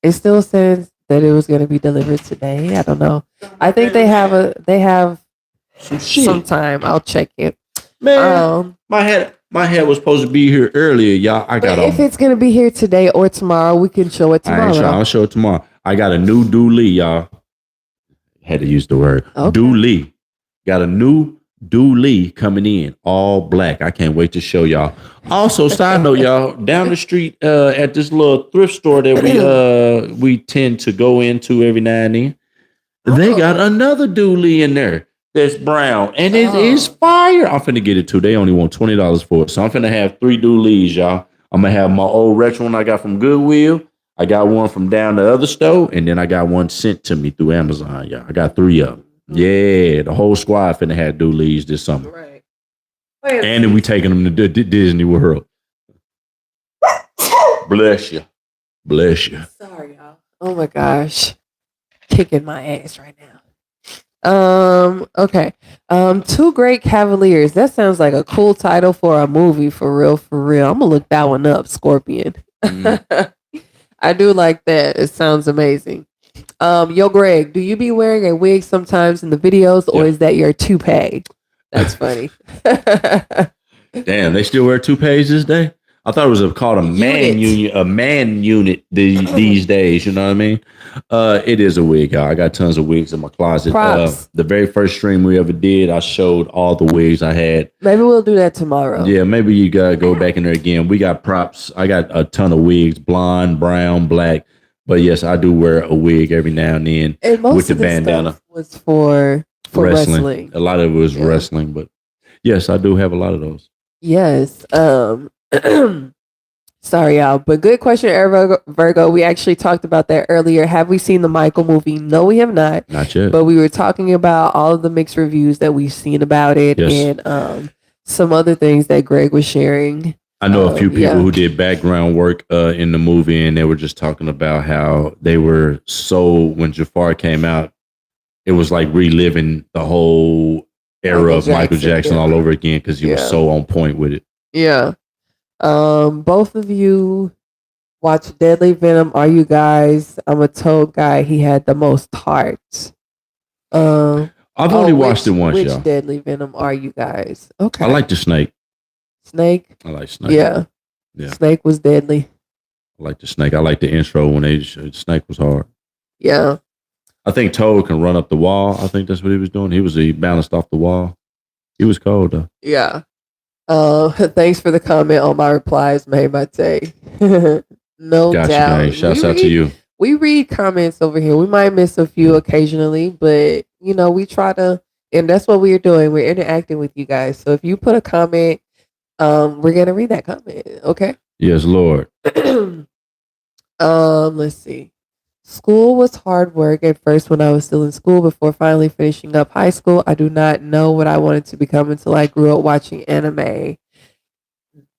It still says that it was going to be delivered today. I don't know. I think they have some time. I'll check it. Man, my head was supposed to be here earlier, y'all. If it's going to be here today or tomorrow, we can show it tomorrow. I'll show it tomorrow. I got a new dually, y'all. Had to use the word. Okay. Dually. Got a new dually coming in, all black. I can't wait to show y'all. Also, side note, y'all, down the street at this little thrift store that we tend to go into every now and then, they got another dually in there that's brown, and it is fire. I'm finna get it too. They only want $20 for it, so I'm finna have 3 dualies, y'all. I'm gonna have my old retro one I got from Goodwill. I got one from down the other store, and then I got one sent to me through Amazon, y'all. I got 3 of them. Yeah, the whole squad finna have dualies this summer. Right. And then we taking them to Disney World. Bless you. Bless you. Sorry, y'all. Oh my gosh. Kicking my ass right now. Okay. 2 Great Cavaliers. That sounds like a cool title for a movie, for real, for real. I'm gonna look that one up, Scorpion. I do like that. It sounds amazing. Yo, Greg, do you be wearing a wig sometimes in the videos, or is that your toupee? That's funny. Damn, they still wear toupees this day? I thought it was called a man unit these days. You know what I mean? It is a wig, y'all. I got tons of wigs in my closet. Props. The very first stream we ever did, I showed all the wigs I had. Maybe we'll do that tomorrow. Yeah, maybe you gotta go back in there again. We got props. I got a ton of wigs, blonde, brown, black. But yes, I do wear a wig every now and then And most with the of the bandana. stuff was for wrestling. A lot of it was wrestling, but yes, I do have a lot of those. Yes. Sorry, y'all, but good question, Virgo. We actually talked about that earlier. Have we seen the Michael movie? No, we have not. Not yet. But we were talking about all of the mixed reviews that we've seen about it, and some other things that Greg was sharing. I know a few people who did background work in the movie, and they were just talking about how they were when Jafar came out, it was like reliving the whole era of Michael Jackson all over again because he was so on point with it. Yeah. Both of you watch Deadly Venom. Are you guys? I'm a Toad guy. He had the most hearts. I've only watched it once, which y'all. Deadly Venom are you guys? Okay. I like the Snake. Snake? I like Snake. Yeah. Snake was deadly. I like the Snake. I like the intro when Snake was hard. Yeah. I think Toad can run up the wall. I think that's what he was doing. He bounced off the wall. He was cold though. Yeah. Thanks for the comment on my replies made by Tay. No doubt. Gang. Shouts out to you. We read comments over here. We might miss a few occasionally, but we try to, and that's what we're doing. We're interacting with you guys. So if you put a comment, we're gonna read that comment. Okay. Yes, Lord. Let's see. School was hard work at first when I was still in school before finally finishing up high school. I do not know what I wanted to become until I grew up watching anime.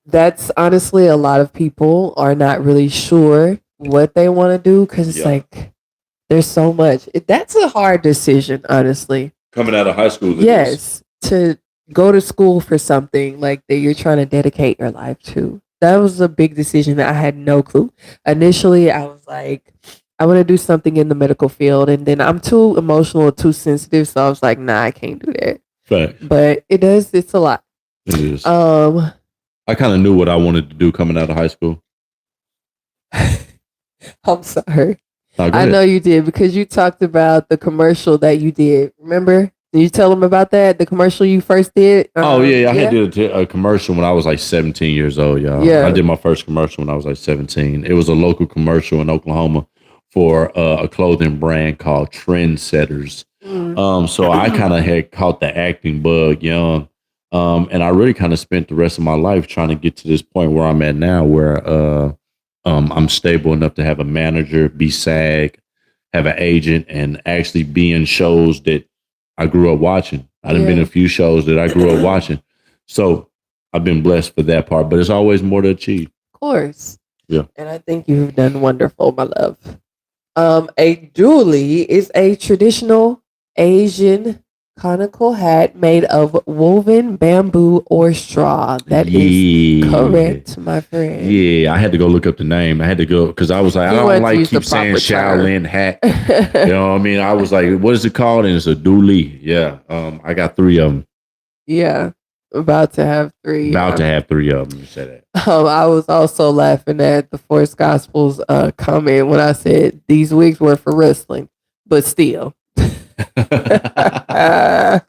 That's honestly, a lot of people are not really sure what they want to do because it's like there's so much. That's a hard decision, honestly. Coming out of high school. Yes, to go to school for something like that you're trying to dedicate your life to. That was a big decision that I had no clue. Initially, I was like, I want to do something in the medical field, and then I'm too emotional, too sensitive, so I was like, nah, I can't do that. Fact. But it's a lot. It is. I kind of knew what I wanted to do coming out of high school. I'm sorry. I know you did because you talked about the commercial that you did. Remember? Did you tell them about that? The commercial you first did? I had a commercial when I was like 17 years old, y'all. Yeah. I did my first commercial when I was like 17. It was a local commercial in Oklahoma for a clothing brand called Trendsetters. So I kind of had caught the acting bug young. And I really kind of spent the rest of my life trying to get to this point where I'm at now, where I'm stable enough to have a manager, be SAG, have an agent, and actually be in shows that I grew up watching. I've been in a few shows that I grew up watching. So I've been blessed for that part, but there's always more to achieve. Of course. Yeah. And I think you've done wonderful, my love. A dooley is a traditional Asian conical hat made of woven bamboo or straw. That is correct, my friend. Yeah, I had to go look up the name. I had to go because I was like, I don't like keep saying Shaolin hat. You know what I mean? I was like, what is it called? And it's a dooley. Yeah. I got 3 of them. Yeah. About to have 3. About to have 3 of them. You said that. I was also laughing at the Force Gospels comment when I said these wigs were for wrestling, but still. Let's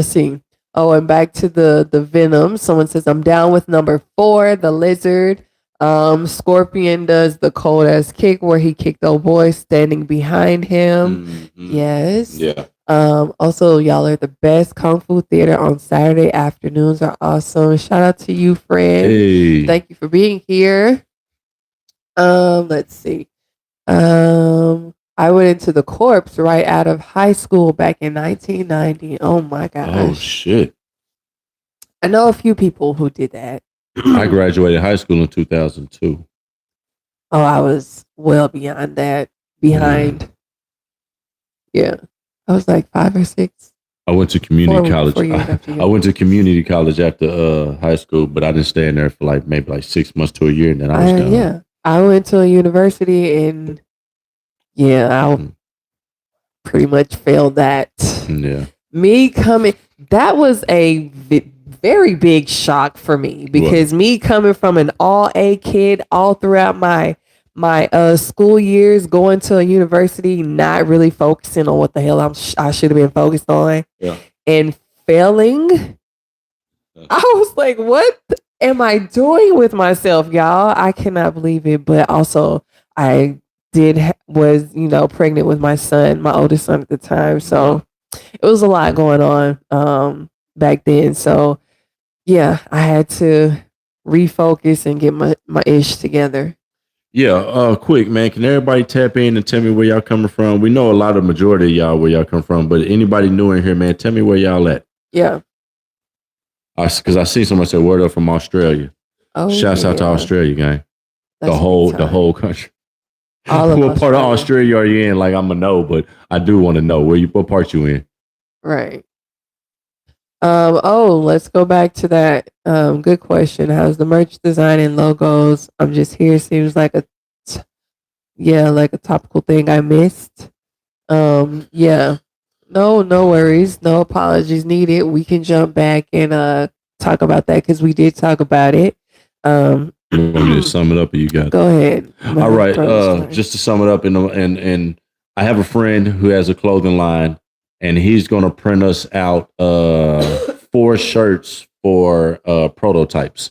see. Oh, and back to the Venom. Someone says I'm down with number 4, the lizard. Scorpion does the cold ass kick where he kicked old boy standing behind him. Mm-hmm. Yes. Yeah. Also, y'all are the best. Kung Fu Theater on Saturday afternoons are awesome. Shout out to you, friend. Hey. Thank you for being here. Let's see. I went into the corps right out of high school back in 1990. Oh my gosh. Oh shit. I know a few people who did that. I graduated high school in 2002. Oh, I was well beyond that. Behind. Yeah. I was like 5 or 6. I went to community college. 4 years after you. I went to community college after high school, but I didn't stay in there for maybe 6 months to a year, and then I was done. Yeah, I went to a university, and I pretty much failed that. Yeah. Me coming, that was a very big shock for me, because me coming from an all A kid all throughout my school years, going to a university, not really focusing on what the hell I should have been focused on, and failing. I was like, what am I doing with myself, y'all? I cannot believe it. But also, I was pregnant with my son, my oldest son at the time, so it was a lot going on back then. So I had to refocus and get my ish together. Yeah, quick, man. Can everybody tap in and tell me where y'all coming from? We know a lot of majority of y'all where y'all come from, but anybody new in here, man, tell me where y'all at. Yeah. Because I see someone say word up from Australia. Oh, shouts out to Australia, gang. The whole country. What part of Australia are you in? I'm gonna know, but I do want to know what part you in. Right. Let's go back to that. Good question. How's the merch design and logos? I'm just here. Seems like a topical thing I missed. No worries. No apologies needed. We can jump back and talk about that, because we did talk about it. You want me to sum it up, or you got it? Go ahead. All right. Just to sum it up, and I have a friend who has a clothing line, and he's going to print us out 4 shirts for prototypes.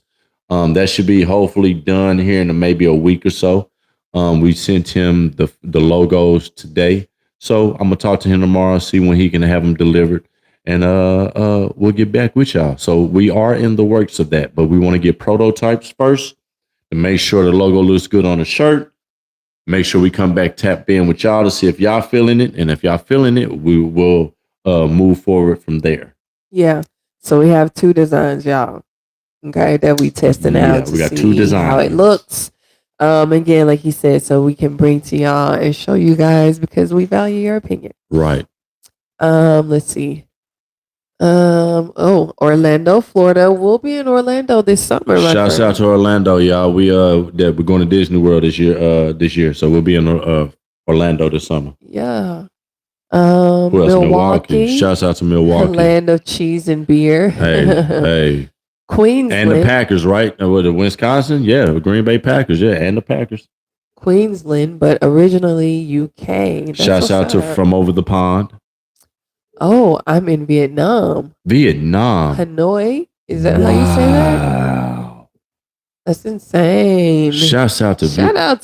That should be hopefully done here in maybe a week or so. We sent him the logos today, so I'm gonna talk to him tomorrow, see when he can have them delivered, and we'll get back with y'all. So we are in the works of that, but we want to get prototypes first to make sure the logo looks good on the shirt. Make sure we come back, tap in with y'all to see if y'all feeling it, and if y'all feeling it, we will move forward from there. Yeah. So we have 2 designs, y'all. Okay, that we testing out to we got see 2 designs. How it looks. Again, like he said, so we can bring to y'all and show you guys, because we value your opinion. Right. Let's see. Orlando, Florida. We'll be in Orlando this summer. Shouts out to Orlando, y'all. We're going to Disney World this year. So we'll be in Orlando this summer. Yeah. Who else? Milwaukee. Shouts out to Milwaukee. Land of cheese and beer. Hey. Queensland. And the Packers, right? With the Wisconsin? Yeah, the Green Bay Packers. Yeah, and the Packers. Queensland, but originally UK. Shouts out to From Over the Pond. Oh, I'm in Vietnam. Hanoi? Is that how you say that? Wow. That's insane. Shout out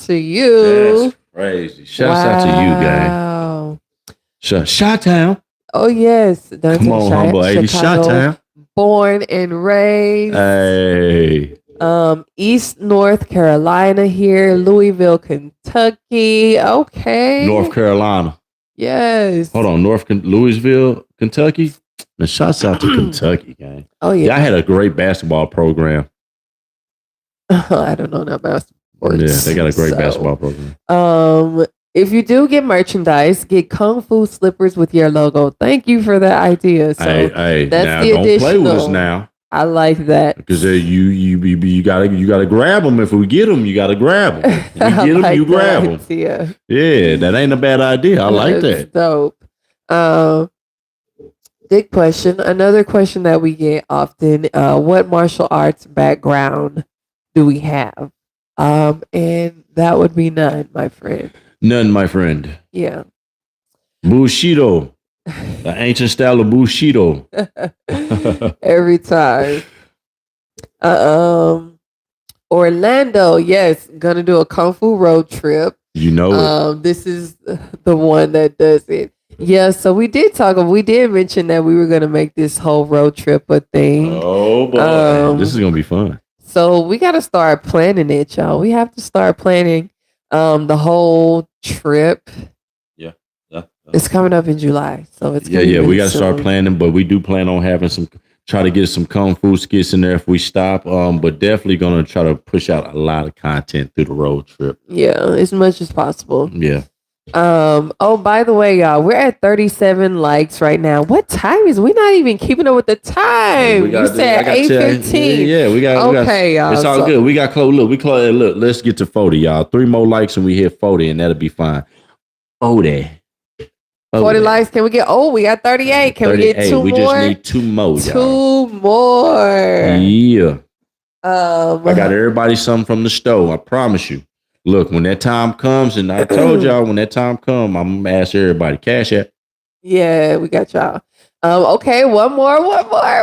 to you. That's crazy. Shouts out to you, gang. Chi-Town. Oh, yes. Come on, humble 80. Chi-Town. Born and raised. Hey. East North Carolina here. Louisville, Kentucky. Okay. North Carolina. Yes. Hold on. Louisville, Kentucky. And shouts out to Kentucky, gang. Oh, yeah. I had a great basketball program. I don't know about sports. Yeah, they got a great basketball program. If you do get merchandise, get Kung Fu slippers with your logo. Thank you for that idea. So hey, that's now the don't additional. play with us now. I like that, because you gotta grab them. If we get them, you gotta grab them. If we get them, you grab them. Yeah, that ain't a bad idea. I like that. Dope. Good question. Another question that we get often: what martial arts background do we have? And that would be none, my friend. None, my friend. Yeah. Bushido. The ancient style of Bushido. Every time. Orlando, yes, gonna do a Kung Fu road trip. You know it. This is the one that does it. Yeah, so we did mention that we were gonna make this whole road trip a thing. Oh boy. This is gonna be fun. So we gotta start planning it, y'all. We have to start planning the whole trip. It's coming up in July, so it's we got to start planning, but we do plan on having try to get some Kung Fu skits in there if we stop, but definitely going to try to push out a lot of content through the road trip. Yeah, as much as possible. Yeah. Oh, by the way, y'all, we're at 37 likes right now. What time is we not even keeping up with the time? You said 8:15. Yeah, we got Okay, y'all. It's all good. We got close. Look, let's get to 40, y'all. 3 more likes and we hit 40, and that'll be fine. 40 likes. Can we get we got 38. Can we get 2 more? We just need 2 more, y'all. 2 more. Yeah. I got everybody something from the store. I promise you. Look, when that time comes, and I told y'all when that time comes, I'm gonna ask everybody. Cash App. Yeah, we got y'all. Okay, one more.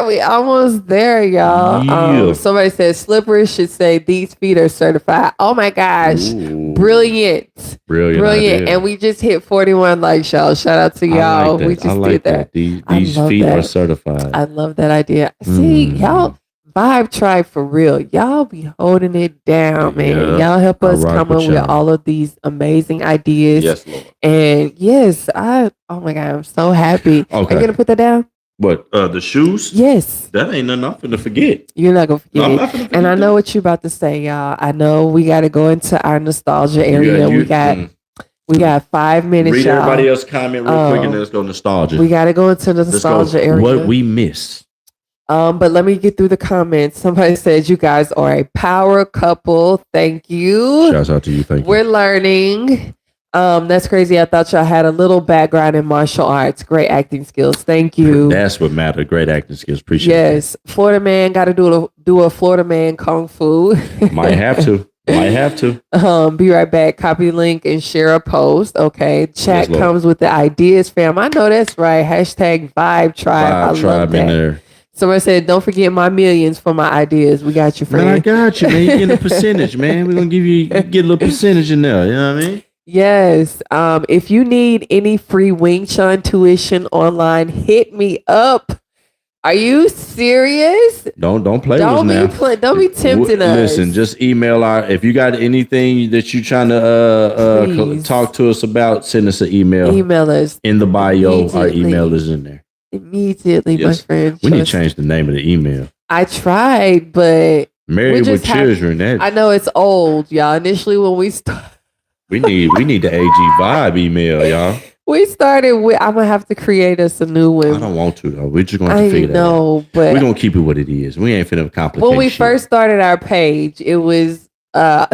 We almost there, y'all. Yeah. Somebody said slippers should say these feet are certified. Oh my gosh. Ooh. Brilliant. Idea. And we just hit 41 likes, y'all. Shout out to y'all. We just did that. These feet are certified. I love that idea. See, y'all Vibe Tribe for real. Y'all be holding it down, man. Yeah, y'all help us come up with all of these amazing ideas. Yes, Lord. And yes, oh my God, I'm so happy. Okay. Are you going to put that down? What, the shoes? Yes. That ain't nothing I'm finna forget. You're not going to forget I'm it. not finna forget And I know that. what you're about to say, y'all. I know we got to go into our nostalgia area. We got 5 minutes, Read y'all. everybody else comment real quick and then let's go nostalgia. We got to go into the nostalgia area. What we missed. But let me get through the comments. Somebody said you guys are a power couple. Thank you. Shouts out to you. Thank you. We're learning. That's crazy. I thought y'all had a little background in martial arts. Great acting skills. Thank you. That's what mattered. Great acting skills. Appreciate it. Yes. Florida man got to do a Florida man kung fu. Might have to. Be right back. Copy link and share a post. Okay. Chat comes with the ideas, fam. I know that's right. Hashtag Vibe Tribe. I love that. In there. Somebody said, don't forget my millions for my ideas. We got you, friend. Man, I got you, man. You get a percentage, man. We're going to give you get a little percentage in there. You know what I mean? Yes. If you need any free Wing Chun tuition online, hit me up. Are you serious? Don't play with us now. Don't be tempting us. Listen, just email if you got anything that you're trying to talk to us about, send us an email. Email us. In the bio, our email is in there. Immediately, yes. My friend. We need to change the name of the email. I tried, but Married with Children. I know it's old, y'all. Initially, when we started, we need the AG Vibe email, y'all. We started with. I'm gonna have to create us a new one. I don't want to though. We're just going to figure that out. But we're gonna keep it what it is. We ain't finna complicate. When we first started our page, it was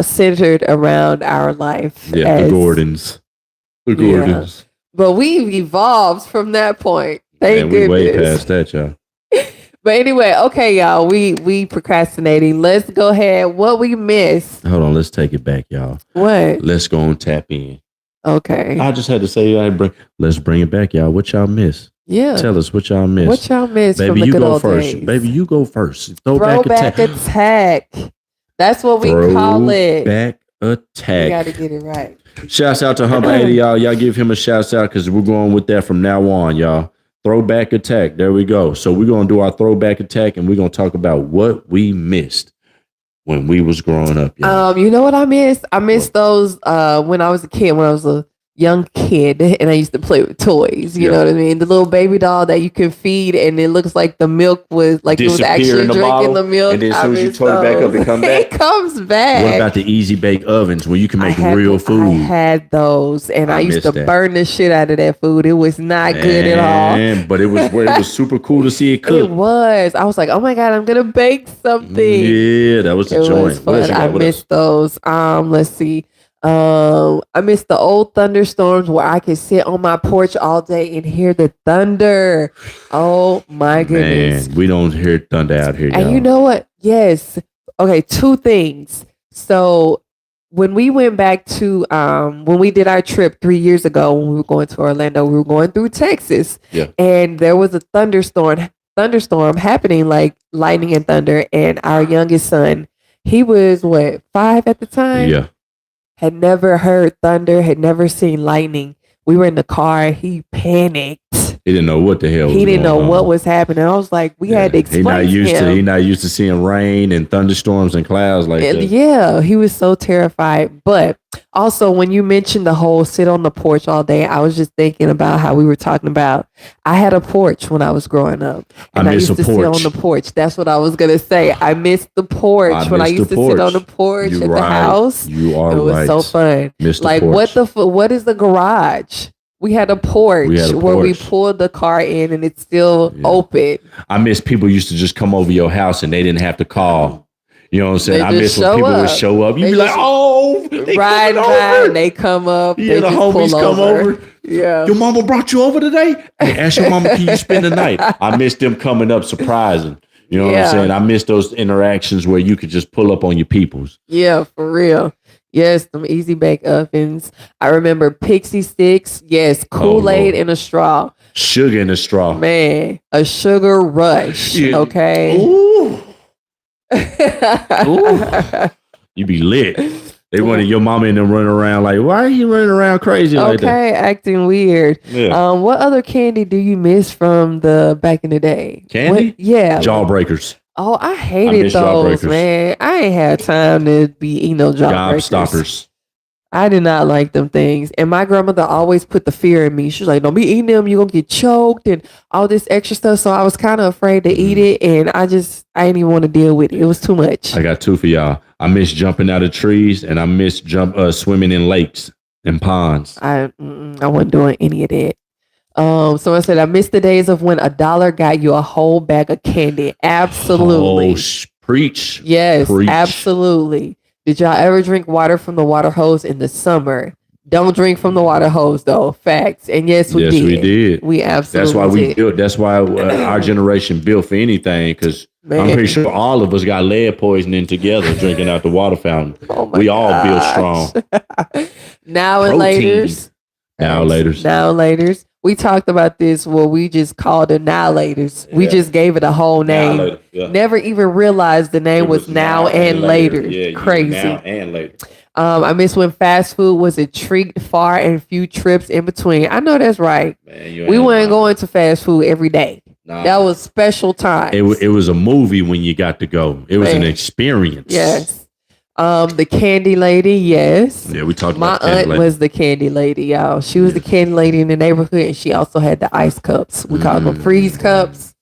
centered around our life. Yeah, the Gordons. Yeah. But we've evolved from that point. Thank goodness. We way past that, y'all. But anyway, okay, y'all. We procrastinating. Let's go ahead. What we missed. Hold on. Let's take it back, y'all. What? Let's go and tap in. Okay. I just had to say, let's bring it back, y'all. What y'all miss? Yeah. Tell us what y'all miss. What y'all miss? Baby, from the you good go old first. days. Baby, you go first. Throwback attack. That's what we call it. Throwback attack. You got to get it right. Shouts out to Humble 80, y'all. Y'all give him a shout out because we're going with that from now on, y'all. Throwback attack. There we go. So we're going to do our throwback attack and we're going to talk about what we missed when we was growing up. Y'all. You know what I missed? I missed those when I was a kid, when I was a young kid and I used to play with toys. You know what I mean? The little baby doll that you can feed and it looks like the milk was like it was actually drinking the milk. And then as soon as you toy it back up, it comes back. It comes back. What about the easy bake ovens where you can make real food? I had those and I used to burn the shit out of that food. It was not good at all. But it was super cool to see it cook. It was. I was like, oh my God, I'm gonna bake something. Yeah, that was a joint. Was fun. I missed those. Let's see. I missed the old thunderstorms where I could sit on my porch all day and hear the thunder. Oh my goodness. Man, we don't hear thunder out here. And you know what? Yes. Okay, 2 things. So when we went back to when we did our trip 3 years ago when we were going to Orlando, we were going through Texas. Yeah. And there was a thunderstorm happening, like lightning and thunder. And our youngest son, he was 5 at the time? Yeah. Had never heard thunder, had never seen lightning. We were in the car. He panicked. He didn't know what the hell. He didn't know what was happening. I was like, we had to explain. He not used to seeing rain and thunderstorms and clouds like that. Yeah, he was so terrified. But also, when you mentioned the whole sit on the porch all day, I was just thinking about how we were talking about. I had a porch when I was growing up, and I used to sit on the porch. That's what I was gonna say. I missed the porch when I used to sit on the porch at the house. You are right. It was so fun. Like what is the garage? We had a porch where we pulled the car in and it's still open. I miss people used to just come over your house and they didn't have to call. You know what I'm saying? I miss when people would show up. You'd be like, oh, right. They come up. Yeah, the homies come over. Yeah. Your mama brought you over today? Hey, ask your mama, can you spend the night? I miss them coming up surprising. You know what I'm saying? I miss those interactions where you could just pull up on your peoples. Yeah, for real. Yes, some easy bake ovens. I remember pixie sticks. Yes, Kool-Aid in a straw. Sugar in a straw. Man, a sugar rush. Yeah. Okay. Ooh. Ooh. You be lit. They wanted your mama and them running around like, why are you running around crazy like that? Okay, acting weird. Yeah. What other candy do you miss from the back in the day? Candy? Yeah. Jawbreakers. Oh, I hated those, man. I ain't had time to be eating no jawbreakers. Gobstoppers. I did not like them things. And my grandmother always put the fear in me. She was like, don't be eating them. You're going to get choked and all this extra stuff. So I was kind of afraid to eat it. And I didn't even want to deal with it. It was too much. I got two for y'all. I miss jumping out of trees and I miss swimming in lakes and ponds. I wasn't doing any of that. So I said, I miss the days of when $1 got you a whole bag of candy. Absolutely. Preach. Yes, preach. Absolutely. Did y'all ever drink water from the water hose in the summer? Don't drink from the water hose, though. Facts. And yes, we did. We absolutely That's why we built. That's why our generation built for anything. Because I'm pretty sure all of us got lead poisoning together drinking out the water fountain. We all built strong. Now and laters. We talked about this. Well, we just called it Now-laters. We just gave it a whole name. Never even realized the name was Now and Later. Yeah, crazy. Now and Later. I miss when fast food was a treat, far and few trips in between. I know that's right. Man, we weren't going to fast food every day. Nah. That was special time. It was a movie when you got to go. It was an experience. Yes. The candy lady, yes. Yeah, we talked about my aunt was the candy lady, y'all. She was the candy lady in the neighborhood, and she also had the ice cups. We called them freeze cups.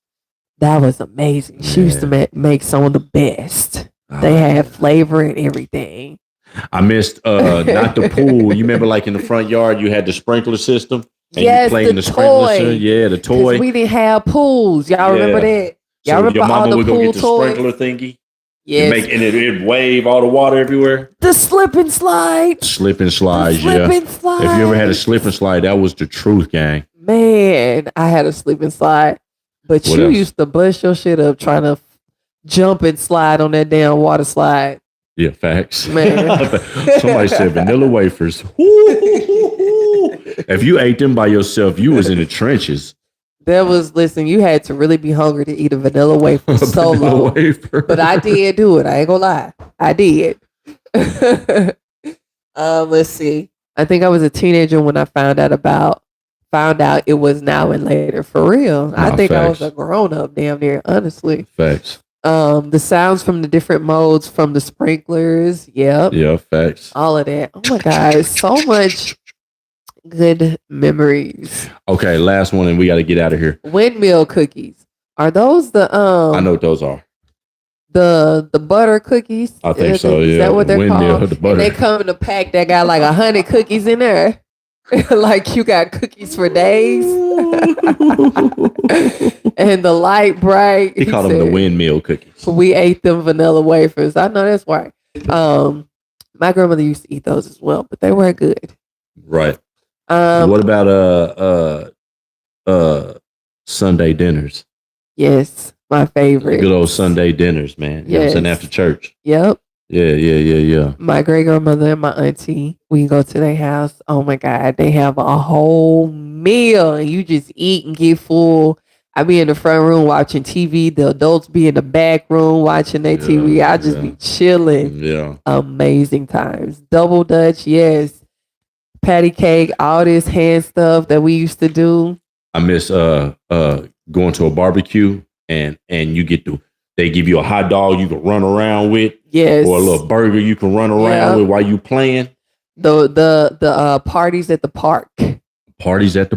That was amazing. She used to make some of the best. They had flavor and everything. I missed not the pool. You remember, like in the front yard, you had the sprinkler system. And you played in the toy. Yeah, the toy. We didn't have pools. Y'all remember that? Y'all remember your mama all the would go get the toys? sprinkler thingy. Yes. And it'd wave all the water everywhere. The slip and slide. Slip and slide, slide. If you ever had a slip and slide, that was the truth, gang. Man, I had a slip and slide. But you used to bust your shit up trying to jump and slide on that damn water slide. Yeah, facts. Man. Somebody said vanilla wafers. If you ate them by yourself, you was in the trenches. Listen, you had to really be hungry to eat a vanilla wafer solo. But I did do it. I ain't gonna lie. I did. Let's see. I think I was a teenager when I found out it was Now and Later. For real. I think I was a grown up damn near, honestly. Facts. The sounds from the different modes from the sprinklers. Yep. Yeah, facts. All of that. Oh my God. So much good memories. Okay, last one and we got to get out of here. Windmill cookies. Are those the I know what those are. The butter cookies? I think so, yeah. Is that what they're called? The butter. And they come in a pack that got like 100 cookies in there. Like you got cookies for days. And the light bright. He called them the windmill cookies. We ate them vanilla wafers. I know that's right. My grandmother used to eat those as well, but they weren't good. Right. What about Sunday dinners? Yes, my favorite. Good old Sunday dinners, man. You know what I'm saying? After church. Yep. Yeah. My great grandmother and my auntie, we go to their house. Oh my God, they have a whole meal and you just eat and get full. I be in the front room watching TV. The adults be in the back room watching their TV. I just be chilling. Yeah. Amazing times. Double Dutch, yes. Patty cake, all this hand stuff that we used to do. I miss going to a barbecue and they give you a hot dog you can run around with. Yes. Or a little burger you can run around with while you playing. The parties at the park. Parties at the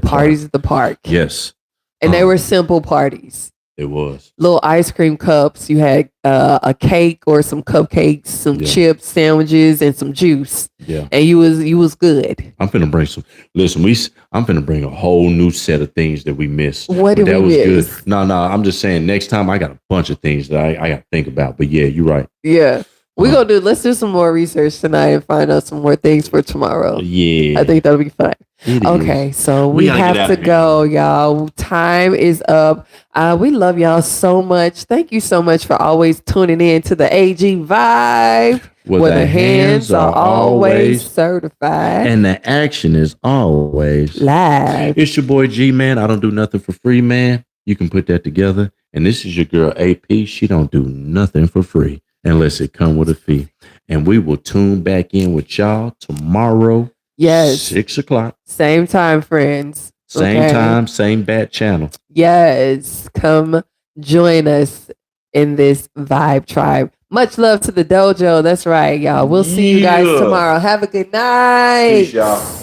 park. Yes. And they were simple parties. It was. Little ice cream cups. You had a cake or some cupcakes, some chips, sandwiches, and some juice. Yeah. And you was good. I'm finna bring some. Listen, I'm finna bring a whole new set of things that we missed. What did we miss? Good. No, I'm just saying next time I got a bunch of things that I got to think about. But yeah, you're right. Yeah. Let's do some more research tonight and find out some more things for tomorrow. Yeah. I think that'll be fun. Okay, so we have to go, y'all. Time is up. We love y'all so much. Thank you so much for always tuning in to the AG Vibe, where the hands are always certified and the action is always live. It's your boy G, man. I don't do nothing for free, man. You can put that together. And this is your girl AP. She don't do nothing for free unless it come with a fee. And we will tune back in with y'all tomorrow. Yes. 6 o'clock. Same time, friends. Same time, same bat channel. Yes. Come join us in this vibe tribe. Much love to the dojo. That's right, y'all. We'll see you guys tomorrow. Have a good night. Peace, y'all.